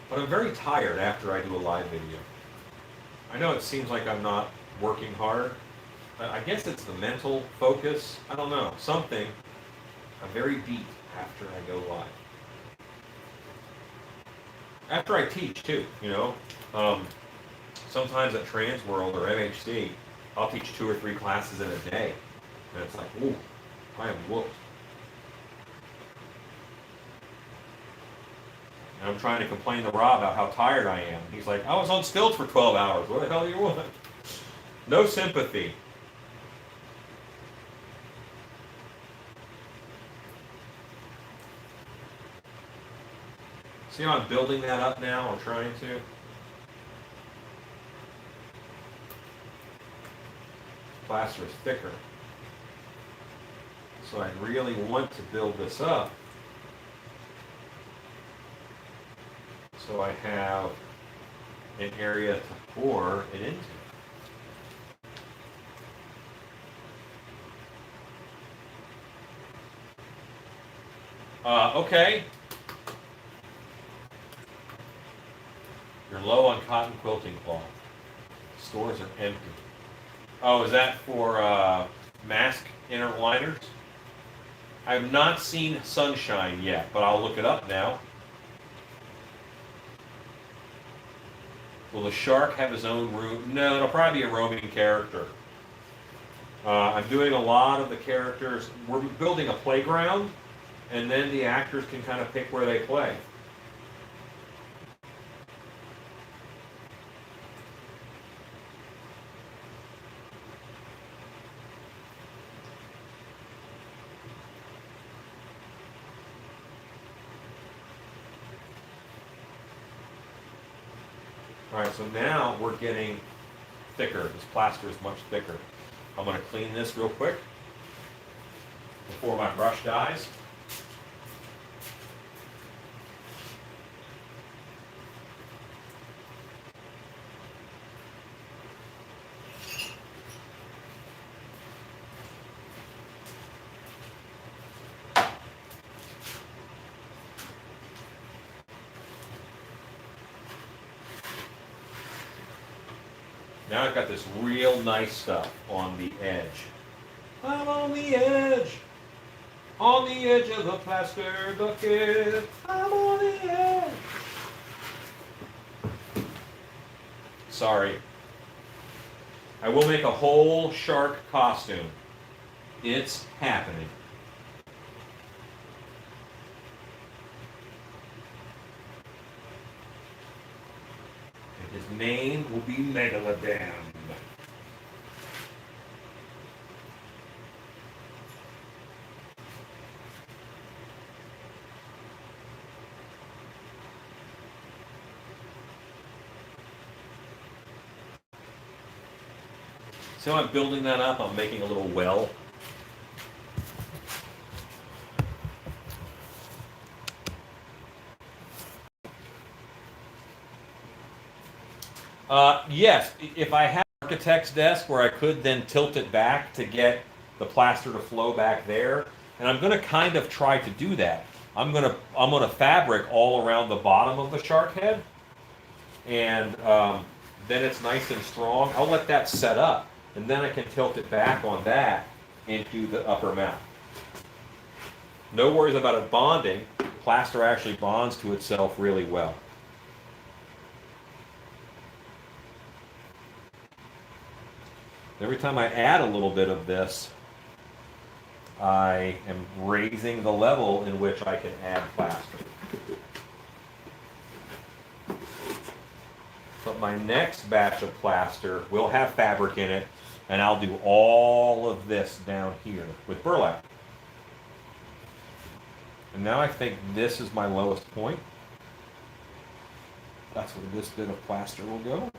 but I'm very tired after I do a live video. I know it seems like I'm not working hard, but I guess it's the mental focus. I don't know, something. I'm very beat after I go live. After I teach too, you know. Sometimes at Transworld or MHC, I'll teach 2 or 3 classes in a day. And it's like, ooh, I am whooped. And I'm trying to complain to Rob about how tired I am. He's like, I was on stilts for 12 hours. What the hell do you want? No sympathy. See how I'm building that up now, or trying to? Plaster is thicker. So I really want to build this up so I have an area to pour it into. Okay. You're low on cotton quilting cloth. Stores are empty. Oh, is that for mask inner liners? I have not seen Sunshine yet, but I'll look it up now. Will the shark have his own room? No, it'll probably be a roaming character. I'm doing a lot of the characters. We're building a playground, and then the actors can kind of pick where they play. All right, so now we're getting thicker. This plaster is much thicker. I'm going to clean this real quick before my brush dies. Now I've got this real nice stuff on the edge. I'm on the edge of the plaster bucket. I'm on the edge. Sorry. I will make a whole shark costume. It's happening. His name will be Megalodon. So I'm building that up. I'm making a little well. Yes, if I have architect's desk where I could then tilt it back to get the plaster to flow back there. And I'm gonna kind of try to do that. I'm gonna fabric all around the bottom of the shark head, and then it's nice and strong. I'll let that set up, and then I can tilt it back on that into the upper mount. No worries about it bonding. Plaster actually bonds to itself really well. Every time I add a little bit of this, I am raising the level in which I can add plaster. But my next batch of plaster will have fabric in it, and I'll do all of this down here with burlap. And now I think this is my lowest point. That's where this bit of plaster will go.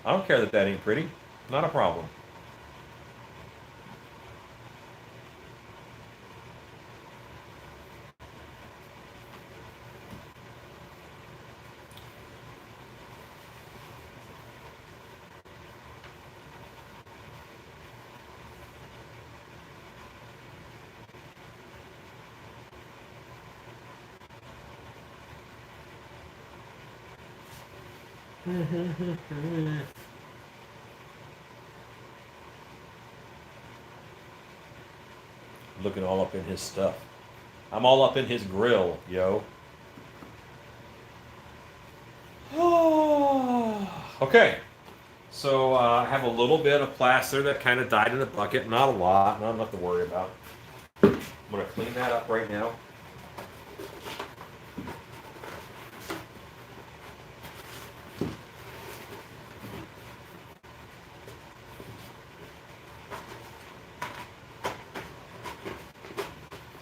I don't care that that ain't pretty. Not a problem. Looking all up in his stuff. I'm all up in his grill, yo. Okay, so I have a little bit of plaster that kind of died in the bucket. Not a lot, not enough to worry about. I'm gonna clean that up right now.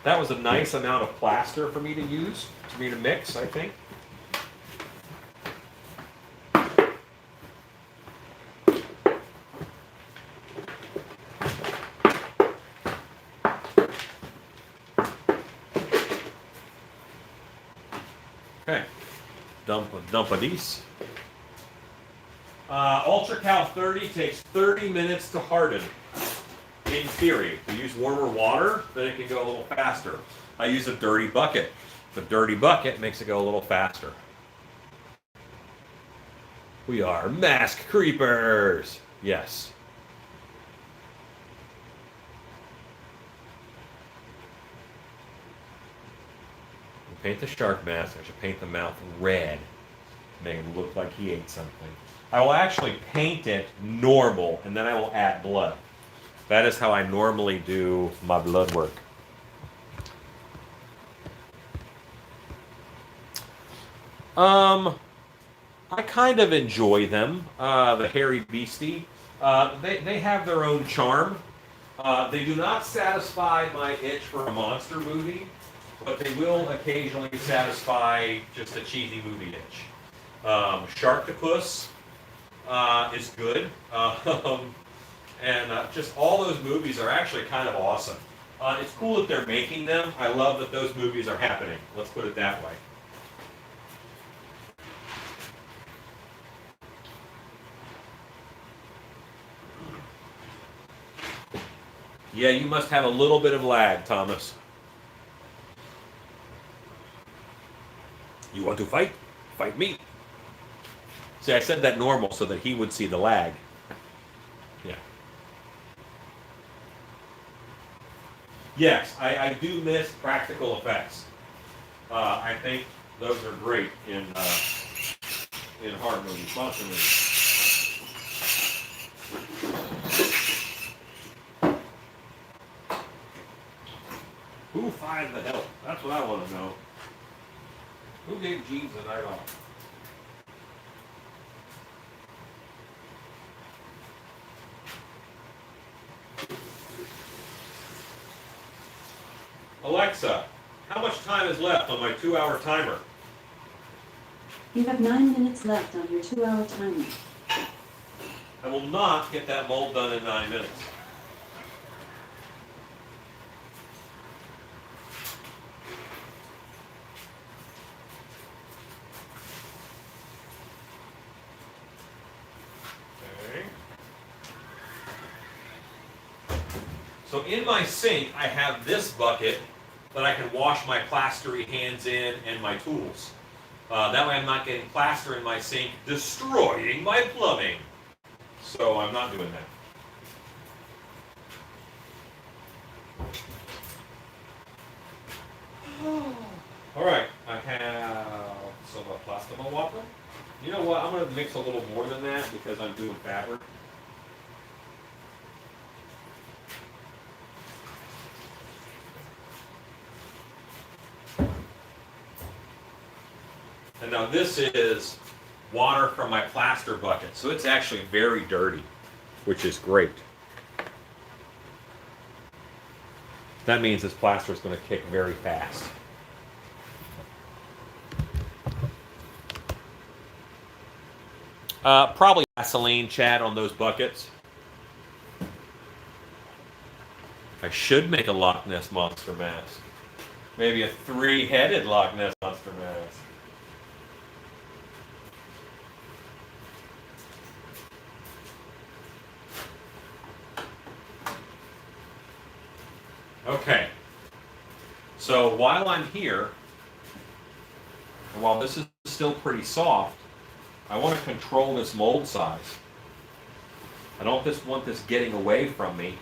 That was a nice amount of plaster for me to use, for me to mix, I think. Okay, dump of these. Ultra Cal 30 takes 30 minutes to harden. In theory, if you use warmer water, then it can go a little faster. I use a dirty bucket. The dirty bucket makes it go a little faster. We are mask creepers. Yes. Paint the shark mask. I should paint the mouth red to make it look like he ate something. I will actually paint it normal, and then I will add blood. That is how I normally do my blood work. I kind of enjoy them. The hairy beastie. They have their own charm. They do not satisfy my itch for a monster movie, but they will occasionally satisfy just a cheesy movie itch. Sharktopus is good. And just all those movies are actually kind of awesome. It's cool that they're making them. I love that those movies are happening. Let's put it that way. Yeah, you must have a little bit of lag, Thomas. You want to fight? Fight me. See, I said that normal so that he would see the lag. Yeah. Yes, I do miss practical effects. I think those are great in horror movies, monster movies. Who fired the help? That's what I want to know. Who gave Jeeves a night off? Alexa, how much time is left on my 2-hour timer? You have 9 minutes left on your 2-hour timer. I will not get that mold done in 9 minutes. So in my sink, I have this bucket that I can wash my plastery hands in and my tools. That way I'm not getting plaster in my sink, destroying my plumbing. So I'm not doing that. All right, I have some plastoma water. You know what? I'm going to mix a little more than that because I'm doing fabric. And now this is water from my plaster bucket, so it's actually very dirty, which is great. That means this plaster is going to kick very fast. Probably Vaseline, Chad, on those buckets. I should make a Loch Ness Monster mask. Maybe a 3-headed Loch Ness Monster mask. Okay. So while I'm here, and while this is still pretty soft, I want to control this mold size. I don't just want this getting away from me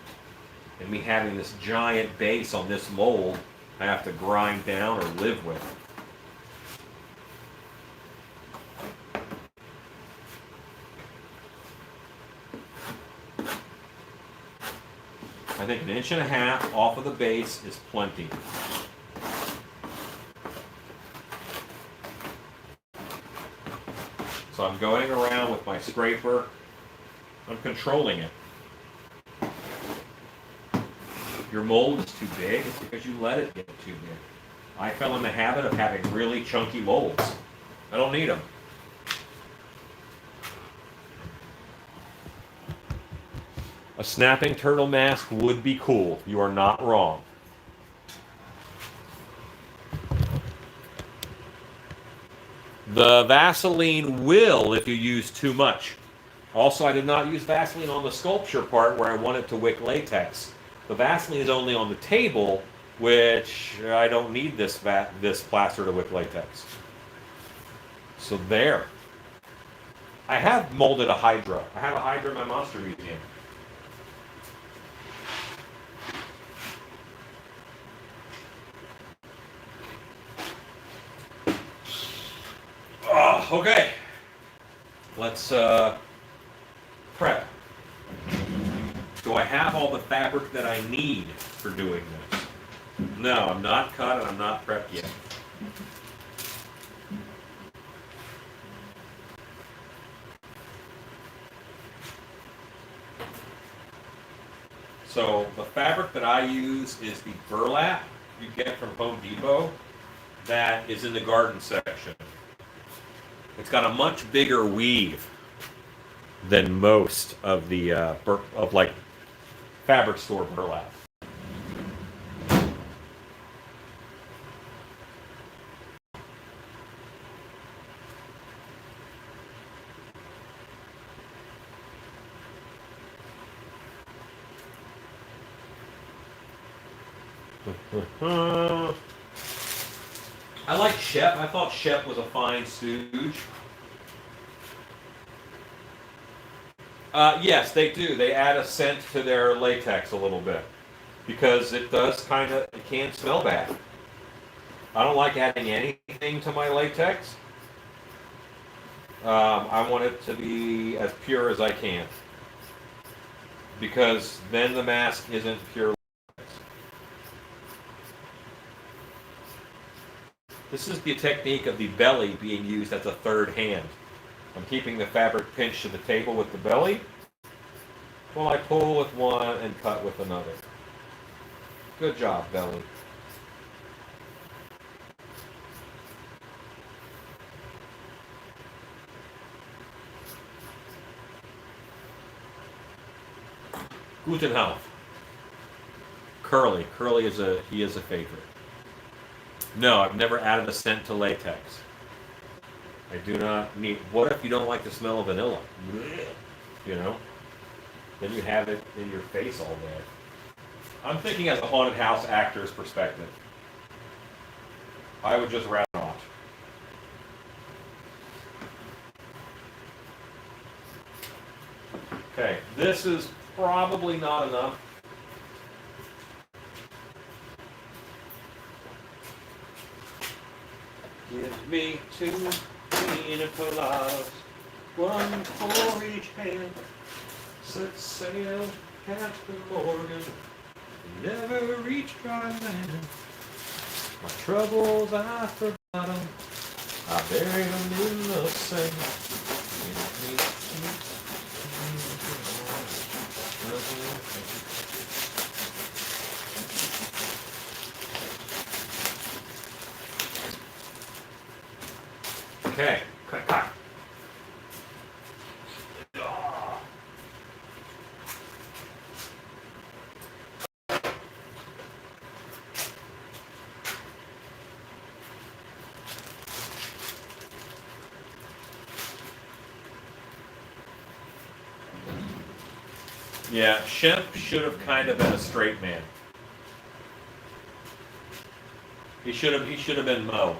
and me having this giant base on this mold I have to grind down or live with. I think 1.5 inches off of the base is plenty. So I'm going around with my scraper. I'm controlling it. If your mold is too big, it's because you let it get too big. I fell in the habit of having really chunky molds. I don't need them. A snapping turtle mask would be cool. You are not wrong. The Vaseline will if you use too much. Also, I did not use Vaseline on the sculpture part where I wanted to wick latex. The Vaseline is only on the table, which I don't need this plaster to wick latex. So there. I have molded a Hydra. I have a Hydra in my Monster Museum. Okay, let's prep. Do I have all the fabric that I need for doing this? No, I'm not cut and I'm not prepped yet. So the fabric that I use is the burlap you get from Home Depot that is in the garden section. It's got a much bigger weave than most of the like fabric store burlap. I like Shep. I thought Shep was a fine stooge. Yes, they do. They add a scent to their latex a little bit because it does it can smell bad. I don't like adding anything to my latex. I want it to be as pure as I can because then the mask isn't pure. This is the technique of the belly being used as a third hand. I'm keeping the fabric pinched to the table with the belly while I pull with one and cut with another. Good job, belly. Guten Tag. Curly. Curly is a favorite. No, I've never added a scent to latex. I do not need. What if you don't like the smell of vanilla? You know? Then you have it in your face all day. I'm thinking as a haunted house actor's perspective. I would just rather not. Okay, this is probably not enough. Give me 2 pina coladas, 1 for each hand. Set sail, Captain Morgan, never reach dry land. My troubles I forgot 'em, I buried 'em in the sand. Okay, cut. Yeah, Shemp should have kind of been a straight man. He should have been Mo.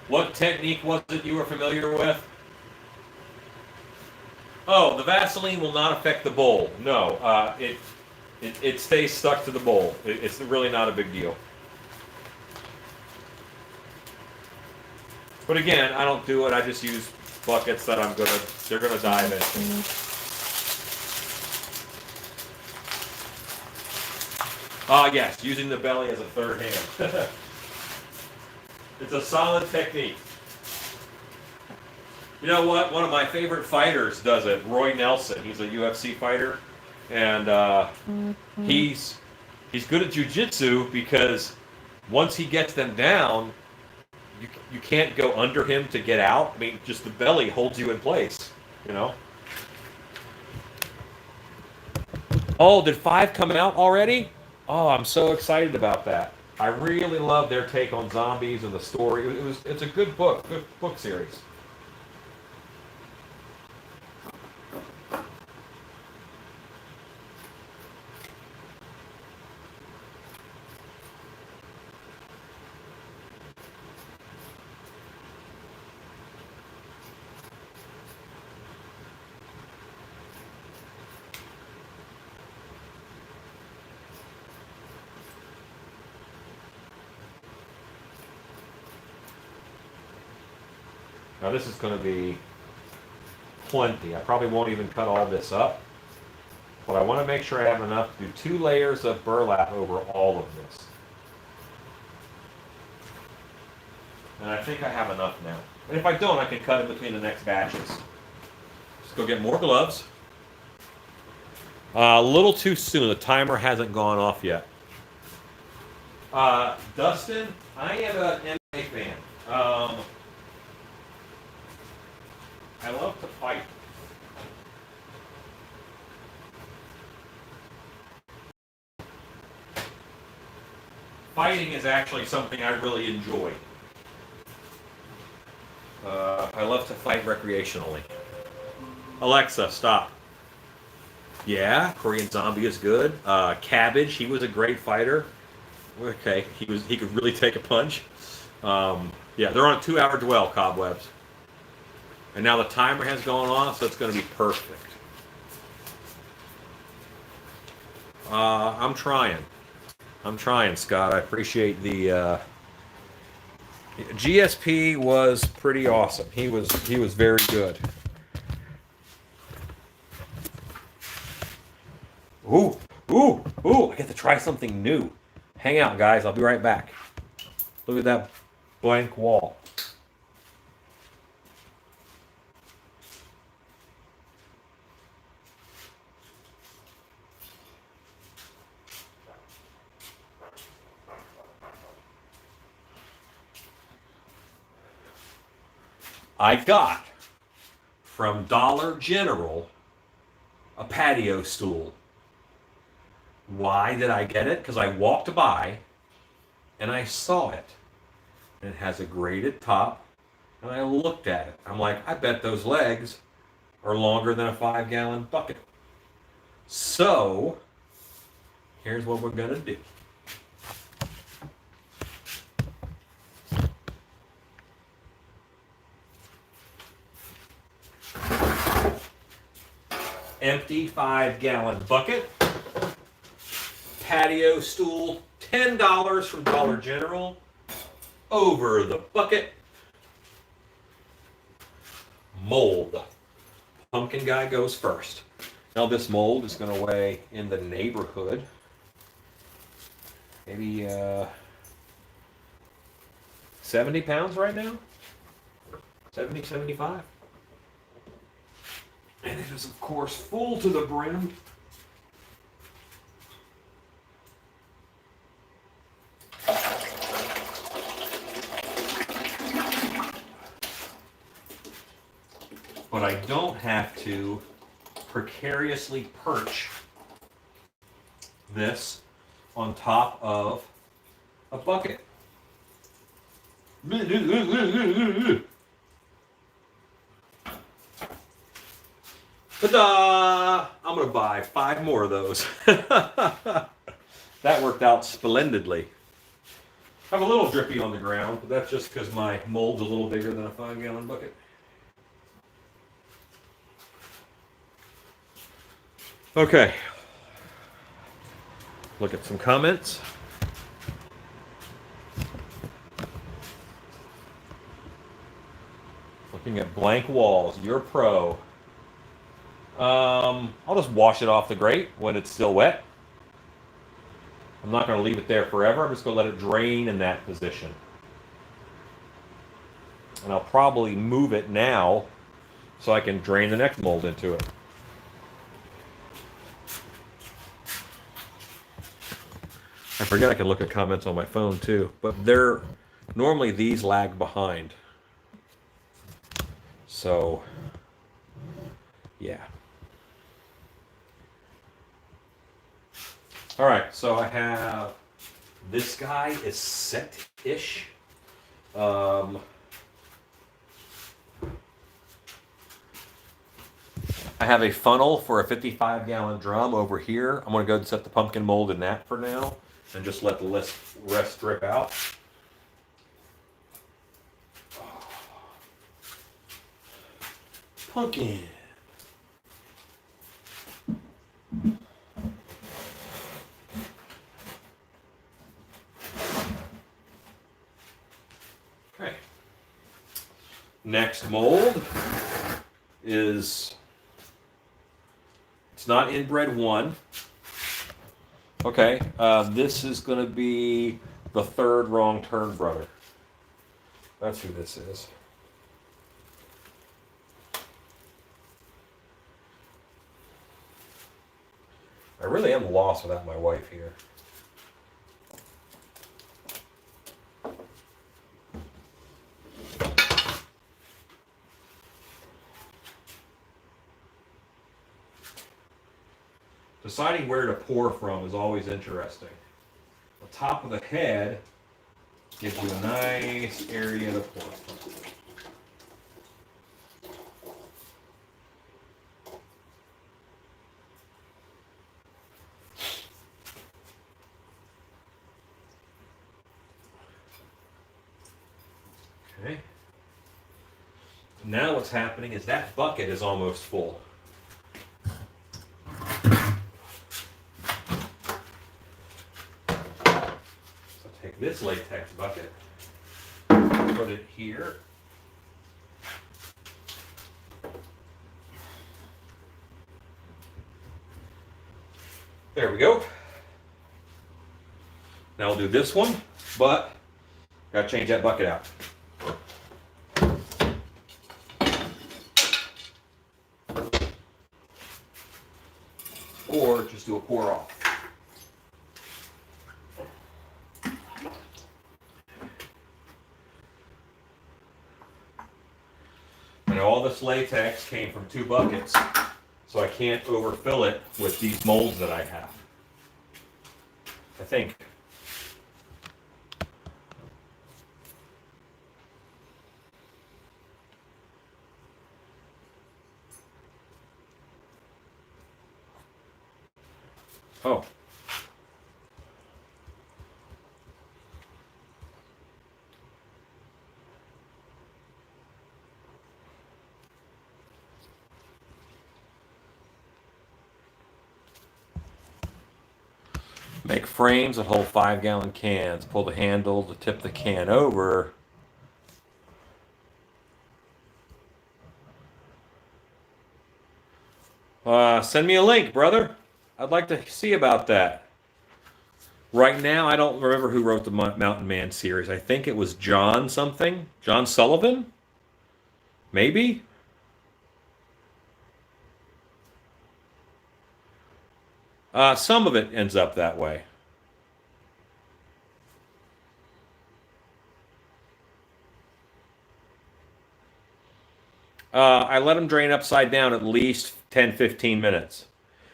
What technique was it you were familiar with? Oh, the Vaseline will not affect the bowl. No, it stays stuck to the bowl. It's really not a big deal. But again, I don't do it. I just use buckets that they're gonna dive into. Yes, using the belly as a third hand. It's a solid technique. You know what? One of my favorite fighters does it. Roy Nelson. He's a UFC fighter, and he's good at jiu-jitsu because once he gets them down, you can't go under him to get out. I mean, just the belly holds you in place. You know. Oh, did 5 come out already? Oh, I'm so excited about that. I really love their take on zombies and the story. It's a good book series. Now this is going to be plenty. I probably won't even cut all this up, but I want to make sure I have enough to do 2 layers of burlap over all of this. And I think I have enough now. And if I don't, I can cut in between the next batches. Just go get more gloves. A little too soon. The timer hasn't gone off yet. Dustin, I am an MMA fan. I love to fight. Fighting is actually something I really enjoy. I love to fight recreationally. Alexa, stop. Yeah, Korean Zombie is good. Cabbage, he was a great fighter. Okay, he could really take a punch. Yeah, they're on a 2-hour dwell, Cobwebs. And now the timer has gone off, so it's going to be perfect. I'm trying, Scott. I appreciate the GSP was pretty awesome. He was very good. Ooh! I get to try something new. Hang out, guys. I'll be right back. Look at that blank wall. I got from Dollar General a patio stool. Why did I get it? Because I walked by and I saw it. And it has a graded top. And I looked at it. I'm like, I bet those legs are longer than a 5-gallon bucket. So here's what we're gonna do. Empty 5-gallon bucket. Patio stool, $10 from Dollar General. Over the bucket. Mold. Pumpkin guy goes first. Now this mold is going to weigh in the neighborhood, maybe 70 pounds right now. 70, 75. And it is of course full to the brim. But I don't have to precariously perch this on top of a bucket. Ta-da! I'm going to buy 5 more of those. That worked out splendidly. I have a little drippy on the ground, but that's just because my mold's a little bigger than a 5-gallon bucket. Okay. Look at some comments. Looking at blank walls. You're pro. I'll just wash it off the grate when it's still wet. I'm not going to leave it there forever. I'm just going to let it drain in that position. And I'll probably move it now so I can drain the next mold into it. I forget I can look at comments on my phone too, but they're normally these lag behind. So, yeah. All right, so I have this guy is set-ish. I have a funnel for a 55-gallon drum over here. I'm going to go and set the pumpkin mold in that for now and just let the rest drip out. Pumpkin. Okay. Next mold is, it's not inbred 1. Okay, this is going to be the 3rd wrong turn brother. That's who this is. I really am lost without my wife here. Deciding where to pour from is always interesting. The top of the head gives you a nice area to pour from. Okay. Now what's happening is that bucket is almost full. Take this latex bucket, put it here. There we go. Now we'll do this one, but gotta change that bucket out. Or just do a pour off. And all this latex came from 2 buckets, so I can't overfill it with these molds that I have. I think. Oh. Make frames that hold 5-gallon cans. Pull the handle to tip the can over. Send me a link, brother. I'd like to see about that. Right now, I don't remember who wrote the Mountain Man series. I think it was John something. John Sullivan? Maybe? Some of it ends up that way. I let them drain upside down at least 10, 15 minutes.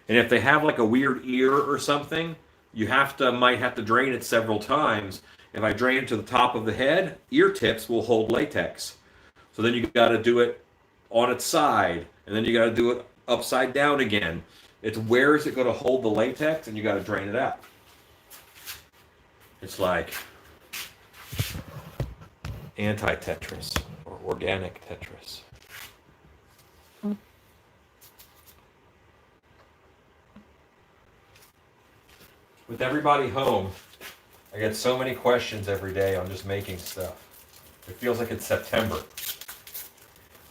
And if they have like a weird ear or something, might have to drain it several times. If I drain it to the top of the head, ear tips will hold latex. So then you got to do it on its side, and then you got to do it upside down again. It's where is it going to hold the latex, and you got to drain it out. It's like anti-Tetris or organic Tetris. With everybody home, I get so many questions every day on just making stuff. It feels like it's September.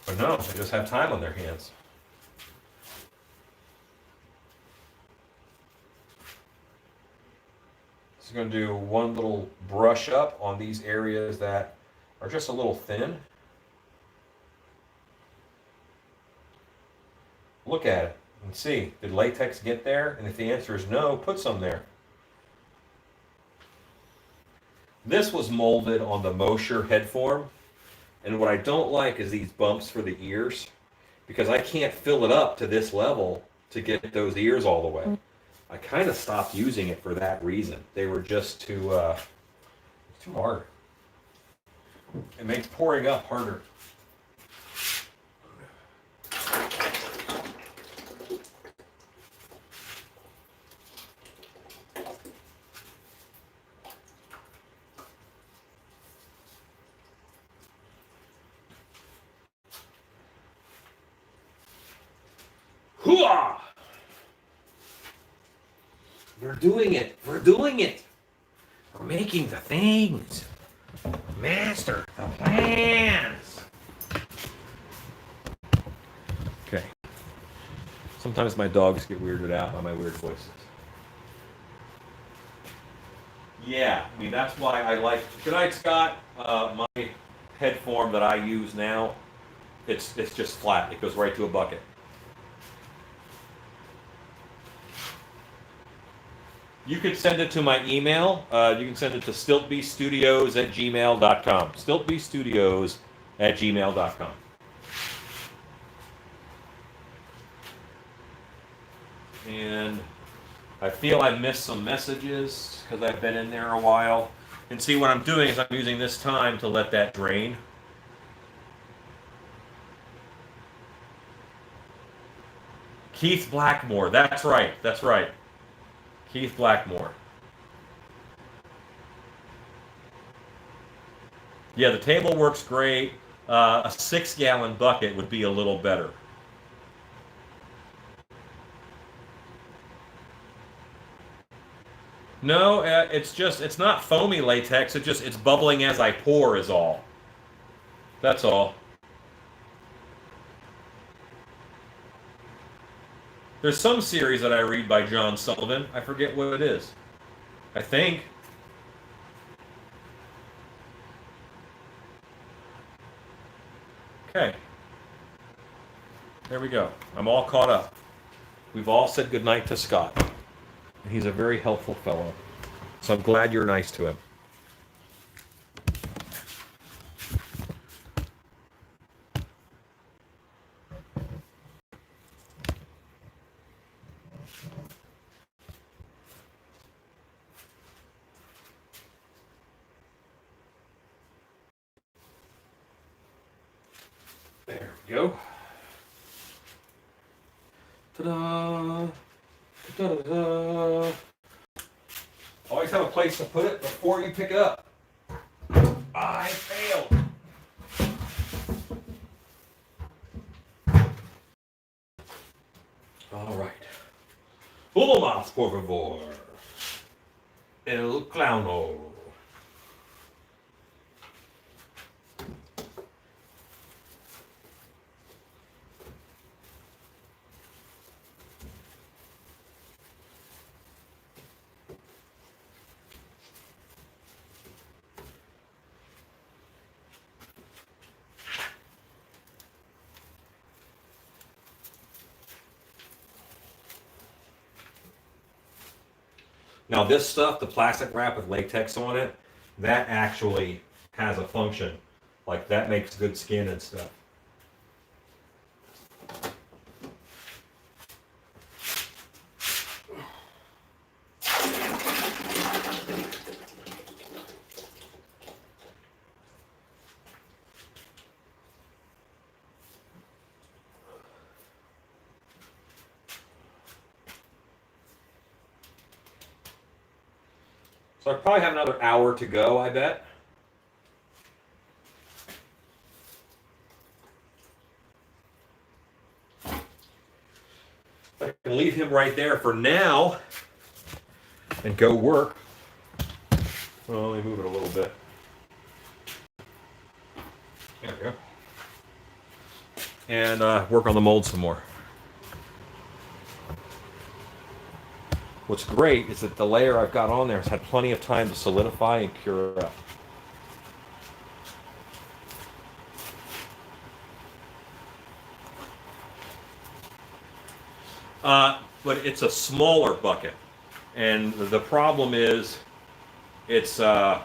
But no, they just have time on their hands. Just going to do one little brush up on these areas that are just a little thin. Look at it and see, did latex get there? And if the answer is no, put some there. This was molded on the Mosher head form. And what I don't like is these bumps for the ears, because I can't fill it up to this level to get those ears all the way. I kind of stopped using it for that reason. They were just too hard. It makes pouring up harder. Hooah! We're doing it. We're doing it. We're making the things. Master the plans. Okay. Sometimes my dogs get weirded out by my weird voices. Yeah, I mean, that's why I like. Good night, Scott. My head form that I use now, it's just flat. It goes right to a bucket. You could send it to my email. You can send it to stiltbestudios@gmail.com. Stiltbestudios@gmail.com. And I feel I missed some messages because I've been in there a while. And see, what I'm doing is I'm using this time to let that drain. Keith Blackmore. That's right. That's right. Keith Blackmore. Yeah, the table works great. A 6-gallon bucket would be a little better. No, it's not foamy latex. It's bubbling as I pour is all. That's all. There's some series that I read by John Sullivan. I forget what it is. I think. Okay. There we go. I'm all caught up. We've all said goodnight to Scott. And he's a very helpful fellow. So I'm glad you're nice to him. There we go. Ta-da! Da-da-da. Always have a place to put it before you pick it up. I failed. All right. Uno más, por favor. El clowno. Now this stuff, the plastic wrap with latex on it, that actually has a function. Like that makes good skin and stuff. So I probably have another hour to go, I bet. I can leave him right there for now and go work. Well, let me move it a little bit. There we go. And work on the mold some more. What's great is that the layer I've got on there has had plenty of time to solidify and cure up. But it's a smaller bucket, and the problem is it's the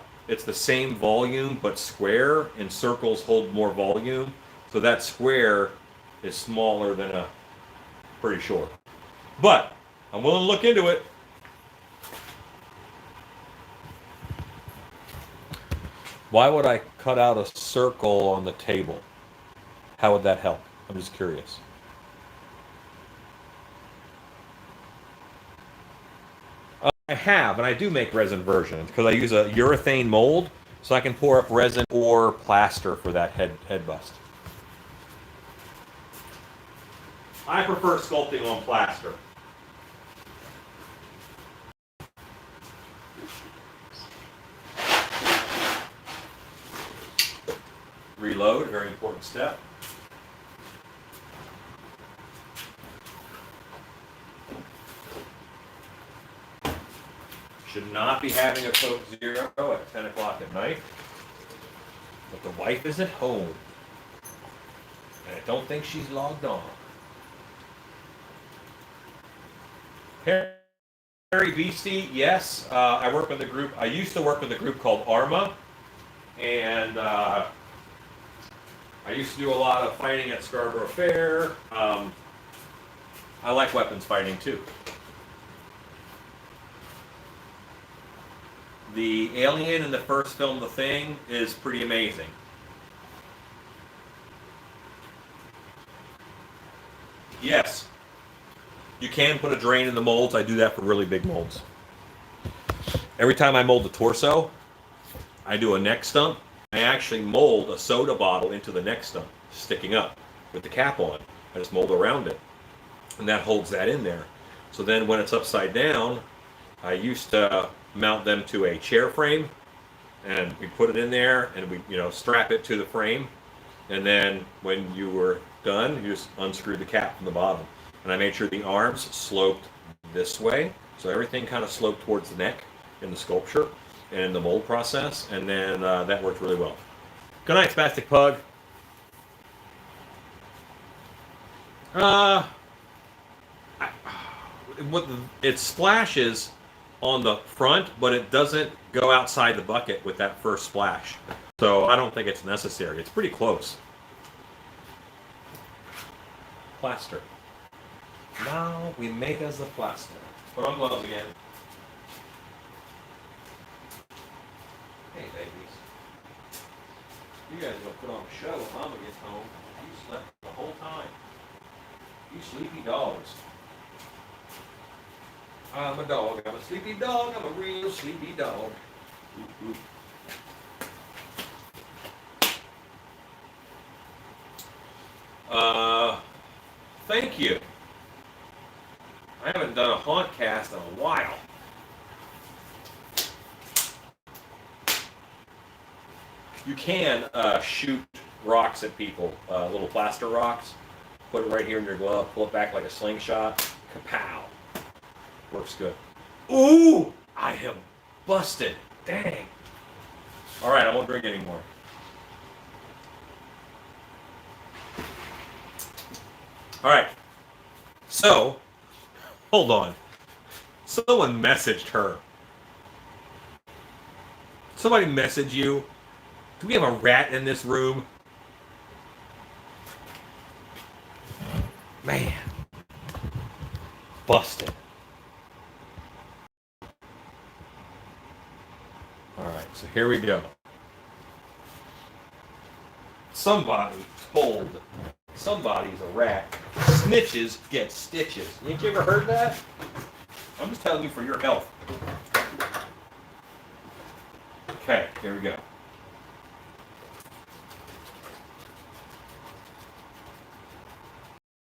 same volume but square, and circles hold more volume, so that square is smaller than a pretty short. But I'm willing to look into it. Why would I cut out a circle on the table? How would that help? I'm just curious. I have, and I do make resin versions because I use a urethane mold, so I can pour up resin or plaster for that head bust. I prefer sculpting on plaster. Reload, a very important step. Should not be having a Coke Zero at 10 o'clock at night. But the wife is at home. And I don't think she's logged on. Harry Beastie, yes. I work with a group. I used to work with a group called Arma. And I used to do a lot of fighting at Scarborough Fair. I like weapons fighting too. The alien in the first film, The Thing, is pretty amazing. Yes, you can put a drain in the molds. I do that for really big molds. Every time I mold the torso, I do a neck stump. I actually mold a soda bottle into the neck stump, sticking up with the cap on. I just mold around it, and that holds that in there. So then when it's upside down, I used to mount them to a chair frame, and we put it in there, and we strap it to the frame, and then when you were done, you just unscrew the cap from the bottom. And I made sure the arms sloped this way, so everything kind of sloped towards the neck in the sculpture and in the mold process, and then that worked really well. Good night, Spastic Pug. It splashes on the front, but it doesn't go outside the bucket with that first splash. So I don't think it's necessary. It's pretty close. Plaster. Now we make us the plaster. Put on gloves again. Hey, babies. You guys are going to put on a show when Mama gets home. You slept the whole time. You sleepy dogs. I'm a dog. I'm a sleepy dog. I'm a real sleepy dog. Oop, oop. Thank you. I haven't done a haunt cast in a while. You can shoot rocks at people, little plaster rocks. Put it right here in your glove. Pull it back like a slingshot. Kapow. Works good. Ooh! I am busted. Dang. All right, I won't drink anymore. All right. So, hold on. Someone messaged her. Somebody messaged you. Do we have a rat in this room? Man. Busted. All right, so here we go. Somebody told somebody's a rat. Snitches get stitches. Ain't you ever heard that? I'm just telling you for your health. Okay, here we go.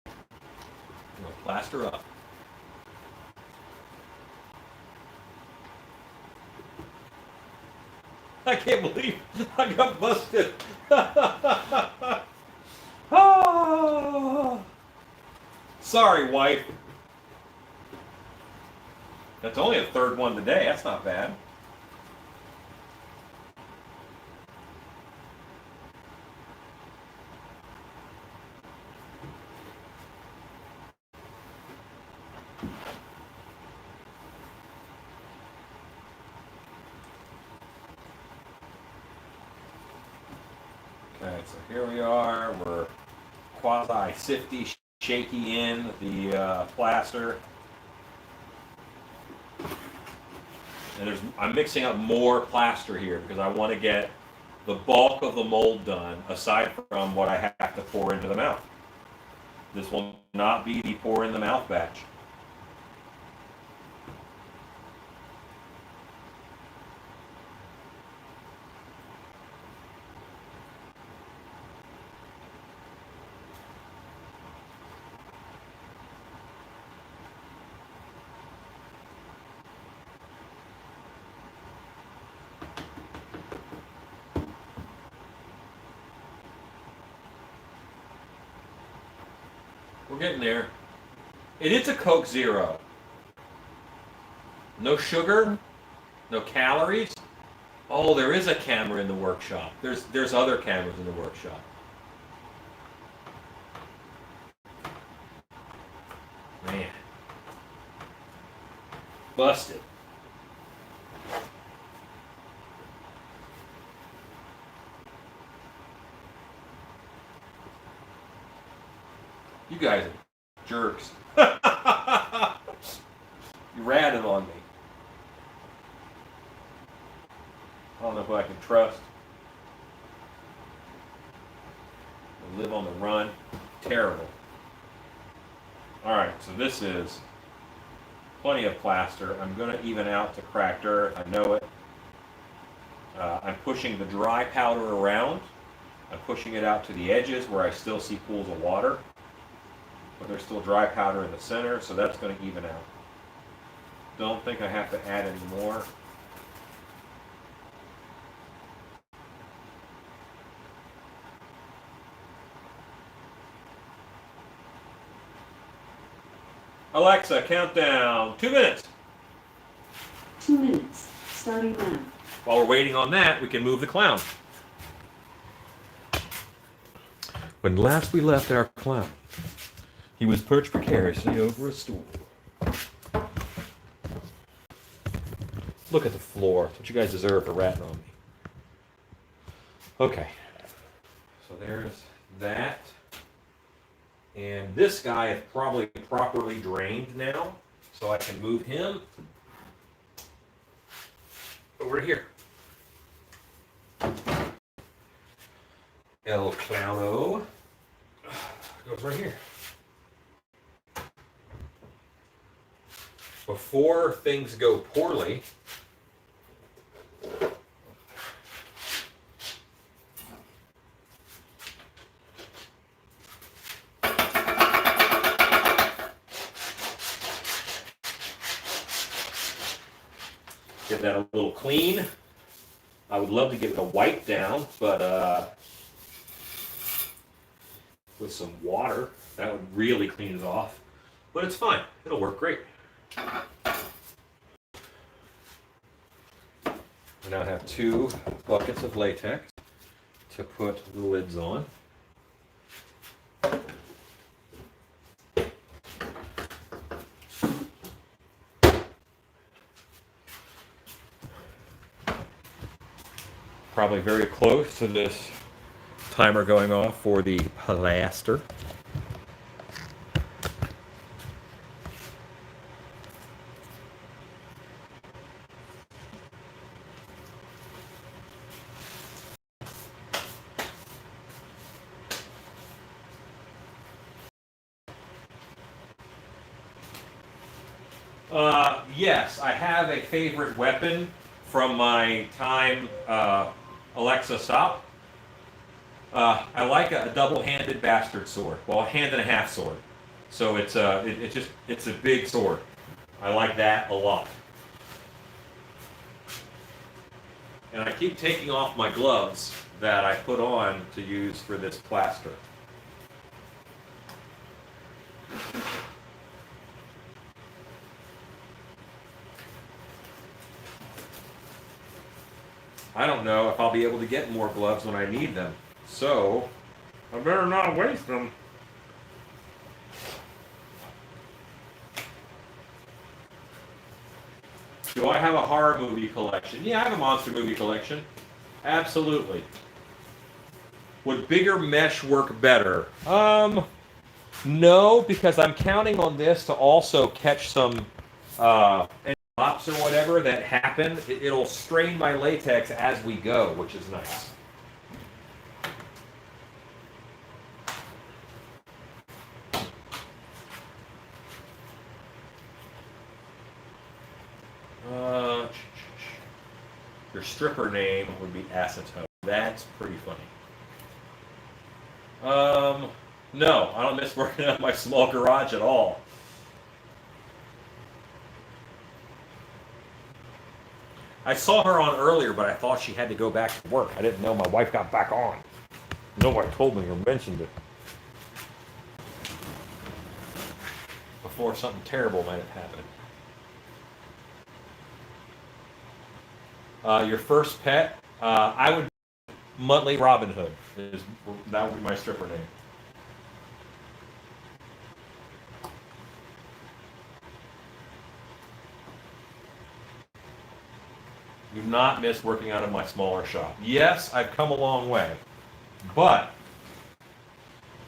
I'm gonna plaster up. I can't believe I got busted. Oh, sorry, wife. That's only a third one today. That's not bad. Okay, so here we are. We're quasi-sifty, shaky in the plaster. And I'm mixing up more plaster here because I want to get the bulk of the mold done, aside from what I have to pour into the mouth. This will not be the pour in the mouth batch. We're getting there. And it's a Coke Zero. No sugar, no calories. Oh, there is a camera in the workshop. There's other cameras in the workshop. Man. Busted. You guys are jerks. You ratted on me. I don't know who I can trust. I live on the run. Terrible. Alright, so this is plenty of plaster. I'm going to even out to cracked earth. I know it. I'm pushing the dry powder around. I'm pushing it out to the edges where I still see pools of water. But there's still dry powder in the center, so that's going to even out. Don't think I have to add any more. Alexa, countdown. 2 minutes. 2 minutes, starting now. While we're waiting on that, we can move the clown. When last we left our clown, he was perched precariously over a stool. Look at the floor. That's what you guys deserve for ratting on me. Okay. So there's that. And this guy is probably properly drained now, so I can move him over here. El Clowno goes right here. before things go poorly, get that a little clean. I would love to get the white down, but with some water, that would really clean it off. But it's fine. It'll work great. I now have 2 buckets of latex to put the lids on. Probably very close to this timer going off for the plaster. Yes, I have a favorite weapon from my time. Alexa, stop. I like a double-handed bastard sword. Well, a hand and a half sword. So it's a big sword. I like that a lot. And I keep taking off my gloves that I put on to use for this plaster. I don't know if I'll be able to get more gloves when I need them. So, I better not waste them. Do I have a horror movie collection? Yeah, I have a monster movie collection. Absolutely. Would bigger mesh work better? No, because I'm counting on this to also catch some drops or whatever that happen. It'll strain my latex as we go, which is nice. Your stripper name would be Acetone. That's pretty funny. No, I don't miss working at my small garage at all. I saw her on earlier, but I thought she had to go back to work. I didn't know my wife got back on. Nobody told me or mentioned it. Before something terrible might have happened. Your first pet, I would Muttley Robin Hood. That would be my stripper name. Do not miss working out of my smaller shop. Yes, I've come a long way, but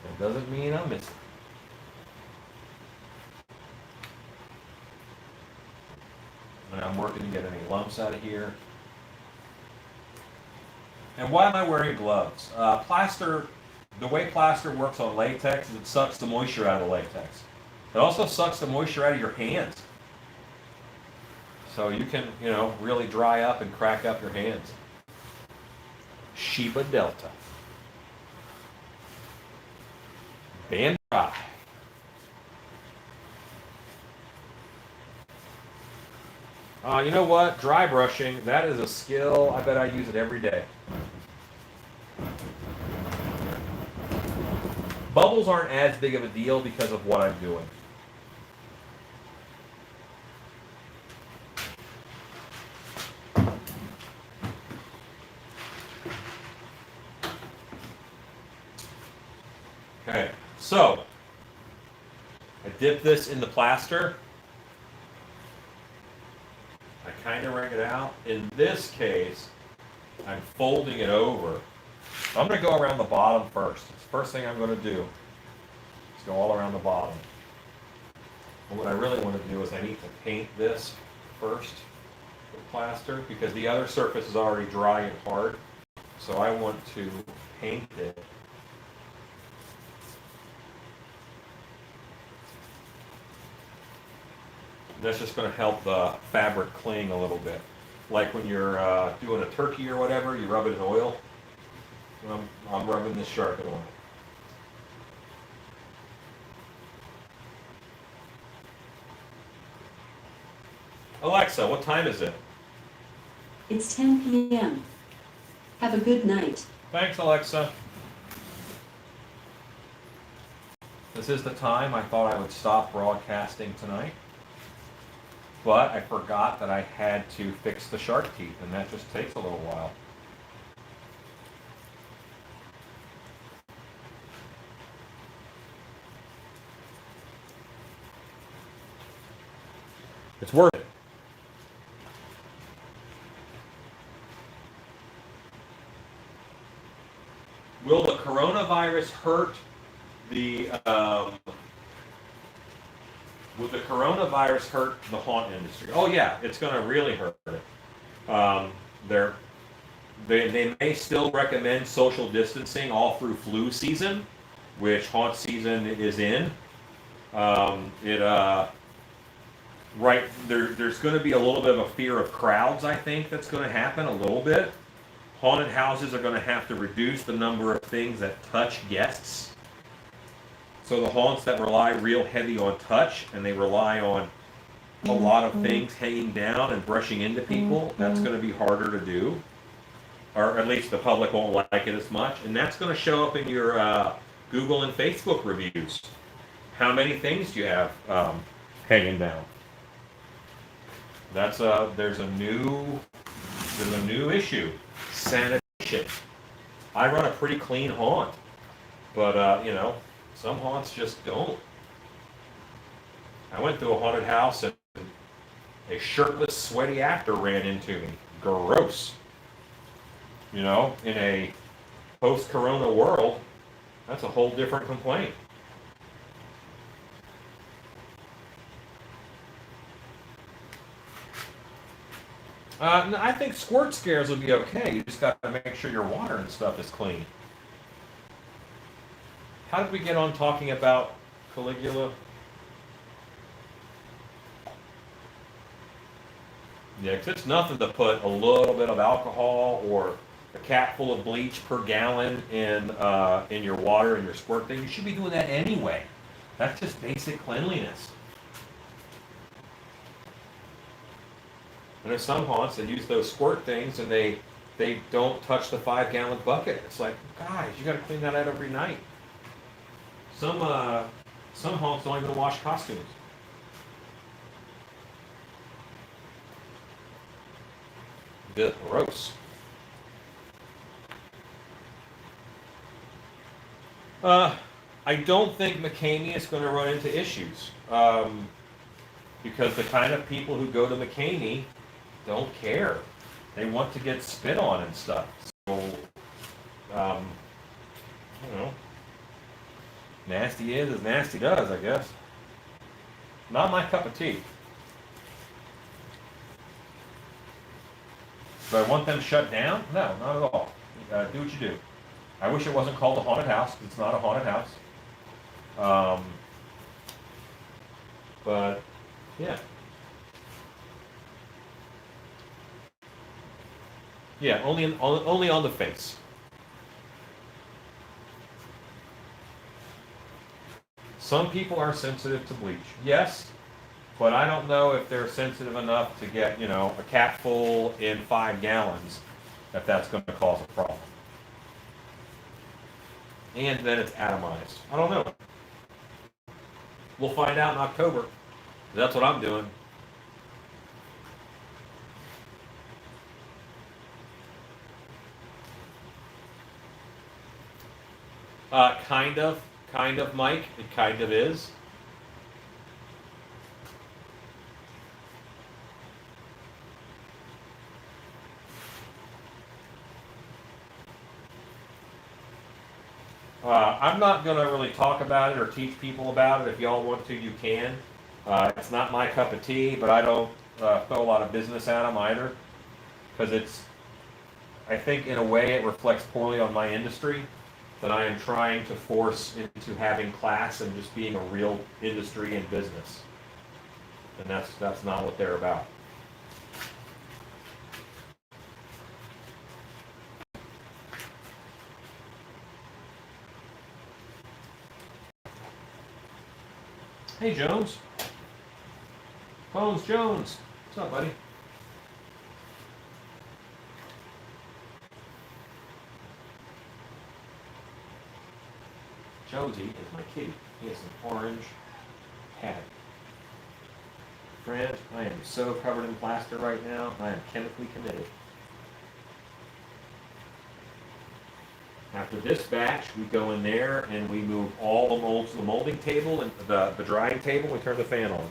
that doesn't mean I'm missing. And I'm working to get any lumps out of here. And why am I wearing gloves? Plaster, the way plaster works on latex is it sucks the moisture out of the latex. It also sucks the moisture out of your hands. So you can, really dry up and crack up your hands. Sheba Delta. Band dry. You know what? Dry brushing, that is a skill. I bet I use it every day. Bubbles aren't as big of a deal because of what I'm doing. Okay, so I dip this in the plaster. I kind of wring it out. In this case, I'm folding it over. I'm going to go around the bottom first. It's the first thing I'm going to do is go all around the bottom. And what I really want to do is I need to paint this first with plaster because the other surface is already dry and hard. So I want to paint it. That's just going to help the fabric cling a little bit. Like when you're doing a turkey or whatever, you rub it in oil. I'm rubbing this shark in oil. Alexa, what time is it? It's 10 p.m. Have a good night. Thanks, Alexa. This is the time I thought I would stop broadcasting tonight. But I forgot that I had to fix the shark teeth, and that just takes a little while. It's worth it. Will the coronavirus hurt the will the coronavirus hurt the haunt industry? Oh yeah, it's going to really hurt it. They may still recommend social distancing all through flu season, which haunt season is in. Right there's going to be a little bit of a fear of crowds. I think that's going to happen a little bit. Haunted houses are going to have to reduce the number of things that touch guests. So the haunts that rely real heavy on touch, and they rely on a lot of things hanging down and brushing into people, that's going to be harder to do. Or at least the public won't like it as much. And that's going to show up in your Google and Facebook reviews. How many things do you have hanging down? There's a new issue. Sanitation. I run a pretty clean haunt, but some haunts just don't. I went to a haunted house and a shirtless, sweaty actor ran into me. Gross. In a post-corona world, that's a whole different complaint. I think squirt scares will be okay. You just got to make sure your water and stuff is clean. How did we get on talking about Caligula? Yeah, 'cause it's nothing to put a little bit of alcohol or a cap full of bleach per gallon in your water and your squirt thing. You should be doing that anyway. That's just basic cleanliness. And there's some haunts that use those squirt things and they don't touch the 5-gallon bucket. It's like, guys, you got to clean that out every night. Some haunts don't even wash costumes. Bit gross. I don't think McCamey is going to run into issues because the kind of people who go to McCamey don't care. They want to get spit on and stuff. So, nasty is as nasty does, I guess. Not my cup of tea. Do I want them shut down? No, not at all. Do what you do. I wish it wasn't called a haunted house, because it's not a haunted house. But, yeah. Yeah, only on the face. Some people are sensitive to bleach. Yes, but I don't know if they're sensitive enough to get, a cap full in 5 gallons, if that's going to cause a problem. And then it's atomized. I don't know. We'll find out in October. That's what I'm doing. Kind of, Mike. It kind of is. I'm not going to really talk about it or teach people about it. If y'all want to, you can. It's not my cup of tea, but I don't throw a lot of business at them either. Because I think in a way it reflects poorly on my industry. That I am trying to force into having class and just being a real industry and business. and that's not what they're about. Hey, Jones. Bones Jones. What's up, buddy? Jonesy is my kitty. He has an orange hat. Friend, I am so covered in plaster right now. I am chemically committed. After this batch, we go in there and we move all the molds to the molding table and the drying table. We turn the fan on.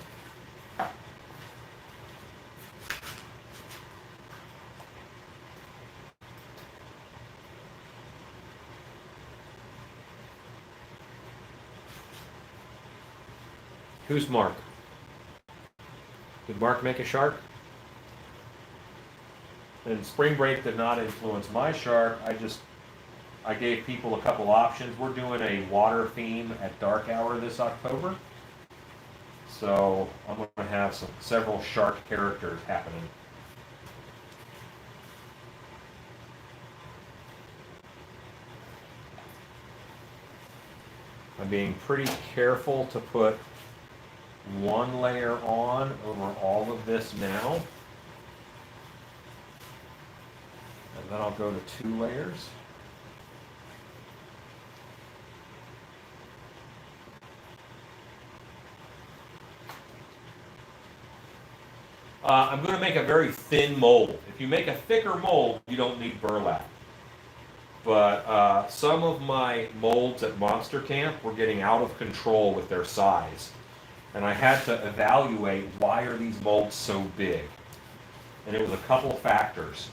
Who's Mark? Did Mark make a shark? And spring break did not influence my shark. I gave people a couple options. We're doing a water theme at dark hour this October. So I'm going to have several shark characters happening. I'm being pretty careful to put one layer on over all of this now. And then I'll go to 2 layers. I'm going to make a very thin mold. If you make a thicker mold, you don't need burlap. But some of my molds at Monster Camp were getting out of control with their size. And I had to evaluate, why are these molds so big? And it was a couple factors.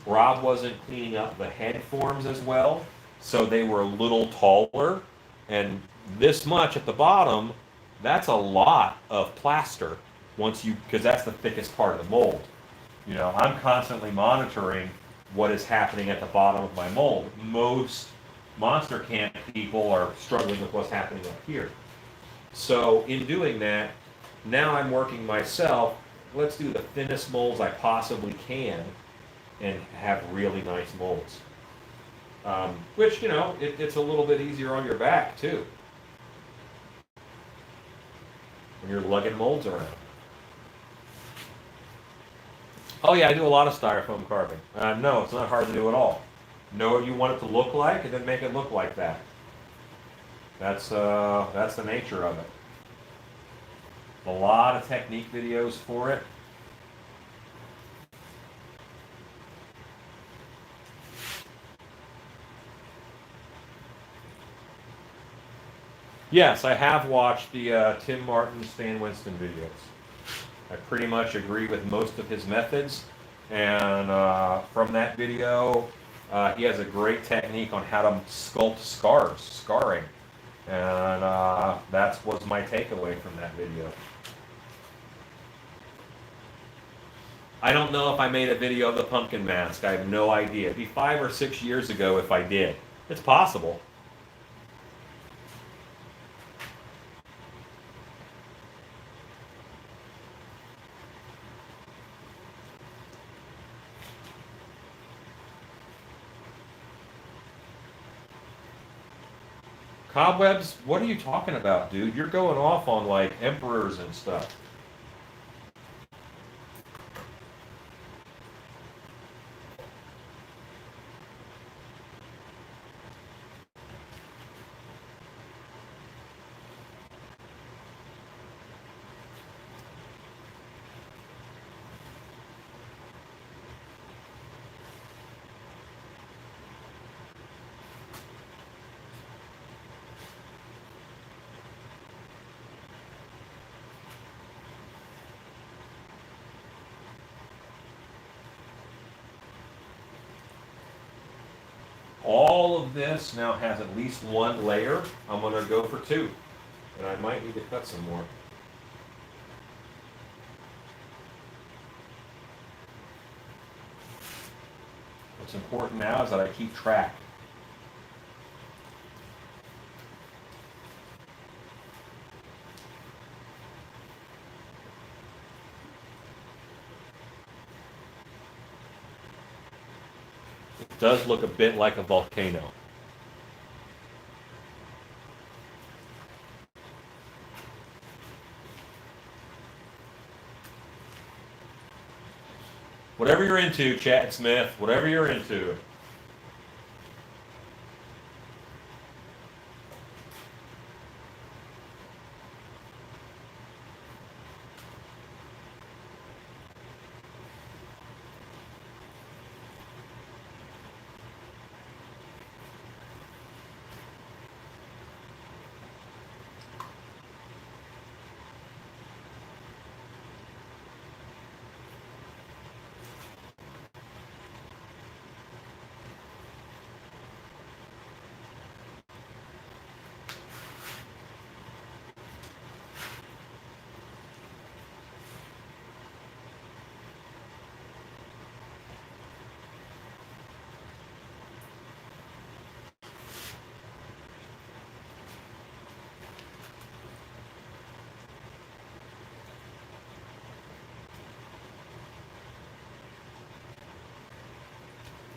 Rob wasn't cleaning up the head forms as well, so they were a little taller. And this much at the bottom, that's a lot of plaster because that's the thickest part of the mold. You know, I'm constantly monitoring what is happening at the bottom of my mold. Most Monster Camp people are struggling with what's happening up here. So in doing that, now I'm working myself. Let's do the thinnest molds I possibly can and have really nice molds. Which, you know, it's a little bit easier on your back too, when you're lugging molds around. Oh yeah, I do a lot of styrofoam carving. No, it's not hard to do at all. Know what you want it to look like and then make it look like that. That's the nature of it. A lot of technique videos for it. Yes, I have watched the Tim Martin, Stan Winston videos. I pretty much agree with most of his methods, and from that video, he has a great technique on how to sculpt scarring, and that was my takeaway from that video. I don't know if I made a video of the pumpkin mask. I have no idea. It'd be 5 or 6 years ago if I did. It's possible. Cobwebs? What are you talking about, dude? You're going off on like emperors and stuff. All of this now has at least 1 layer. I'm going to go for 2. And I might need to cut some more. What's important now is that I keep track. It does look a bit like a volcano. Whatever you're into, Chad Smith, whatever you're into.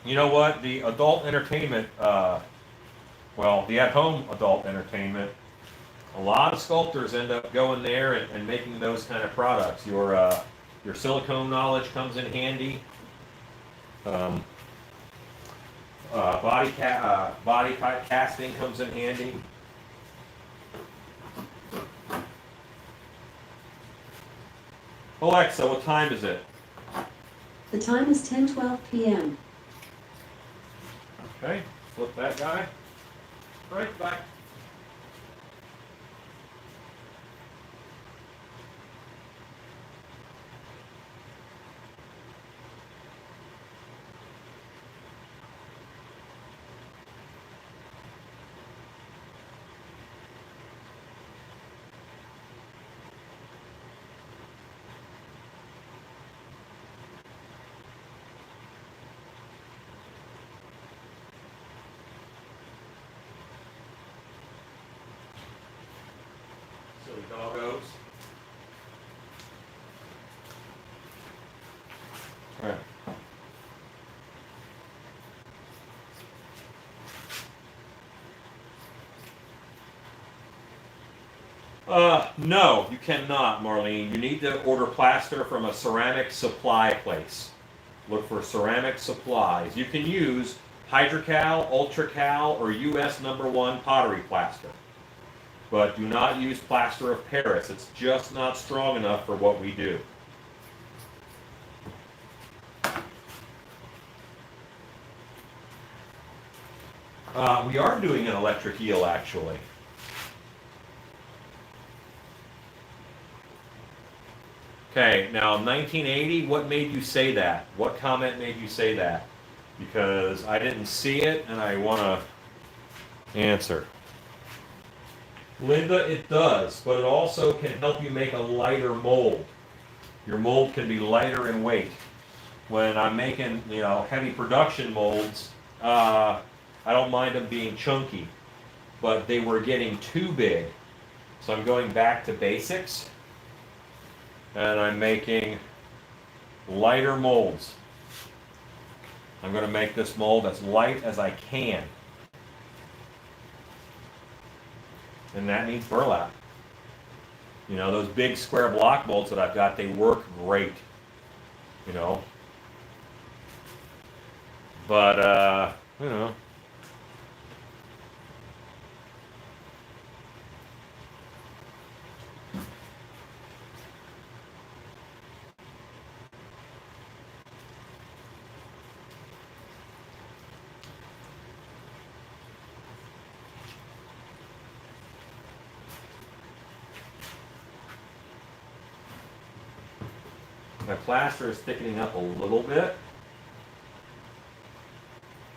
You know what? The adult entertainment, well, the at-home adult entertainment, a lot of sculptors end up going there and making those kind of products. Your silicone knowledge comes in handy. Um, body casting comes in handy. Alexa, what time is it? The time is 10:12 p.m. Okay, flip that guy. Right back. Silly doggos. All right. No, you cannot, Marlene. You need to order plaster from a ceramic supply place. Look for ceramic supplies. You can use Hydrocal, Ultracal, or US #1 pottery plaster. But do not use plaster of Paris. It's just not strong enough for what we do. We are doing an electric eel, actually. Okay, now 1980, what made you say that? What comment made you say that? Because I didn't see it and I want to answer. Linda, it does, but it also can help you make a lighter mold. Your mold can be lighter in weight. When I'm making, heavy production molds, I don't mind them being chunky, but they were getting too big. So I'm going back to basics, and I'm making lighter molds. I'm going to make this mold as light as I can. And that needs burlap. Those big square block molds that I've got, they work great. But, my plaster is thickening up a little bit.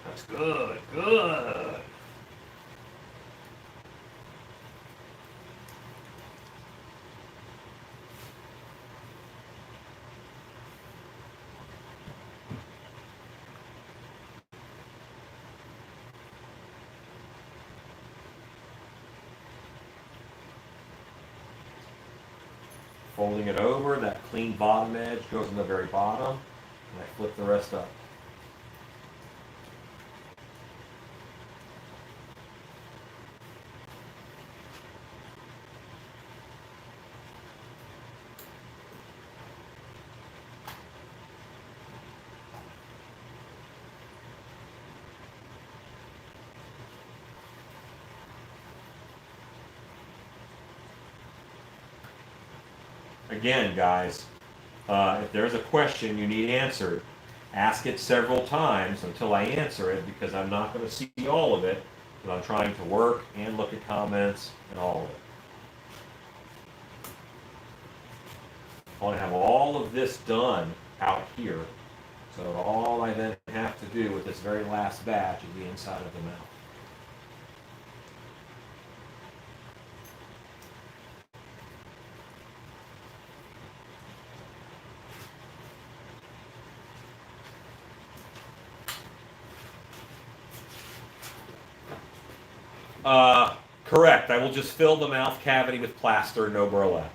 That's good, good. Folding it over, that clean bottom edge goes in the very bottom, and I flip the rest up. again, guys, if there's a question you need answered, ask it several times until I answer it, because I'm not going to see all of it, but I'm trying to work and look at comments and all of it. I want to have all of this done out here, so all I then have to do with this very last batch is the inside of the mouth. Correct. I will just fill the mouth cavity with plaster, no burlap.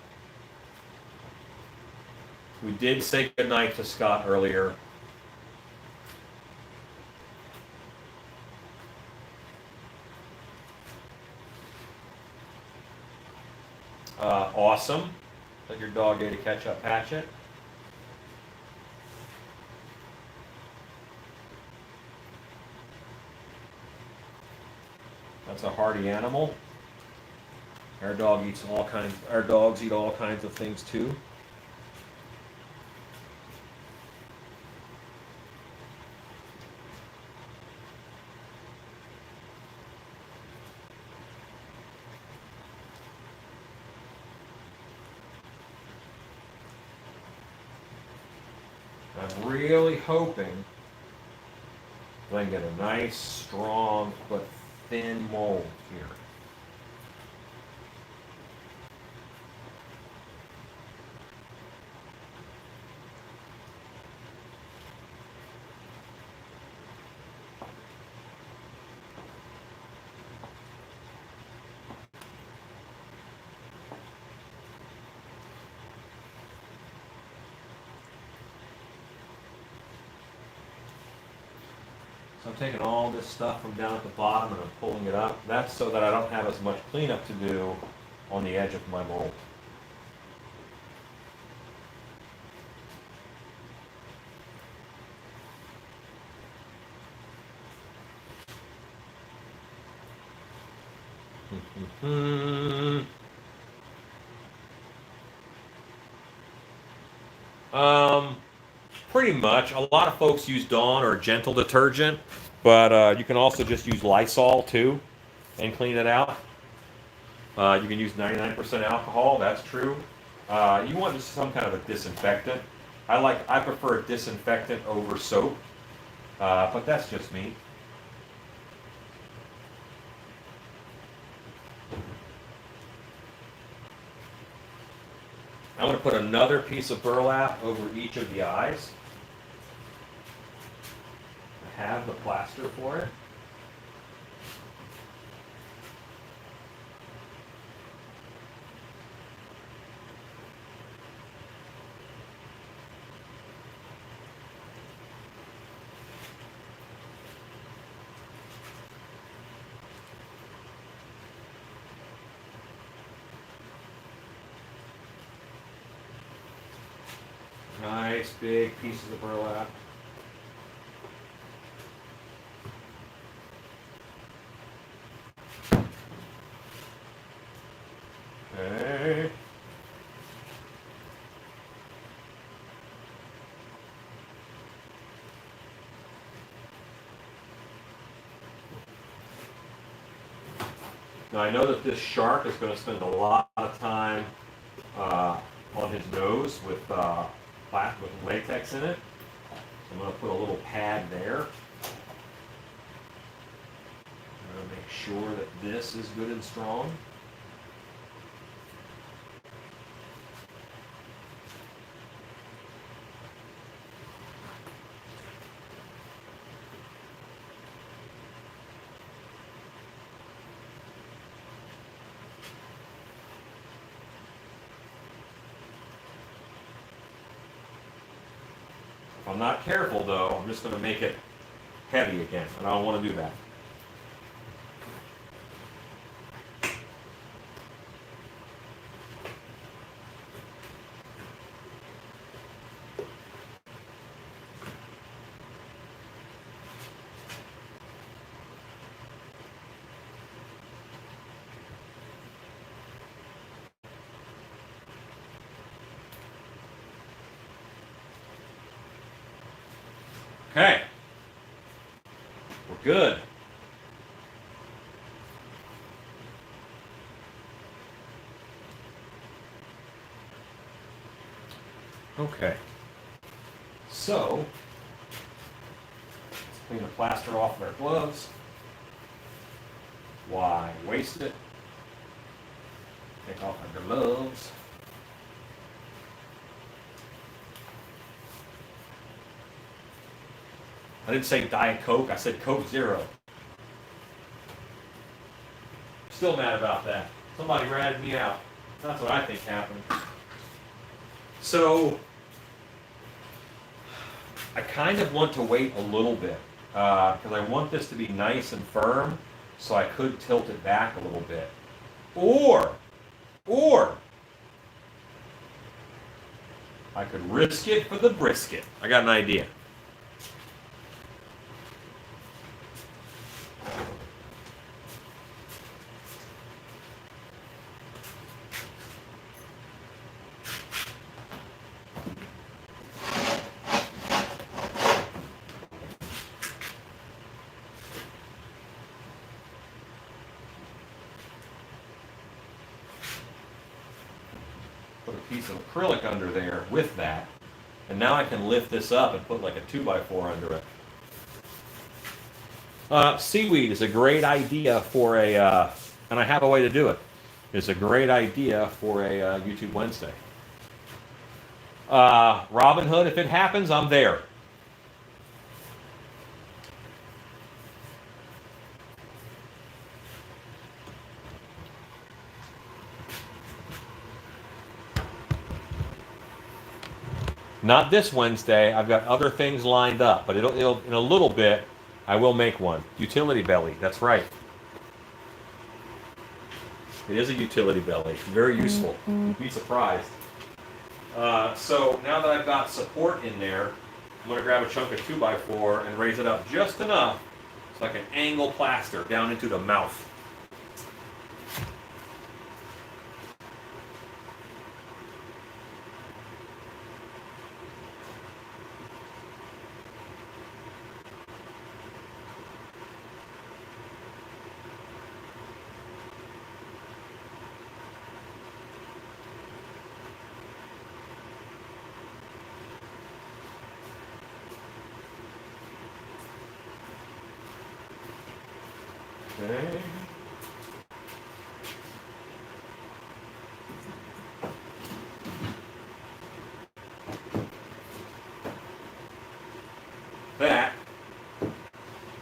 We did say goodnight to Scott earlier. Awesome. Let your dog get a ketchup hatchet. That's a hardy animal. Our dog eats all kinds. Our dogs eat all kinds of things too. I'm really hoping that I can get a nice, strong, but thin mold here. So I'm taking all this stuff from down at the bottom and I'm pulling it up. That's so that I don't have as much cleanup to do on the edge of my mold. Pretty much. A lot of folks use Dawn or Gentle detergent, but you can also just use Lysol too and clean it out. You can use 99% alcohol. That's true. You want just some kind of a disinfectant. I prefer a disinfectant over soap, but that's just me. I'm going to put another piece of burlap over each of the eyes. I have the plaster for it. Nice big pieces of burlap. Okay. Now I know that this shark is going to spend a lot of time on his nose with latex in it. So I'm going to put a little pad there. I'm going to make sure that this is good and strong. If I'm not careful though, I'm just going to make it heavy again, and I don't want to do that. Okay. We're good. Okay. So, let's clean the plaster off of our gloves. Why waste it? Take off our gloves. I didn't say Diet Coke, I said Coke Zero. Still mad about that. Somebody ratted me out. That's what I think happened. So, I kind of want to wait a little bit because I want this to be nice and firm, so I could tilt it back a little bit. Or, I could risk it for the brisket. I got an idea. Put a piece of acrylic under there with that, and now I can lift this up and put like a 2x4 under it. Seaweed is a great idea for a, and I have a way to do it. It's a great idea for a YouTube Wednesday. Robin Hood, if it happens, I'm there. Not this Wednesday. I've got other things lined up, but it'll in a little bit. I will make one. Utility belly. That's right. It is a utility belly. Very useful. You'd be surprised. So now that I've got support in there, I'm going to grab a chunk of 2x4 and raise it up just enough so I can angle plaster down into the mouth. Okay. That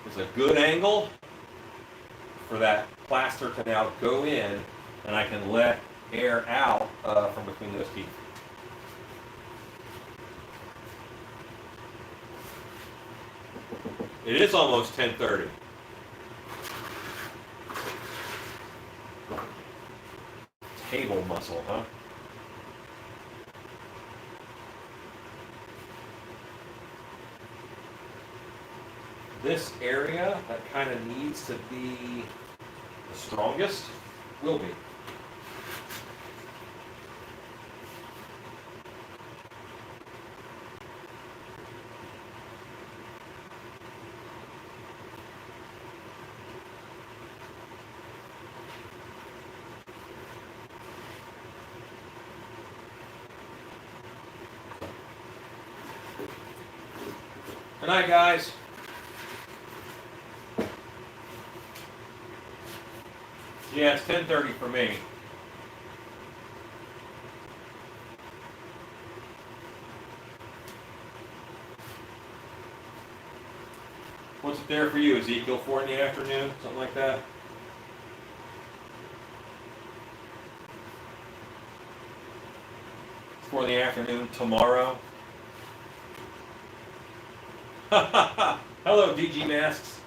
is a good angle for that plaster to now go in, and I can let air out from between those teeth. It is almost 10:30. Table muscle, huh? This area that kind of needs to be the strongest will be. Good night, guys. Yeah, it's 10:30 for me. What's it there for you, Ezekiel? 4 in the afternoon? Something like that? It's 4 in the afternoon tomorrow? Hello, DG Masks.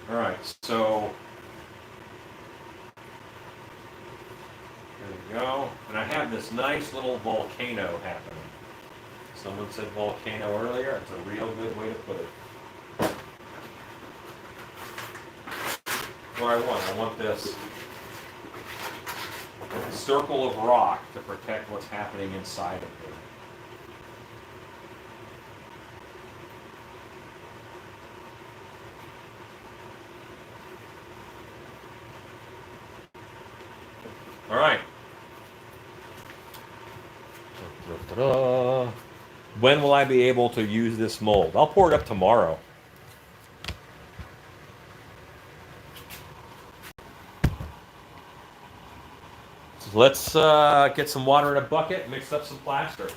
All right, so we go. And I have this nice little volcano happening. Someone said volcano earlier. It's a real good way to put it. What I want this circle of rock to protect what's happening inside of it. All right. Ta-da. When will I be able to use this mold? I'll pour it up tomorrow. So let's get some water in a bucket, mix up some plaster.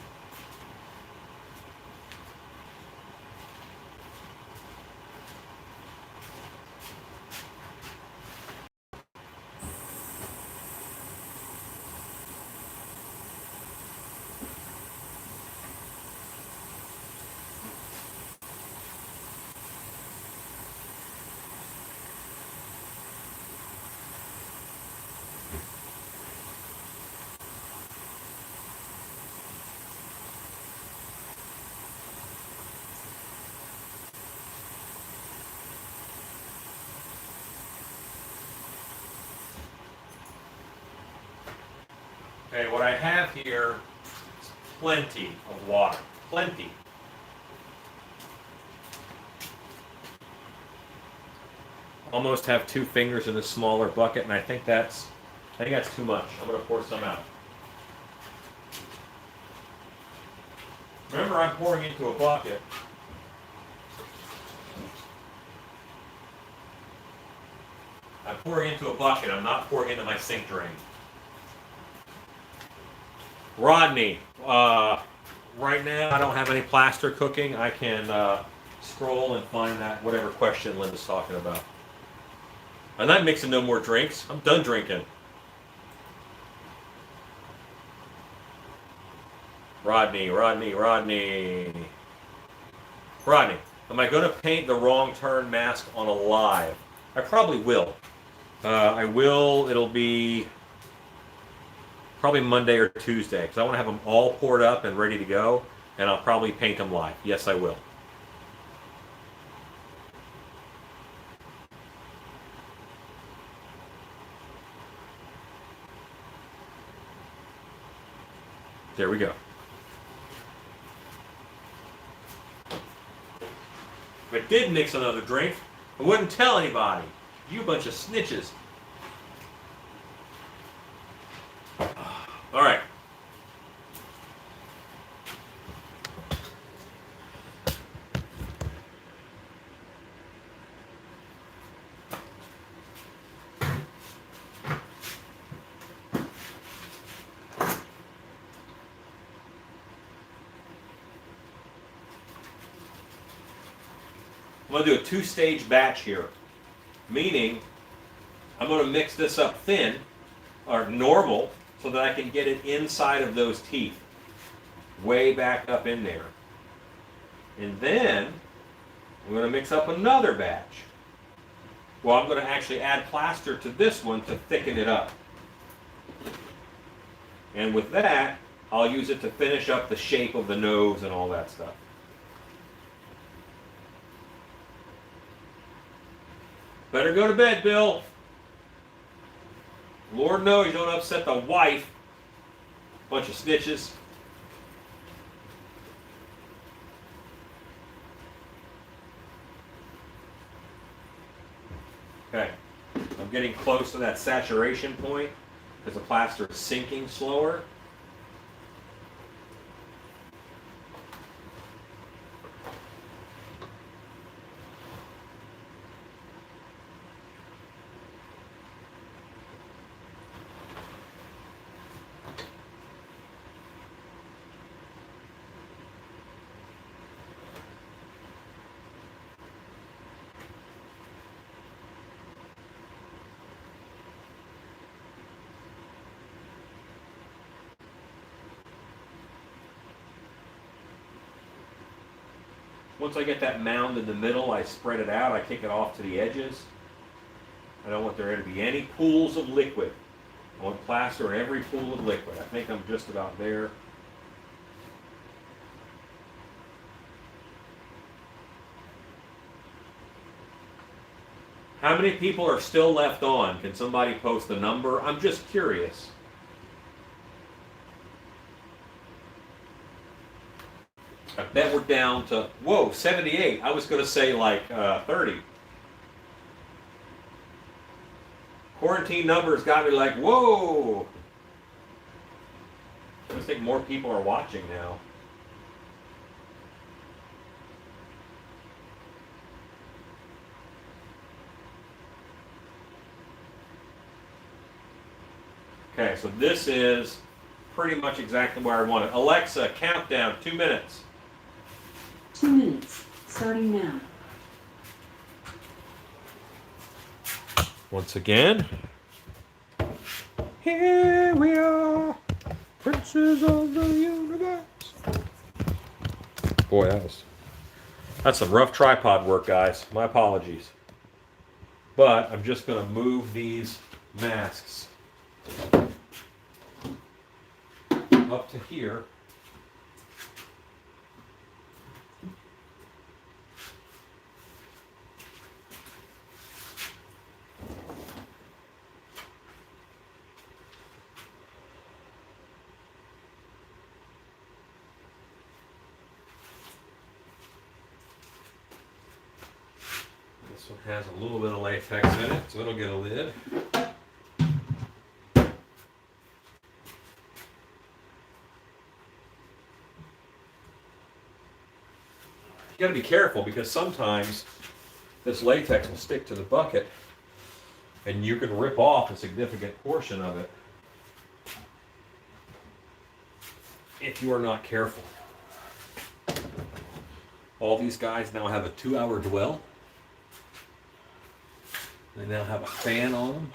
Okay, what I have here is plenty of water. Plenty. Almost have 2 fingers in a smaller bucket, and I think that's too much. I'm going to pour some out. Remember, I'm pouring into a bucket. I'm pouring into a bucket. I'm not pouring into my sink drain. Rodney, right now I don't have any plaster cooking. I can scroll and find that whatever question Linda's talking about. I'm not mixing no more drinks. I'm done drinking. Rodney, am I going to paint the wrong turn mask on a live? I probably will. I will. It'll be probably Monday or Tuesday, because I want to have them all poured up and ready to go, and I'll probably paint them live. Yes, I will. There we go. If I did mix another drink, I wouldn't tell anybody. You bunch of snitches. All right. I'm going to do a 2-stage batch here, meaning I'm going to mix this up thin, or normal, so that I can get it inside of those teeth, way back up in there. And then I'm going to mix up another batch. Well, I'm going to actually add plaster to this one to thicken it up. And with that, I'll use it to finish up the shape of the nose and all that stuff. Better go to bed, Bill. Lord knows you don't upset the wife. Bunch of snitches. Okay. I'm getting close to that saturation point because the plaster is sinking slower. Once I get that mound in the middle, I spread it out. I kick it off to the edges. I don't want there to be any pools of liquid. I want plaster in every pool of liquid. I think I'm just about there. How many people are still left on? Can somebody post the number? I'm just curious. I bet we're down to, whoa, 78. I was going to say like 30. Quarantine numbers got me like, whoa. I think more people are watching now. Okay, so this is pretty much exactly where I want it. Alexa, countdown, 2 minutes. 2 minutes, starting now. Once again, here we are, princes of the universe. Boy, that's some rough tripod work, guys. My apologies. But I'm just going to move these masks up to here. This one has a little bit of latex in it, so it'll get a lid. You got to be careful because sometimes this latex will stick to the bucket and you can rip off a significant portion of it if you are not careful. All these guys now have a 2-hour dwell. They now have a fan on them.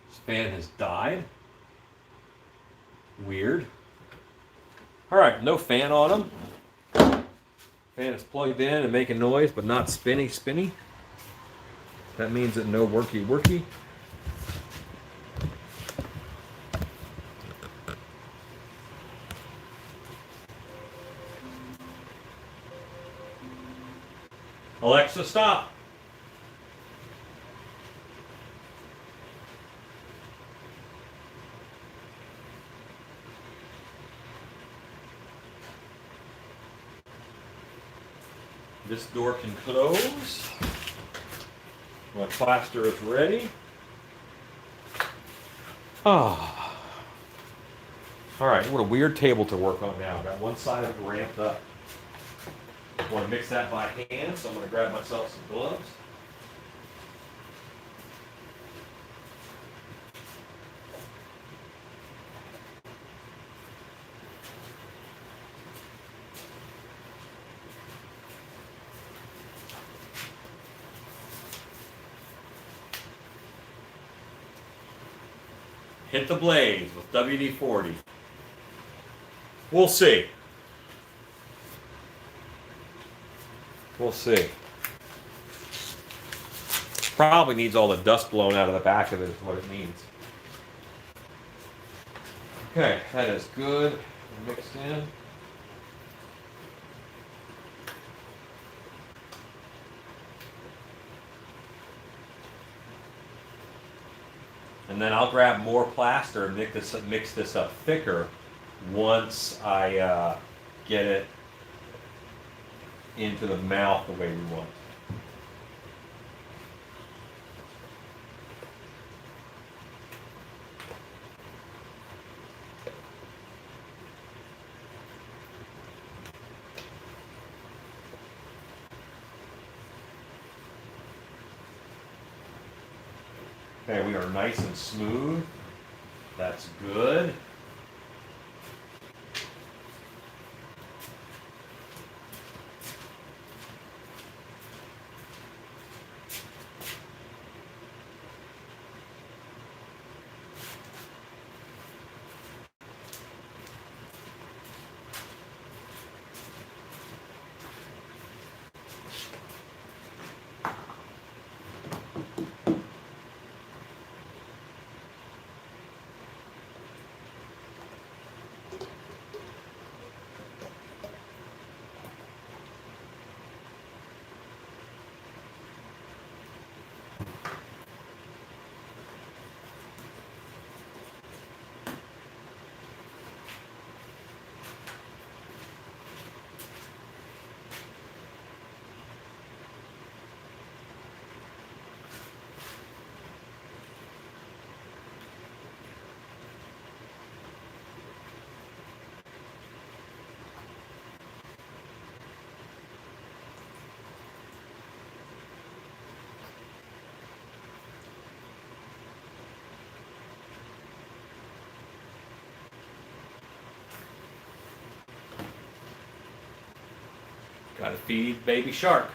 This fan has died. Weird. All right, no fan on them. Fan is plugged in and making noise, but not spinny. That means that no worky. Alexa, stop. This door can close. My plaster is ready. Ah. All right, what a weird table to work on now. Got one side of it ramped up. I want to mix that by hand, so I'm going to grab myself some gloves. Hit the blaze with WD-40. We'll see. We'll see. Probably needs all the dust blown out of the back of it is what it means. Okay, that is good. Mixed in. And then I'll grab more plaster and mix this up thicker once I get it into the mouth the way we want. Okay, we are nice and smooth. That's good. Gotta feed baby shark.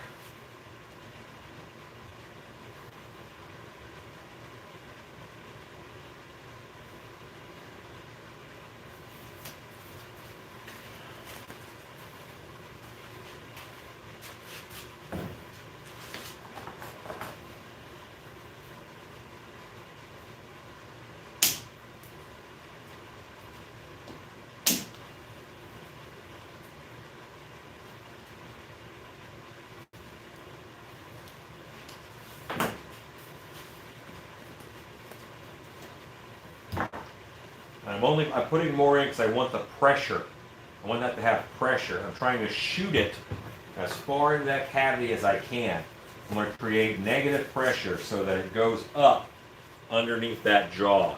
I'm putting more in because I want the pressure. I want that to have pressure. I'm trying to shoot it as far into that cavity as I can. I'm going to create negative pressure so that it goes up underneath that jaw.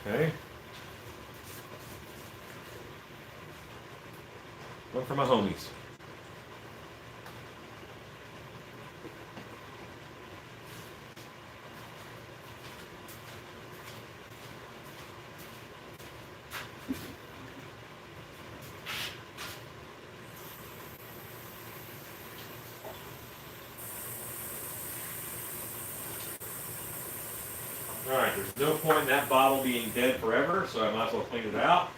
Okay. One for my homies. Alright, there's no point in that bottle being dead forever, so I might as well clean it out.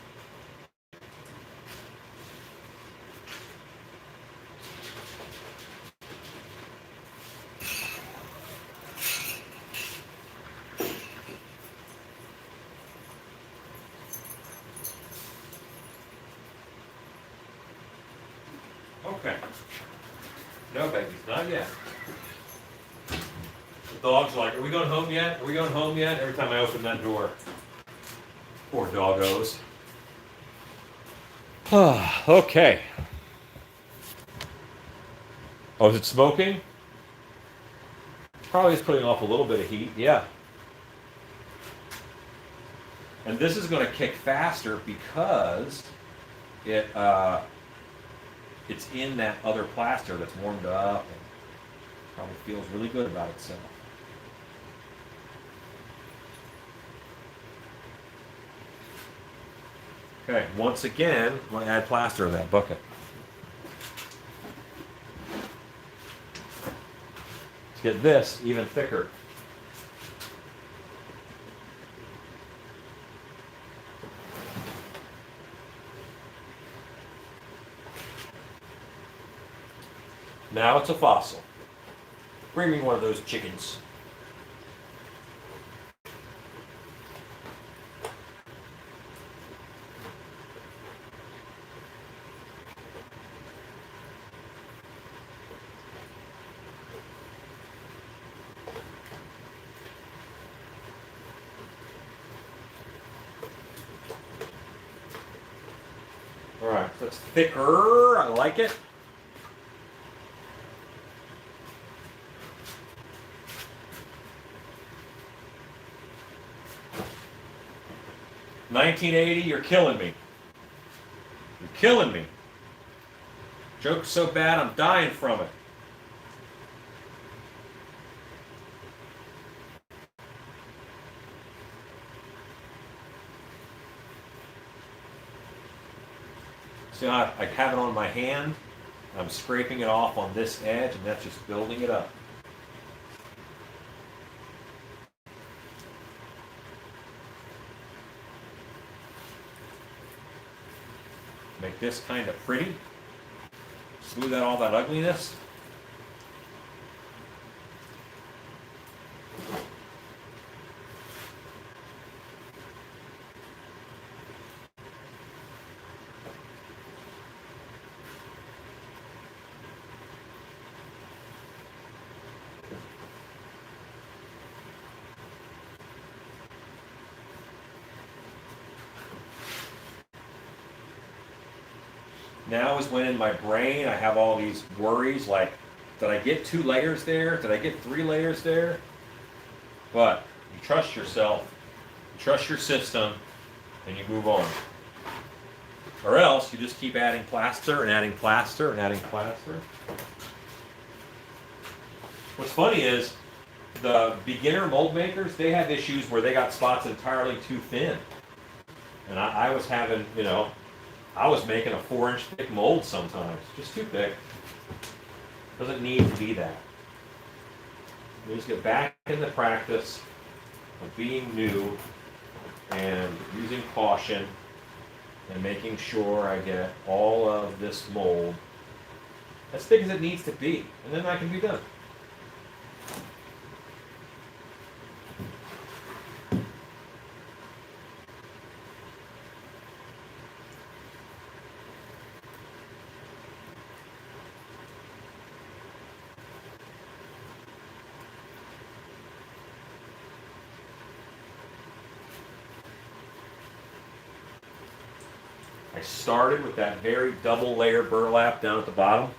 Okay. No babies, not yet. The dog's like, are we going home yet? Are we going home yet? Every time I open that door. Poor doggos. Okay. Oh, is it smoking? Probably is putting off a little bit of heat, yeah. And this is going to kick faster because it's in that other plaster that's warmed up and probably feels really good about itself. Okay, once again, I'm going to add plaster to that bucket. Let's get this even thicker. Now it's a fossil. Bring me one of those chickens. All right, so it's thicker. I like it. $19.80, you're killing me. You're killing me. Joke's so bad, I'm dying from it. See how I have it on my hand? I'm scraping it off on this edge, and that's just building it up. Make this kind of pretty. Smooth out all that ugliness. Now is when in my brain I have all these worries like, did I get 2 layers there? Did I get 3 layers there? But you trust yourself, you trust your system, and you move on. Or else you just keep adding plaster and adding plaster and adding plaster. What's funny is the beginner mold makers, they have issues where they got spots entirely too thin. And I was having, I was making a 4-inch thick mold sometimes, just too thick. Doesn't need to be that. You just get back in the practice of being new and using caution and making sure I get all of this mold as thick as it needs to be, and then I can be done. I started with that very double layer burlap down at the bottom.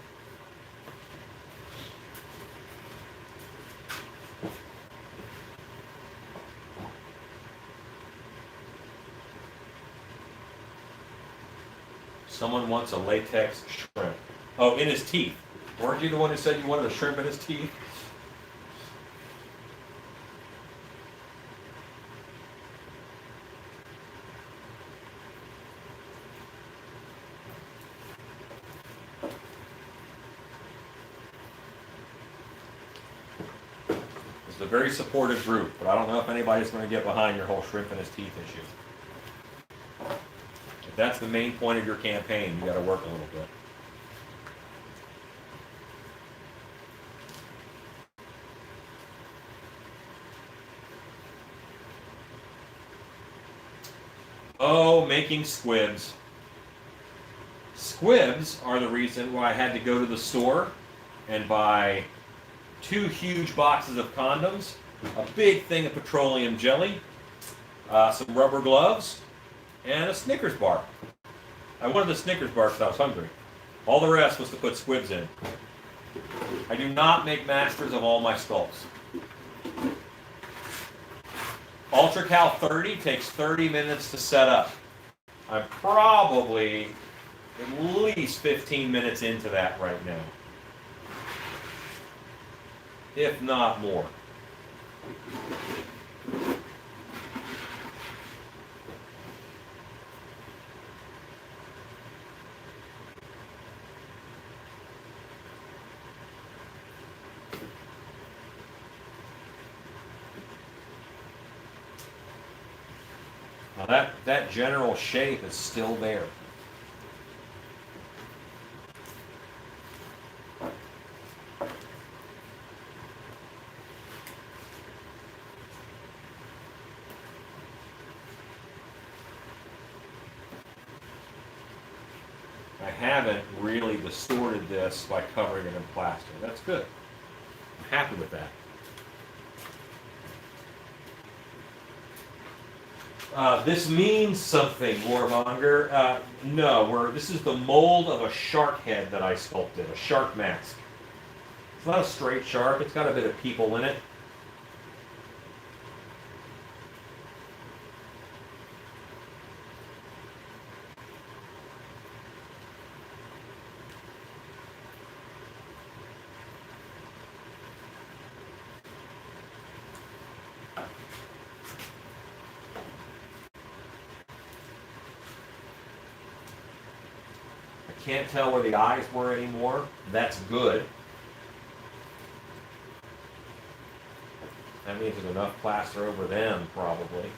Someone wants a latex shrimp. Oh, in his teeth. Weren't you the one who said you wanted a shrimp in his teeth? It's a very supportive group, but I don't know if anybody's going to get behind your whole shrimp in his teeth issue. If that's the main point of your campaign, you got to work a little bit. Oh, making squibs. Squibs are the reason why I had to go to the store and buy 2 huge boxes of condoms, a big thing of petroleum jelly, some rubber gloves, and a Snickers bar. I wanted the Snickers bar because I was hungry. All the rest was to put squibs in. I do not make masters of all my sculpts. UltraCal 30 takes 30 minutes to set up. I'm probably at least 15 minutes into that right now, if not more. Now that general shape is still there. I haven't really distorted this by covering it in plaster. That's good. I'm happy with that. This means something, Warmonger. No, this is the mold of a shark head that I sculpted, a shark mask. It's not a straight shark, it's got a bit of people in it. Can't tell where the eyes were anymore. That's good. That means there's enough plaster over them, probably.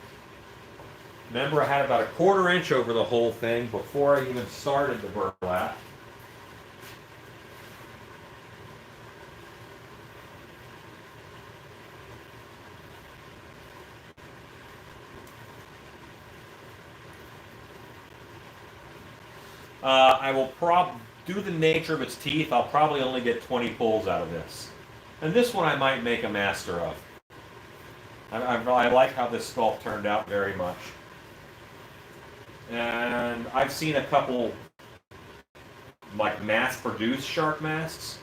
Remember, I had about a 1/4 inch over the whole thing before I even started the burlap. I will due to the nature of its teeth, I'll probably only get 20 pulls out of this. And this one I might make a master of. I like how this sculpt turned out very much. And I've seen a couple like mass-produced shark masks,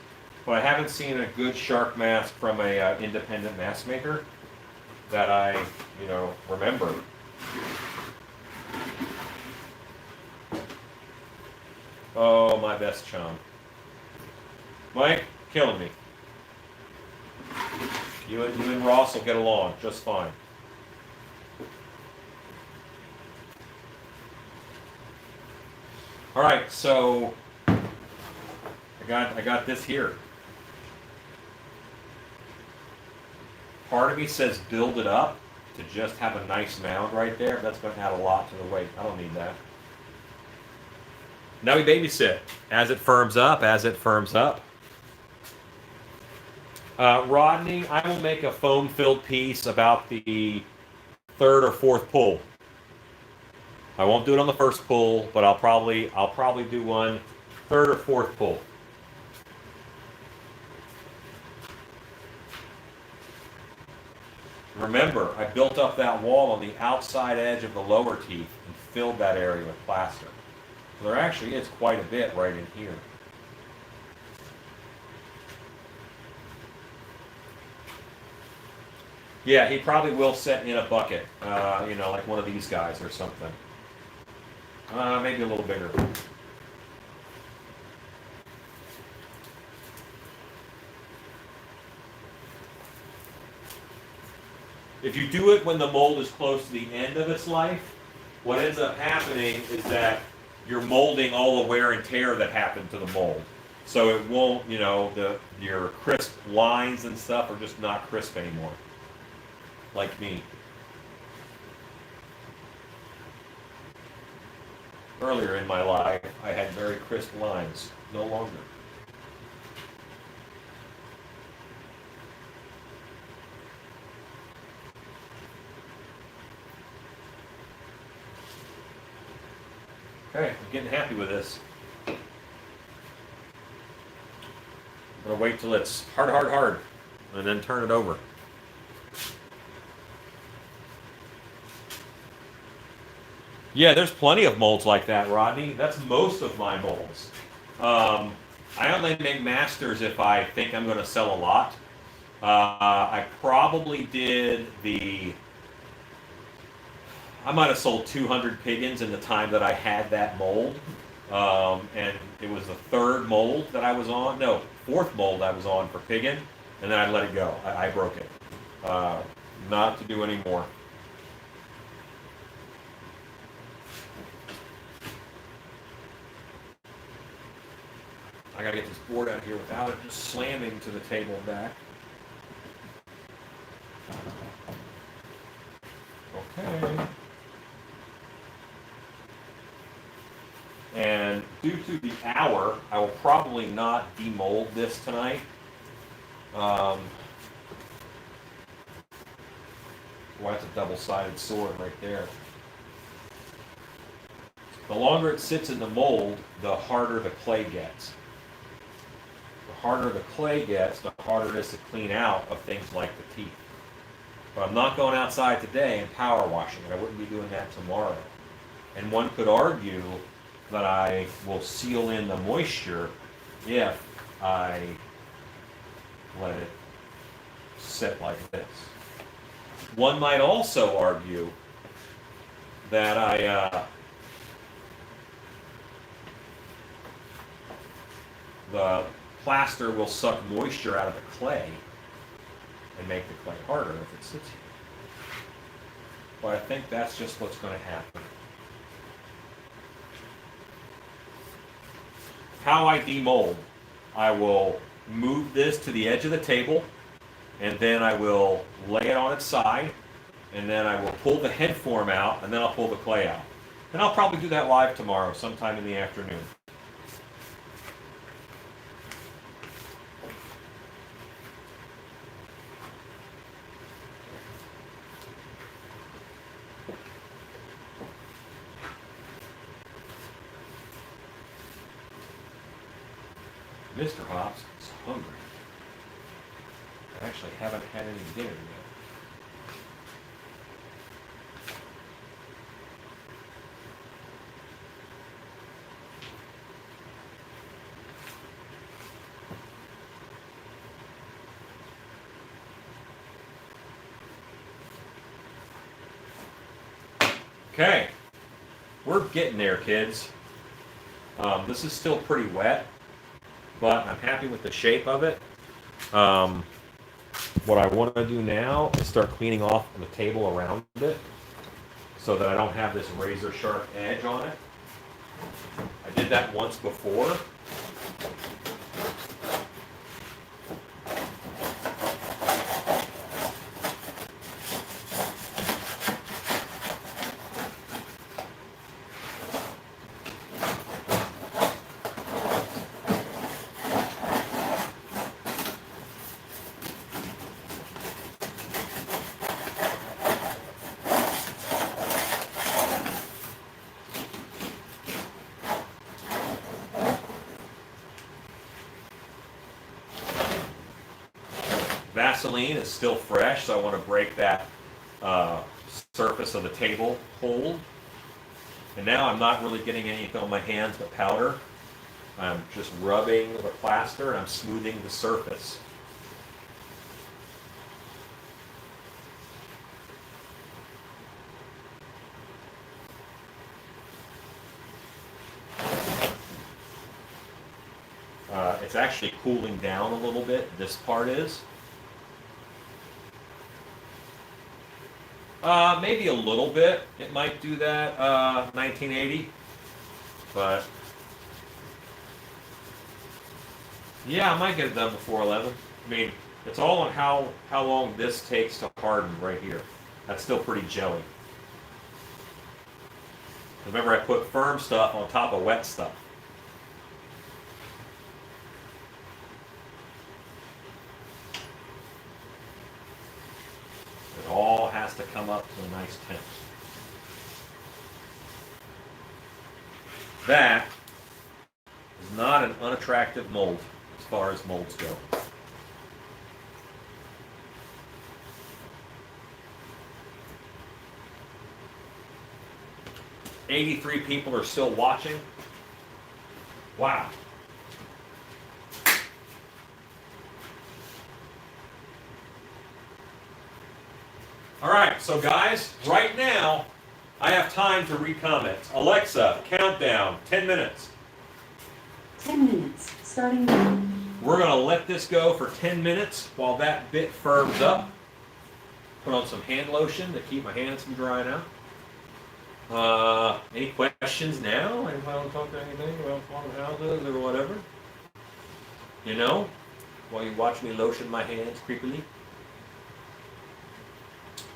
but I haven't seen a good shark mask from a independent mask maker that I, remember. Oh, my best chum. Mike, killing me. You and Ross will get along just fine. All right, so I got this here. Part of me says build it up to just have a nice mound right there. That's going to add a lot to the weight. I don't need that. Now we babysit as it firms up, Rodney, I will make a foam-filled piece about the third or fourth pull. I won't do it on the first pull, but I'll probably do one third or fourth pull. Remember, I built up that wall on the outside edge of the lower teeth and filled that area with plaster. So there actually is quite a bit right in here. Yeah, he probably will set in a bucket, like one of these guys or something. Maybe a little bigger. If you do it when the mold is close to the end of its life, what ends up happening is that you're molding all the wear and tear that happened to the mold. So it won't, your crisp lines and stuff are just not crisp anymore. Like me. Earlier in my life, I had very crisp lines. No longer. Okay, I'm getting happy with this. I'm gonna wait till it's hard, and then turn it over. Yeah, there's plenty of molds like that, Rodney. That's most of my molds. I only make masters if I think I'm going to sell a lot. I probably did I might have sold 200 piggins in the time that I had that mold. And it was the third mold that I was on. No, fourth mold I was on for piggin. And then I let it go. I broke it. Not to do anymore. I gotta get this board out of here without it just slamming to the table and back. Okay. And due to the hour, I will probably not demold this tonight. Well, that's a double-sided sword right there. The longer it sits in the mold, the harder the clay gets. The harder the clay gets, the harder it is to clean out of things like the teeth. But I'm not going outside today and power washing it. I wouldn't be doing that tomorrow. And one could argue that I will seal in the moisture if I let it sit like this. One might also argue that the plaster will suck moisture out of the clay and make the clay harder if it sits here. But I think that's just what's going to happen. How I demold, I will move this to the edge of the table, and then I will lay it on its side, and then I will pull the head form out, and then I'll pull the clay out. And I'll probably do that live tomorrow, sometime in the afternoon. Mr. Hops is hungry. I actually haven't had any dinner yet. Okay, we're getting there, kids. This is still pretty wet, but I'm happy with the shape of it. What I want to do now is start cleaning off the table around it so that I don't have this razor sharp edge on it. I did that once before. Vaseline is still fresh, so I want to break that surface of the table hold. And now I'm not really getting anything on my hands but powder. I'm just rubbing the plaster and I'm smoothing the surface. It's actually cooling down a little bit, this part is. Maybe a little bit. It might do that, 1980. But, yeah, I might get it done before 11. I mean, it's all on how long this takes to harden right here. That's still pretty jelly. Remember, I put firm stuff on top of wet stuff. It all has to come up to a nice temp. That is not an unattractive mold as far as molds go. "83 people are still watching. Wow. All right, so guys, right now, I have time to read comments. Alexa, countdown, 10 minutes. 10 minutes, starting now. We're going to let this go for 10 minutes while that bit firms up. Put on some hand lotion to keep my hands from drying out. Any questions now? Anybody want to talk to anything about haunted houses or whatever? You know, while you watch me lotion my hands creepily.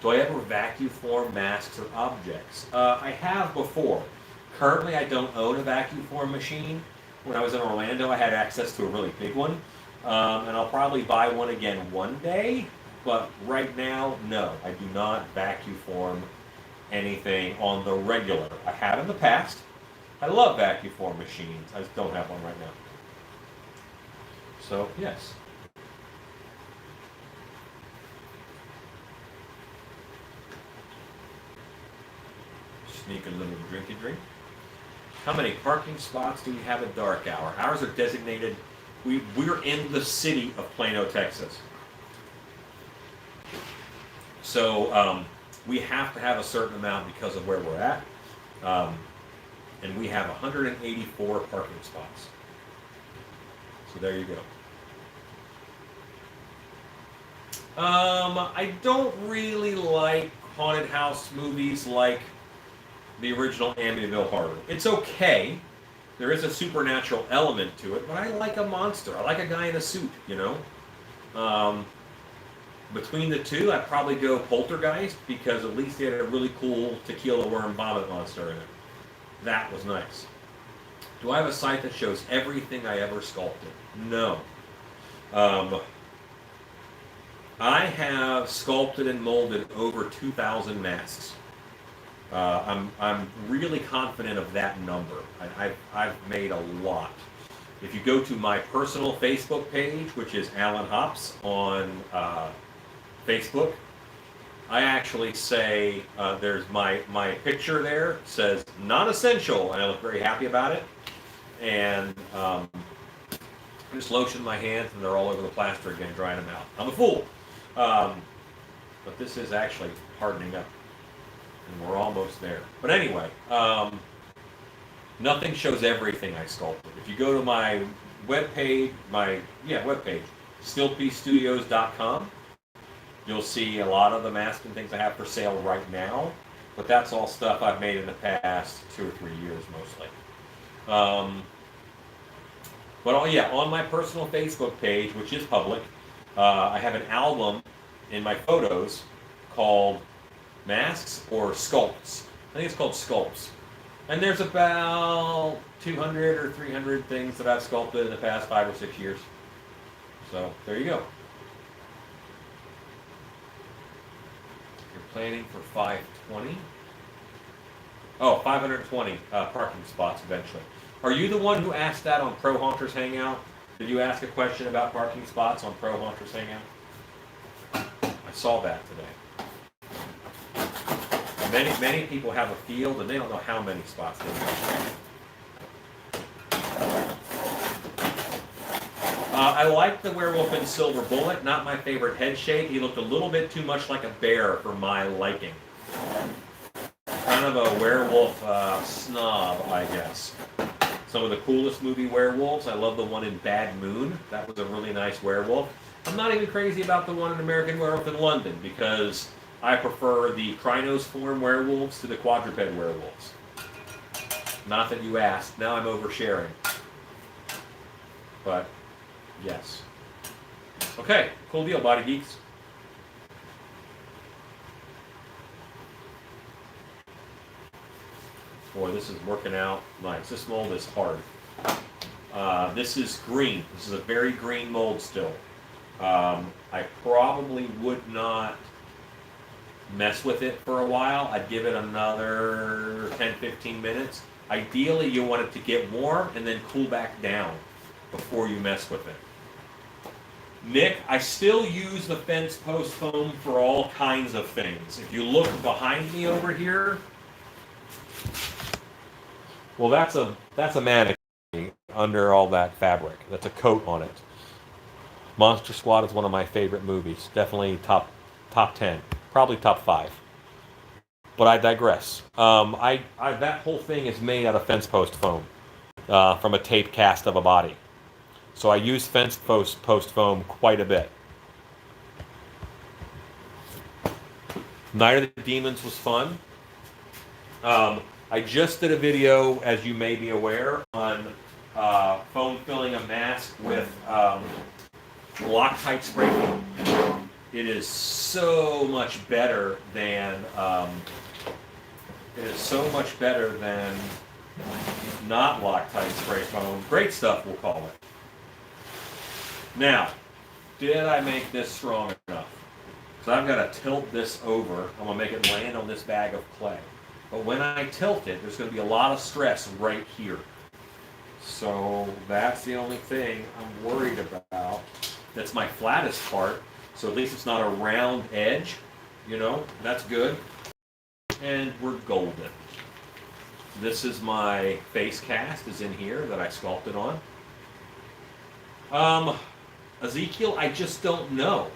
Do I ever vacuum form masks or objects? I have before. Currently, I don't own a vacuum form machine. When I was in Orlando, I had access to a really big one. And I'll probably buy one again one day. But right now, no. I do not vacuum form anything on the regular. I have in the past. I love vacuum form machines. I just don't have one right now. So, yes. Sneak a little drinky drink. How many parking spots do we have at dark hour? Ours are designated. We're in the city of Plano, Texas. So we have to have a certain amount because of where we're at. And we have 184 parking spots. So there you go. I don't really like haunted house movies like the original Amityville Horror. It's okay. There is a supernatural element to it, but I like a monster. I like a guy in a suit, you know? Between the two, I'd probably go Poltergeist because at least they had a really cool tequila worm vomit monster in it. That was nice. Do I have a site that shows everything I ever sculpted? No. I have sculpted and molded over 2,000 masks. I'm really confident of that number. I've made a lot. If you go to my personal Facebook page, which is Alan Hops on Facebook, I actually say there's my picture there says non-essential, and I look very happy about it. And I just lotion my hands, and they're all over the plaster again, drying them out. I'm a fool, but this is actually hardening up. And we're almost there. But anyway, nothing shows everything I sculpted. If you go to my webpage, webpage, stillpiecestudios.com, you'll see a lot of the masks and things I have for sale right now. But that's all stuff I've made in the past 2 or 3 years mostly. On my personal Facebook page, which is public, I have an album in my photos called Masks or Sculpts. I think it's called Sculpts. And there's about 200 or 300 things that I've sculpted in the past 5 or 6 years. So there you go. You're planning for 520? Oh, 520 parking spots eventually. Are you the one who asked that on Pro Haunters Hangout? Did you ask a question about parking spots on Pro Haunters Hangout? I saw that today. Many people have a field and they don't know how many spots they have. I like the werewolf in Silver Bullet. Not my favorite head shape. He looked a little bit too much like a bear for my liking. Kind of a werewolf snob, I guess. Some of the coolest movie werewolves. I love the one in Bad Moon. That was a really nice werewolf. I'm not even crazy about the one in American Werewolf in London because I prefer the crinoform werewolves to the quadruped werewolves. Not that you asked. Now I'm oversharing. But, yes. Okay, cool deal, Body Geeks. Boy, this is working out nice. This mold is hard. This is green. This is a very green mold still. I probably would not mess with it for a while. I'd give it another 10-15 minutes. Ideally, you want it to get warm and then cool back down before you mess with it. Nick, I still use the fence post foam for all kinds of things. If you look behind me over here, well, that's a mannequin under all that fabric. That's a coat on it. Monster Squad is one of my favorite movies. Definitely top 10. Probably top 5. But I digress. That whole thing is made out of fence post foam from a tape cast of a body. So I use fence post foam quite a bit. Night of the Demons was fun. I just did a video, as you may be aware, on foam filling a mask with Loctite spray foam. It is so much better than not Loctite spray foam. Great stuff, we'll call it. Now, did I make this strong enough? So I've got to tilt this over. I'm going to make it land on this bag of clay. But when I tilt it, there's going to be a lot of stress right here. So that's the only thing I'm worried about. That's my flattest part. So at least it's not a round edge. You know, that's good. And we're golden. This is my face cast is in here that I sculpted on. Ezekiel, I just don't know.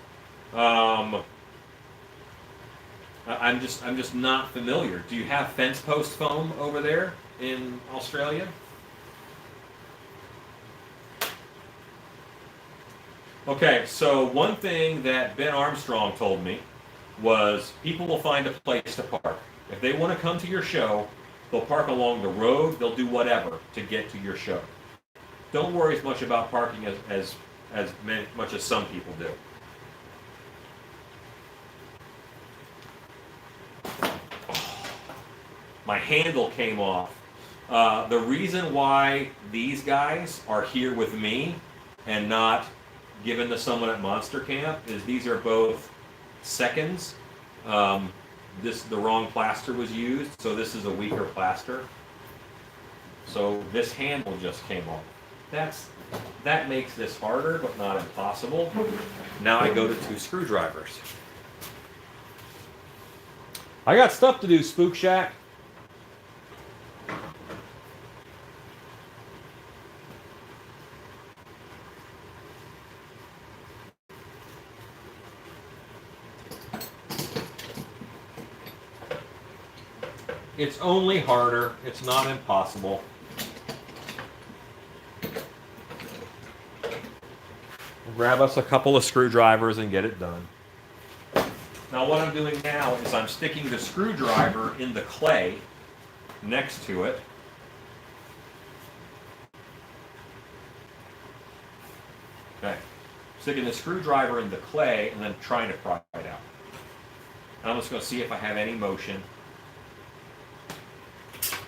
I'm just not familiar. Do you have fence post foam over there in Australia? Okay, so one thing that Ben Armstrong told me was people will find a place to park. If they want to come to your show, they'll park along the road, they'll do whatever to get to your show. Don't worry as much about parking as much as some people do. My handle came off. The reason why these guys are here with me and not given to someone at Monster Camp is these are both seconds. The wrong plaster was used, so this is a weaker plaster. So this handle just came off. That makes this harder, but not impossible. Now I go to 2 screwdrivers. I got stuff to do, Spook Shack. It's only harder. It's not impossible. Grab us a couple of screwdrivers and get it done. Now what I'm doing now is I'm sticking the screwdriver in the clay next to it. Okay. Sticking the screwdriver in the clay and then trying to pry it out. And I'm just going to see if I have any motion.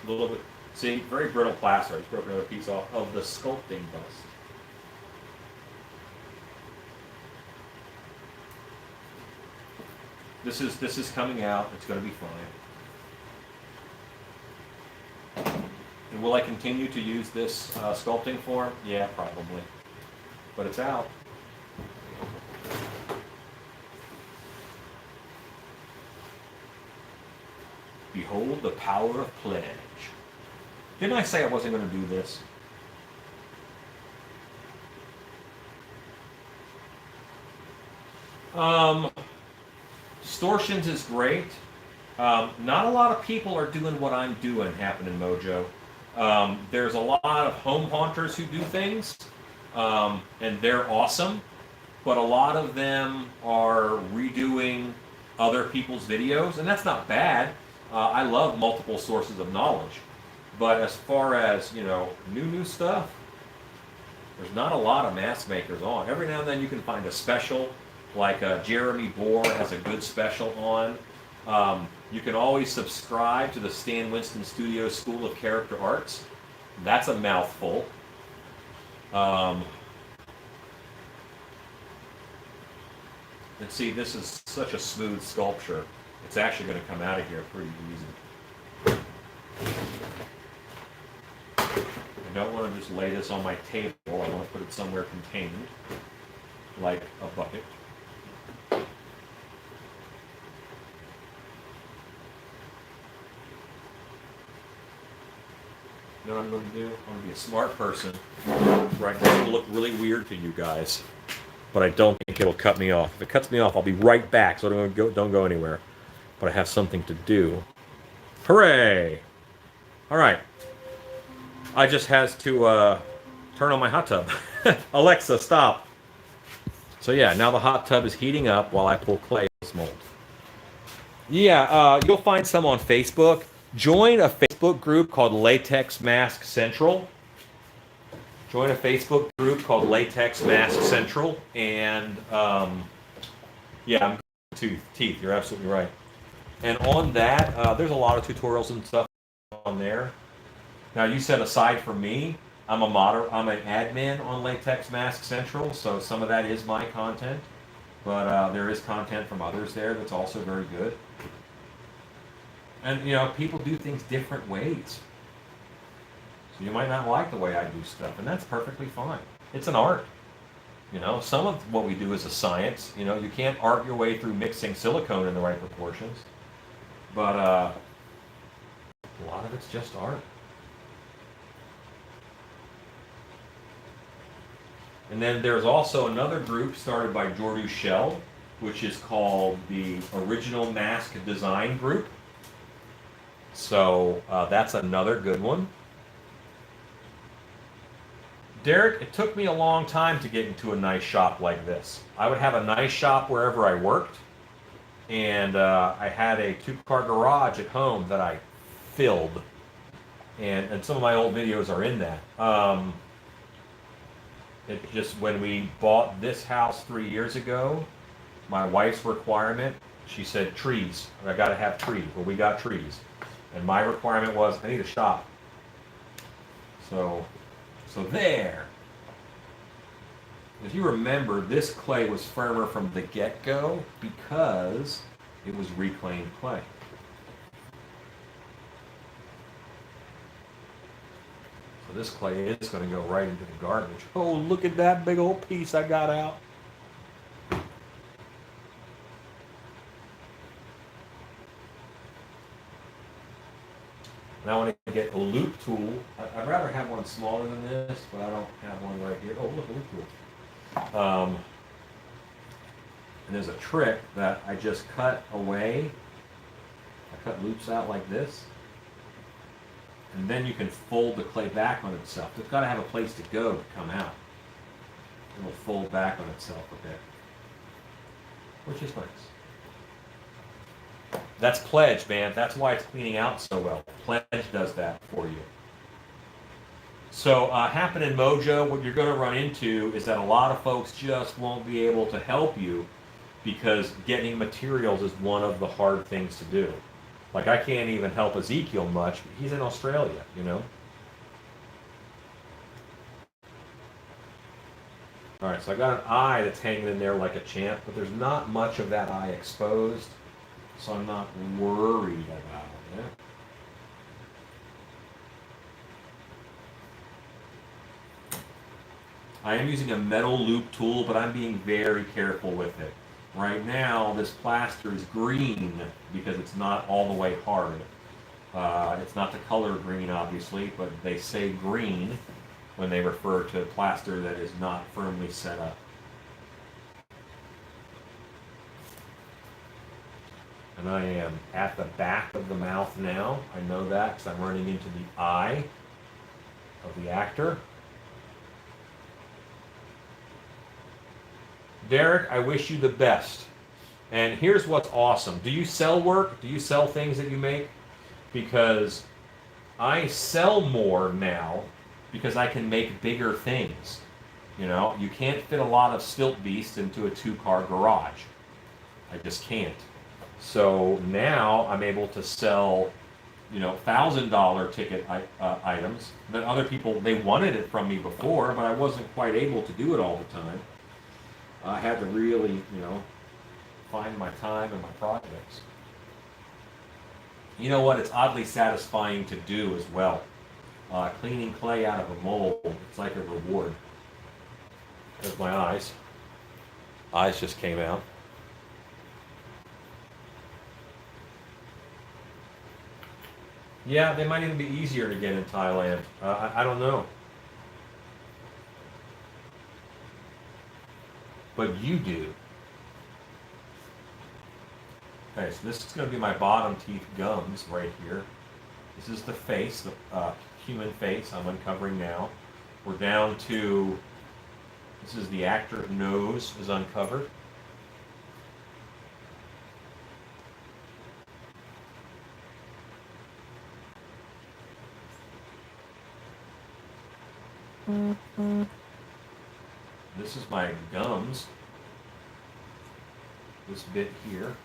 A little bit. See, very brittle plaster. I just broke another piece off of the sculpting bust. This is coming out. It's going to be fine. And will I continue to use this sculpting form? Yeah, probably. But it's out. Behold the power of pledge. Didn't I say I wasn't going to do this? Distortions is great. Not a lot of people are doing what I'm doing happening Mojo. There's a lot of home haunters who do things, and they're awesome, but a lot of them are redoing other people's videos, and that's not bad. I love multiple sources of knowledge, but as far as, you know, new stuff, there's not a lot of mask makers on. Every now and then you can find a special, like Jeremy Bohr has a good special on. You can always subscribe to the Stan Winston Studio School of Character Arts. That's a mouthful. And see, this is such a smooth sculpture. It's actually going to come out of here pretty easy. I don't want to just lay this on my table. I want to put it somewhere contained, like a bucket. You know what I'm going to do? I'm going to be a smart person. Right now, it'll look really weird to you guys, but I don't think it'll cut me off. If it cuts me off, I'll be right back, so don't go anywhere. But I have something to do. Hooray! All right. I just has to turn on my hot tub. Alexa, stop. So yeah, now the hot tub is heating up while I pull clay out of this mold. Yeah, you'll find some on Facebook. Join a Facebook group called Latex Mask Central. Join a Facebook group called Latex Mask Central, and yeah, I'm teeth. You're absolutely right. And on that, there's a lot of tutorials and stuff on there. Now, you said aside from me, I'm an admin on Latex Mask Central, so some of that is my content, but there is content from others there that's also very good. And, you know, people do things different ways. So you might not like the way I do stuff, and that's perfectly fine. It's an art. You know, some of what we do is a science. You know, you can't art your way through mixing silicone in the right proportions. But a lot of it's just art. And then there's also another group started by Jordu Shell, which is called the Original Mask Design Group. So that's another good one. Derek, it took me a long time to get into a nice shop like this. I would have a nice shop wherever I worked, and I had a two-car garage at home that I filled, and some of my old videos are in that. It just, when we bought this house 3 years ago, my wife's requirement, she said trees. I got to have trees. Well, we got trees, and my requirement was I need a shop. So there. If you remember, this clay was firmer from the get-go because it was reclaimed clay. So this clay is going to go right into the garbage. Oh, look at that big old piece I got out. Now I want to get a loop tool. I'd rather have one smaller than this, but I don't have one right here. Oh, look, a loop tool. And there's a trick that I just cut away. I cut loops out like this. And then you can fold the clay back on itself. It's got to have a place to go to come out. It'll fold back on itself a bit, which is nice. That's Pledge, man. That's why it's cleaning out so well. Pledge does that for you. So happen in Mojo, what you're going to run into is that a lot of folks just won't be able to help you because getting materials is one of the hard things to do. Like I can't even help Ezekiel much. He's in Australia, you know. All right, so I got an eye that's hanging in there like a champ, but there's not much of that eye exposed, so I'm not worried about it. I am using a metal loop tool, but I'm being very careful with it. Right now, this plaster is green because it's not all the way hard. It's not the color green, obviously, but they say green when they refer to plaster that is not firmly set up. And I am at the back of the mouth now. I know that because I'm running into the eye of the actor. Derek, I wish you the best. And here's what's awesome. Do you sell work? Do you sell things that you make? Because I sell more now because I can make bigger things. You know, you can't fit a lot of Stilt Beasts into a 2-car garage. I just can't. So now I'm able to sell, you know, $1,000 ticket items that other people, they wanted it from me before, but I wasn't quite able to do it all the time. I had to really, you know, find my time and my projects. You know what? It's oddly satisfying to do as well. Cleaning clay out of a mold, it's like a reward. There's my eyes. Eyes just came out. Yeah, they might even be easier to get in Thailand. I don't know. But you do. Okay, so this is going to be my bottom teeth gums right here. This is the face, the human face I'm uncovering now. We're down to, this is the actor's nose is uncovered. This is my gums. This bit here.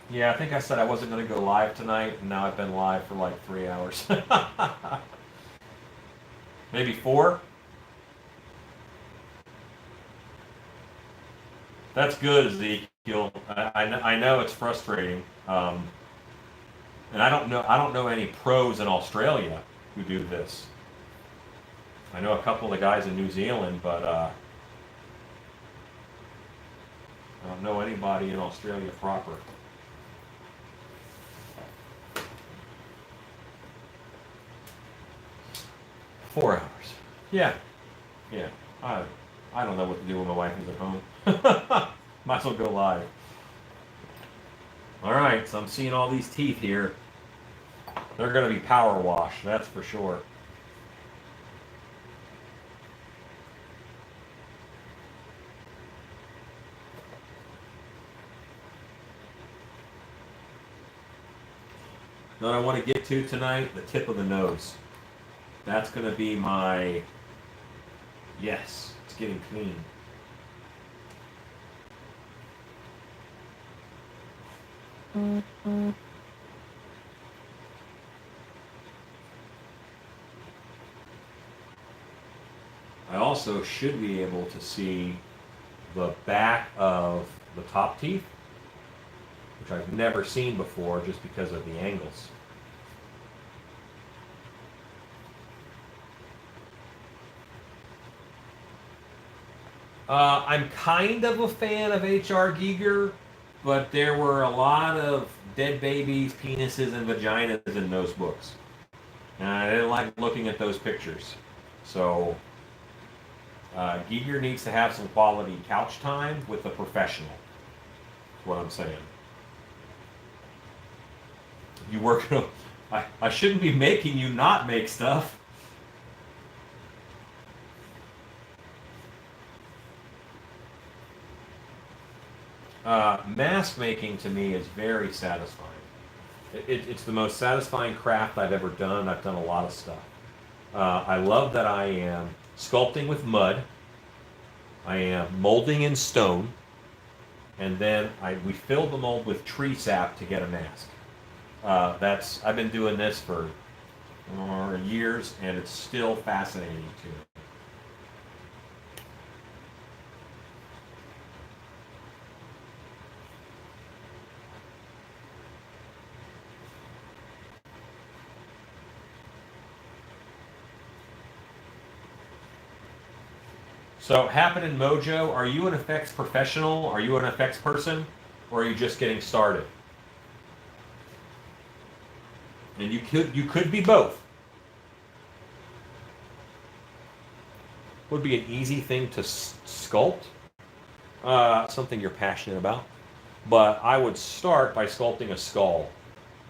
Yeah, I think I said I wasn't going to go live tonight, and now I've been live for like 3 hours. Maybe 4? That's good, Ezekiel. I know it's frustrating, and I don't know any pros in Australia who do this. I know a couple of the guys in New Zealand, but I don't know anybody in Australia proper. 4 hours. Yeah. Yeah. I don't know what to do when my wife is at home. Might as well go live. Alright, so I'm seeing all these teeth here. They're going to be power wash, that's for sure. Now what I want to get to tonight, the tip of the nose. That's going to be my, yes, it's getting clean. I also should be able to see the back of the top teeth, which I've never seen before just because of the angles. I'm kind of a fan of H.R. Giger, but there were a lot of dead babies, penises, and vaginas in those books. And I didn't like looking at those pictures. So, Giger needs to have some quality couch time with a professional. That's what I'm saying. You work. I shouldn't be making you not make stuff. Mask making to me is very satisfying. It's the most satisfying craft I've ever done. I've done a lot of stuff. I love that I am sculpting with mud. I am molding in stone, and then we fill the mold with tree sap to get a mask. I've been doing this for years, and it's still fascinating to me. So, Happen and Mojo, are you an effects professional? Are you an effects person? Or are you just getting started? And you could be both. Would be an easy thing to sculpt. Something you're passionate about. But I would start by sculpting a skull.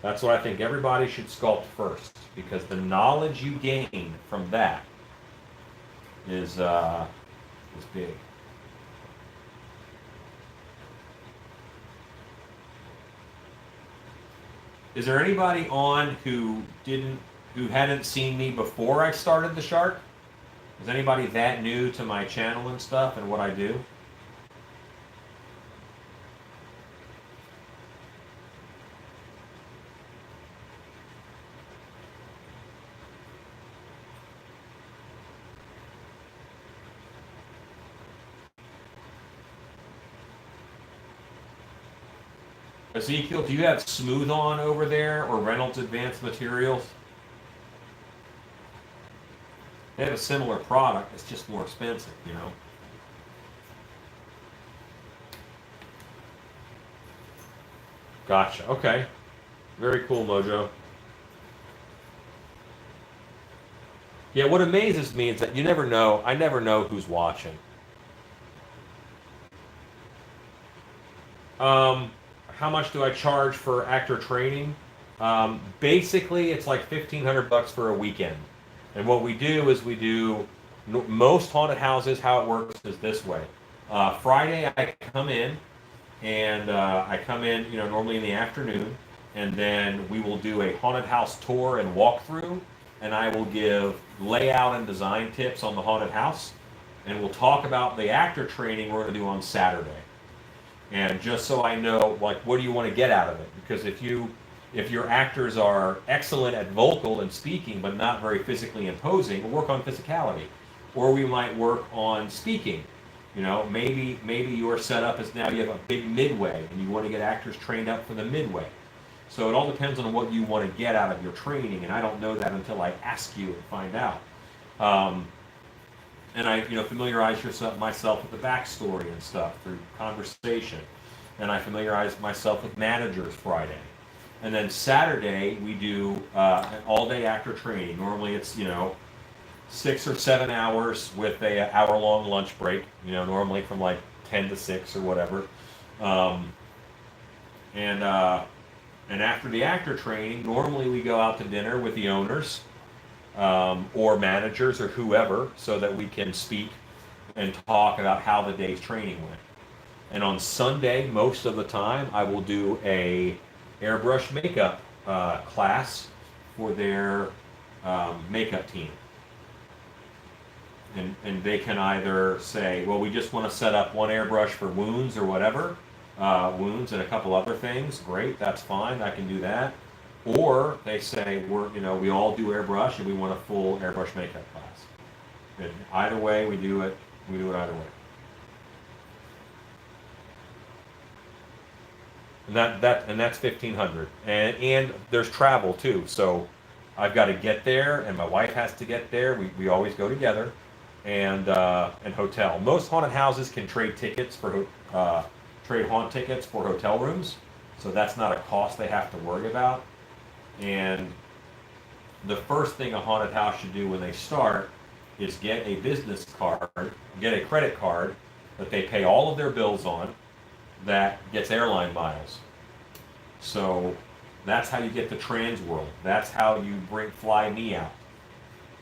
That's what I think everybody should sculpt first, because the knowledge you gain from that is big. Is there anybody on who hadn't seen me before I started the shark? Is anybody that new to my channel and stuff and what I do? Ezekiel, do you have Smooth On over there or Reynolds Advanced Materials? They have a similar product, it's just more expensive, you know? Gotcha, okay. Very cool, Mojo. Yeah, what amazes me is that I never know who's watching. How much do I charge for actor training? Basically, it's like $1,500 for a weekend. And what we do is most haunted houses. How it works is this way: Friday I come in, and normally in the afternoon, and then we will do a haunted house tour and walkthrough, and I will give layout and design tips on the haunted house, and we'll talk about the actor training we're going to do on Saturday. And just so I know, like, what do you want to get out of it? Because if your actors are excellent at vocal and speaking, but not very physically imposing, we'll work on physicality. Or we might work on speaking. You know, maybe your setup is now you have a big midway, and you want to get actors trained up for the midway. So it all depends on what you want to get out of your training, and I don't know that until I ask you and find out. And I, familiarize myself with the backstory and stuff through conversation. And I familiarize myself with managers Friday. And then Saturday we do an all-day actor training. Normally it's 6 or 7 hours with a hour-long lunch break. Normally from like 10 to 6 or whatever. And after the actor training, normally we go out to dinner with the owners. Or managers or whoever, so that we can speak and talk about how the day's training went. And on Sunday, most of the time, I will do a airbrush makeup class for their makeup team. And they can either say, well, we just want to set up one airbrush for wounds or whatever, wounds and a couple other things. Great, that's fine, I can do that. Or they say we all do airbrush and we want a full airbrush makeup class. And either way, we do it either way. And that's $1,500. And there's travel too. So I've got to get there, and my wife has to get there. We always go together, and hotel. Most haunted houses can trade tickets for trade haunt tickets for hotel rooms, so that's not a cost they have to worry about. And the first thing a haunted house should do when they start is get a business card, get a credit card that they pay all of their bills on that gets airline miles. So that's how you get the Trans World. That's how you fly me out.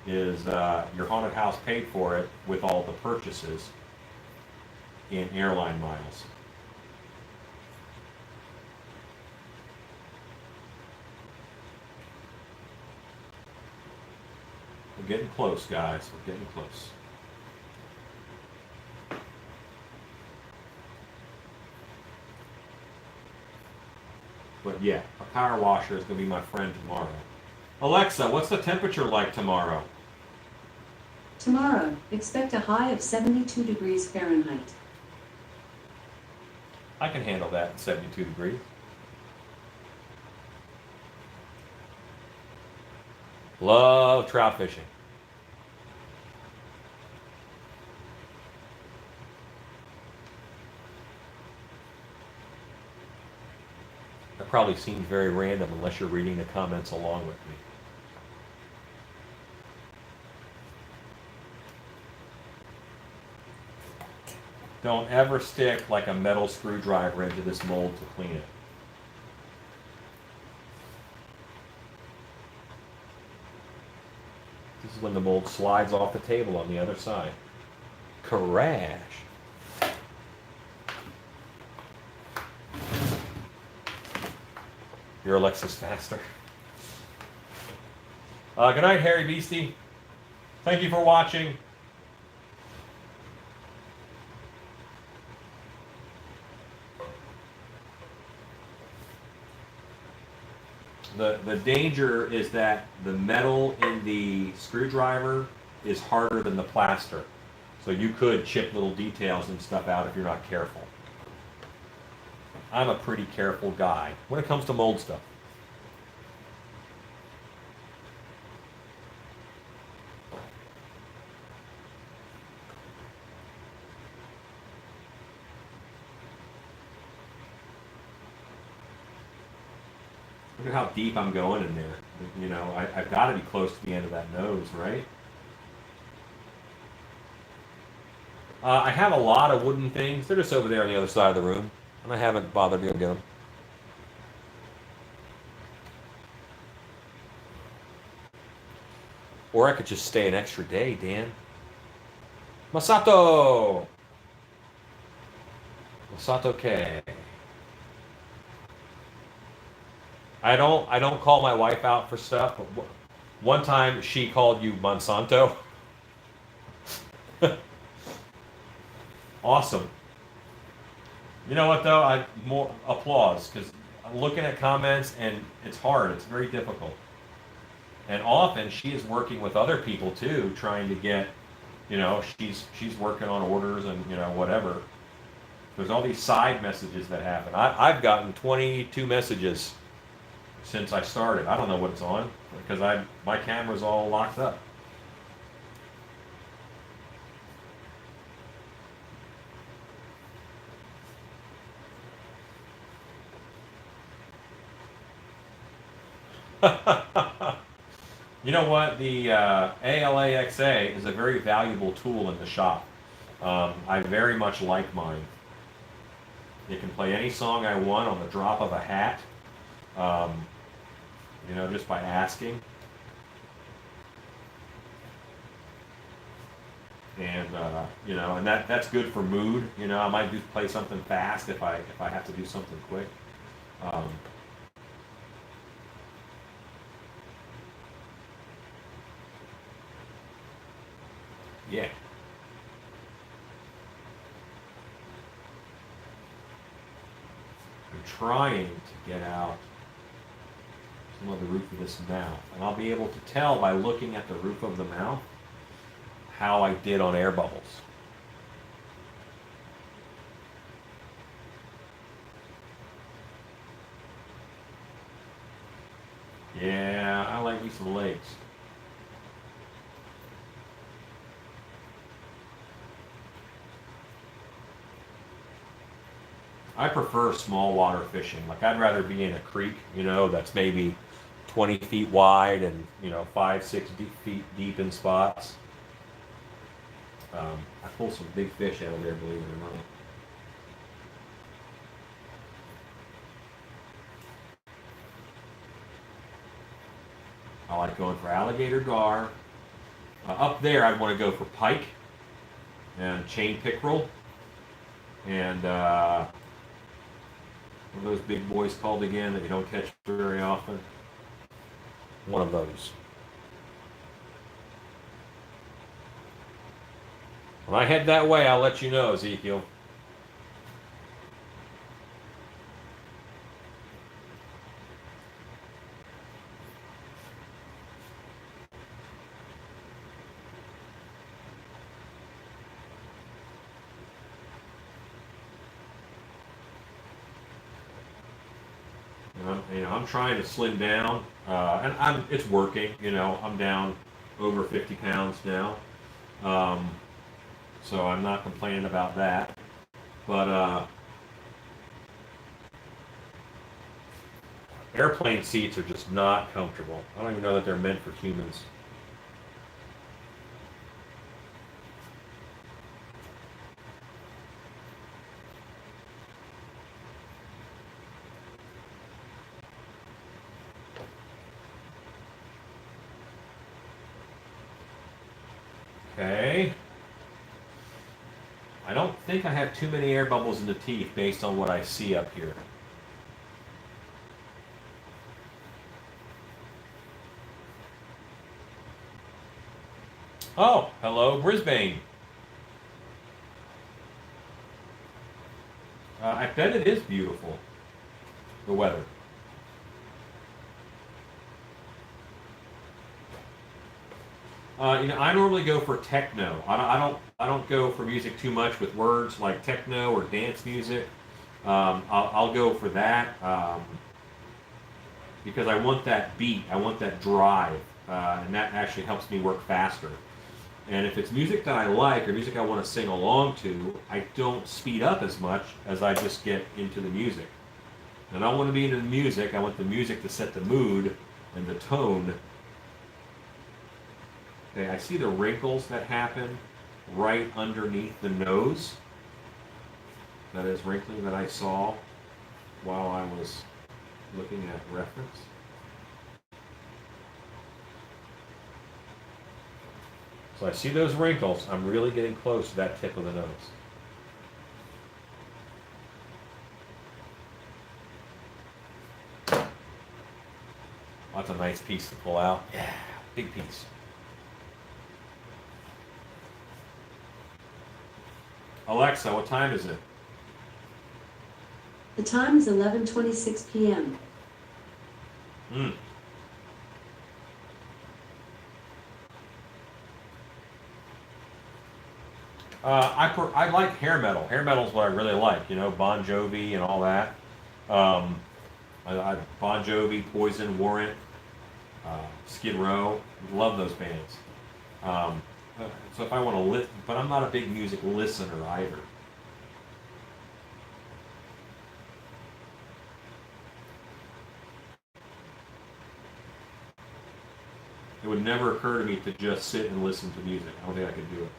Is your haunted house paid for it with all the purchases in airline miles. We're getting close, guys. We're getting close. But yeah, a power washer is going to be my friend tomorrow. Alexa, what's the temperature like tomorrow? Tomorrow, expect a high of 72 degrees Fahrenheit. I can handle that at 72 degrees. Love trout fishing. That probably seems very random unless you're reading the comments along with me. Don't ever stick like a metal screwdriver into this mold to clean it. This is when the mold slides off the table on the other side. Crash. Your Alexa's faster. Good night, Harry Beastie. Thank you for watching. The danger is that the metal in the screwdriver is harder than the plaster. So you could chip little details and stuff out if you're not careful. I'm a pretty careful guy when it comes to mold stuff. Look at how deep I'm going in there. You know, I've got to be close to the end of that nose, right? I have a lot of wooden things. They're just over there on the other side of the room, and I haven't bothered to go get them. Or I could just stay an extra day, Dan. Masato! Masato K. I don't call my wife out for stuff, but one time she called you Monsanto. Awesome. You know what though? I more applause because I'm looking at comments and it's hard. It's very difficult. And often she is working with other people too, trying to get, you know, she's working on orders and you know whatever. There's all these side messages that happen. I've gotten 22 messages since I started. I don't know what it's on because my camera's all locked up. You know what? The ALAXA is a very valuable tool in the shop. I very much like mine. It can play any song I want on the drop of a hat. You know, just by asking. And you know, and that's good for mood. You know, I might play something fast if I have to do something quick. Yeah. I'm trying to get out some of the roof of this mouth. And I'll be able to tell by looking at the roof of the mouth how I did on air bubbles. Yeah, I like me some legs. I prefer small water fishing. Like I'd rather be in a creek, that's maybe 20 feet wide and 5, 6 feet deep in spots. I pull some big fish out of there, believe it or not. I like going for alligator gar. Up there, I'd want to go for pike and chain pickerel and what are those big boys called again that you don't catch very often? One of those. When I head that way, I'll let you know, Ezekiel. I'm trying to slim down, and it's working. I'm down over 50 pounds now, so I'm not complaining about that. But airplane seats are just not comfortable. I don't even know that they're meant for humans. Okay. I don't think I have too many air bubbles in the teeth based on what I see up here. Oh, hello, Brisbane. I bet it is beautiful, the weather. I normally go for techno. I don't go for music too much with words like techno or dance music. I'll go for that because I want that beat. I want that drive, and that actually helps me work faster. And if it's music that I like or music I want to sing along to, I don't speed up as much as I just get into the music. And I don't want to be into the music. I want the music to set the mood and the tone. Okay, I see the wrinkles that happen right underneath the nose. That is wrinkling that I saw while I was looking at reference. So I see those wrinkles. I'm really getting close to that tip of the nose. That's a nice piece to pull out. Yeah, big piece. Alexa, what time is it? The time is 11:26 p.m. I like hair metal. Hair metal is what I really like. Bon Jovi and all that. Bon Jovi, Poison, Warrant, Skid Row. Love those bands. So if I want to listen, but I'm not a big music listener either. It would never occur to me to just sit and listen to music. I don't think I could do it.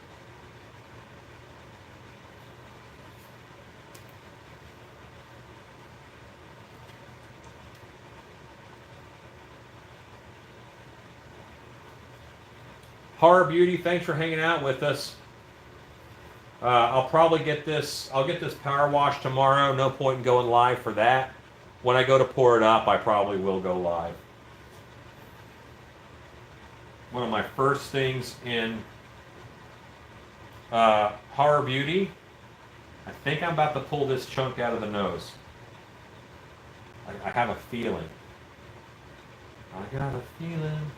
Horror Beauty, thanks for hanging out with us. I'll probably get this. I'll get this power wash tomorrow. No point in going live for that. When I go to pour it up, I probably will go live. One of my first things in Horror Beauty. I think I'm about to pull this chunk out of the nose. I have a feeling. I got a feeling.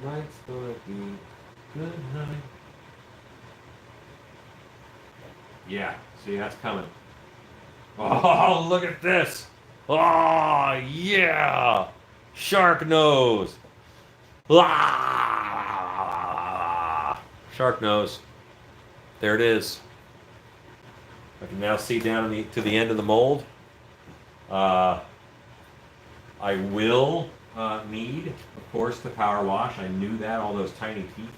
Tonight's gonna be good night. Yeah, see, that's coming. Oh, look at this. Oh, yeah. Shark nose. Ah! Shark nose. There it is. I can now see down to the end of the mold. I will need, of course, the power wash. I knew that, all those tiny teeth.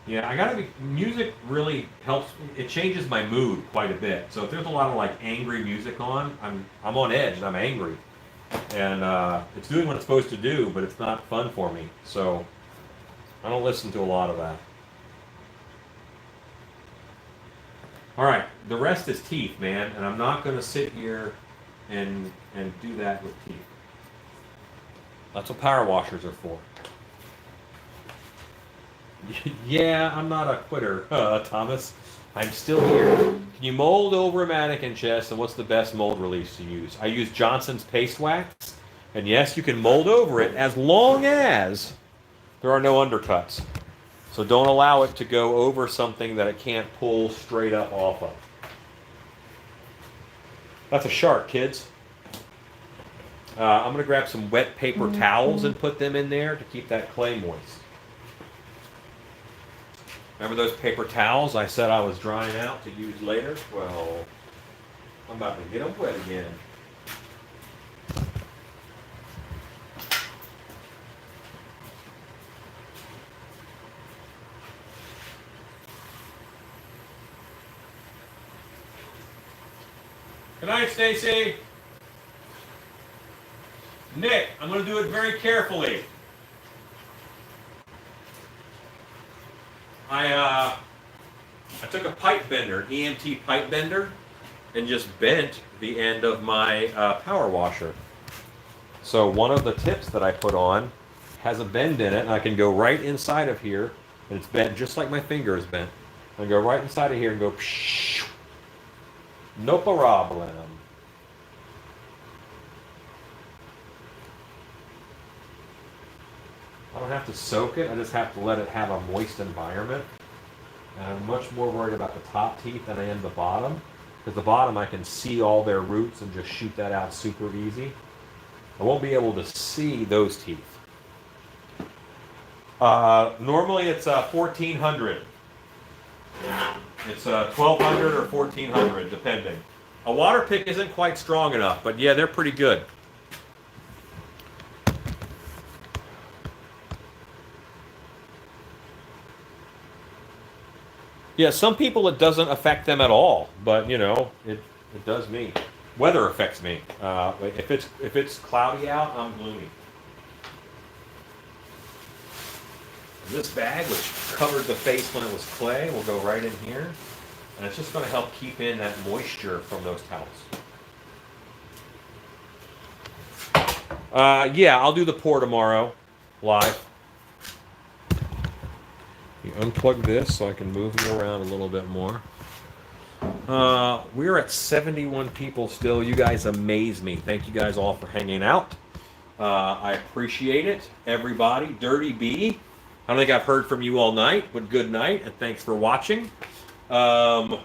Yeah, I gotta be. Music really helps. It changes my mood quite a bit. So if there's a lot of like angry music on, I'm on edge and I'm angry, and it's doing what it's supposed to do, but it's not fun for me. So I don't listen to a lot of that. All right, the rest is teeth, man, and I'm not gonna sit here and do that with teeth. That's what power washers are for. Yeah, I'm not a quitter, Thomas. I'm still here. Can you mold over a mannequin chest, and what's the best mold release to use? I use Johnson's Paste Wax, and yes, you can mold over it as long as there are no undercuts. So don't allow it to go over something that it can't pull straight up off of. That's a shark, kids. I'm going to grab some wet paper towels and put them in there to keep that clay moist. Remember those paper towels I said I was drying out to use later? Well, I'm about to get them wet again. Good night, Stacy. Nick, I'm going to do it very carefully. I took a pipe bender, EMT pipe bender, and just bent the end of my power washer. So one of the tips that I put on has a bend in it, and I can go right inside of here, and it's bent just like my finger is bent. I go right inside of here and go, psh, no problem. I don't have to soak it, I just have to let it have a moist environment. And I'm much more worried about the top teeth than I am the bottom. Because the bottom I can see all their roots and just shoot that out super easy. I won't be able to see those teeth. Normally it's 1400. It's 1200 or 1400 depending. A water pick isn't quite strong enough, but yeah, they're pretty good. Yeah, some people it doesn't affect them at all, but you know, it does me. Weather affects me. If it's cloudy out, I'm gloomy. This bag, which covered the face when it was clay, will go right in here, and it's just going to help keep in that moisture from those towels. Yeah, I'll do the pour tomorrow, live. You unplug this so I can move you around a little bit more. We're at 71 people still. You guys amaze me. Thank you guys all for hanging out. I appreciate it. Everybody, Dirty B. I don't think I've heard from you all night, but good night, and thanks for watching. Full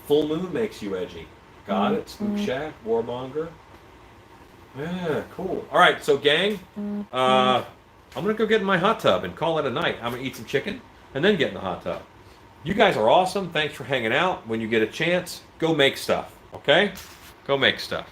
moon makes you edgy. Got it. Spook Shack, Warmonger. Yeah, cool. All right, so gang, I'm going to go get in my hot tub and call it a night. I'm going to eat some chicken and then get in the hot tub. You guys are awesome. Thanks for hanging out. When you get a chance, go make stuff, okay? Go make stuff.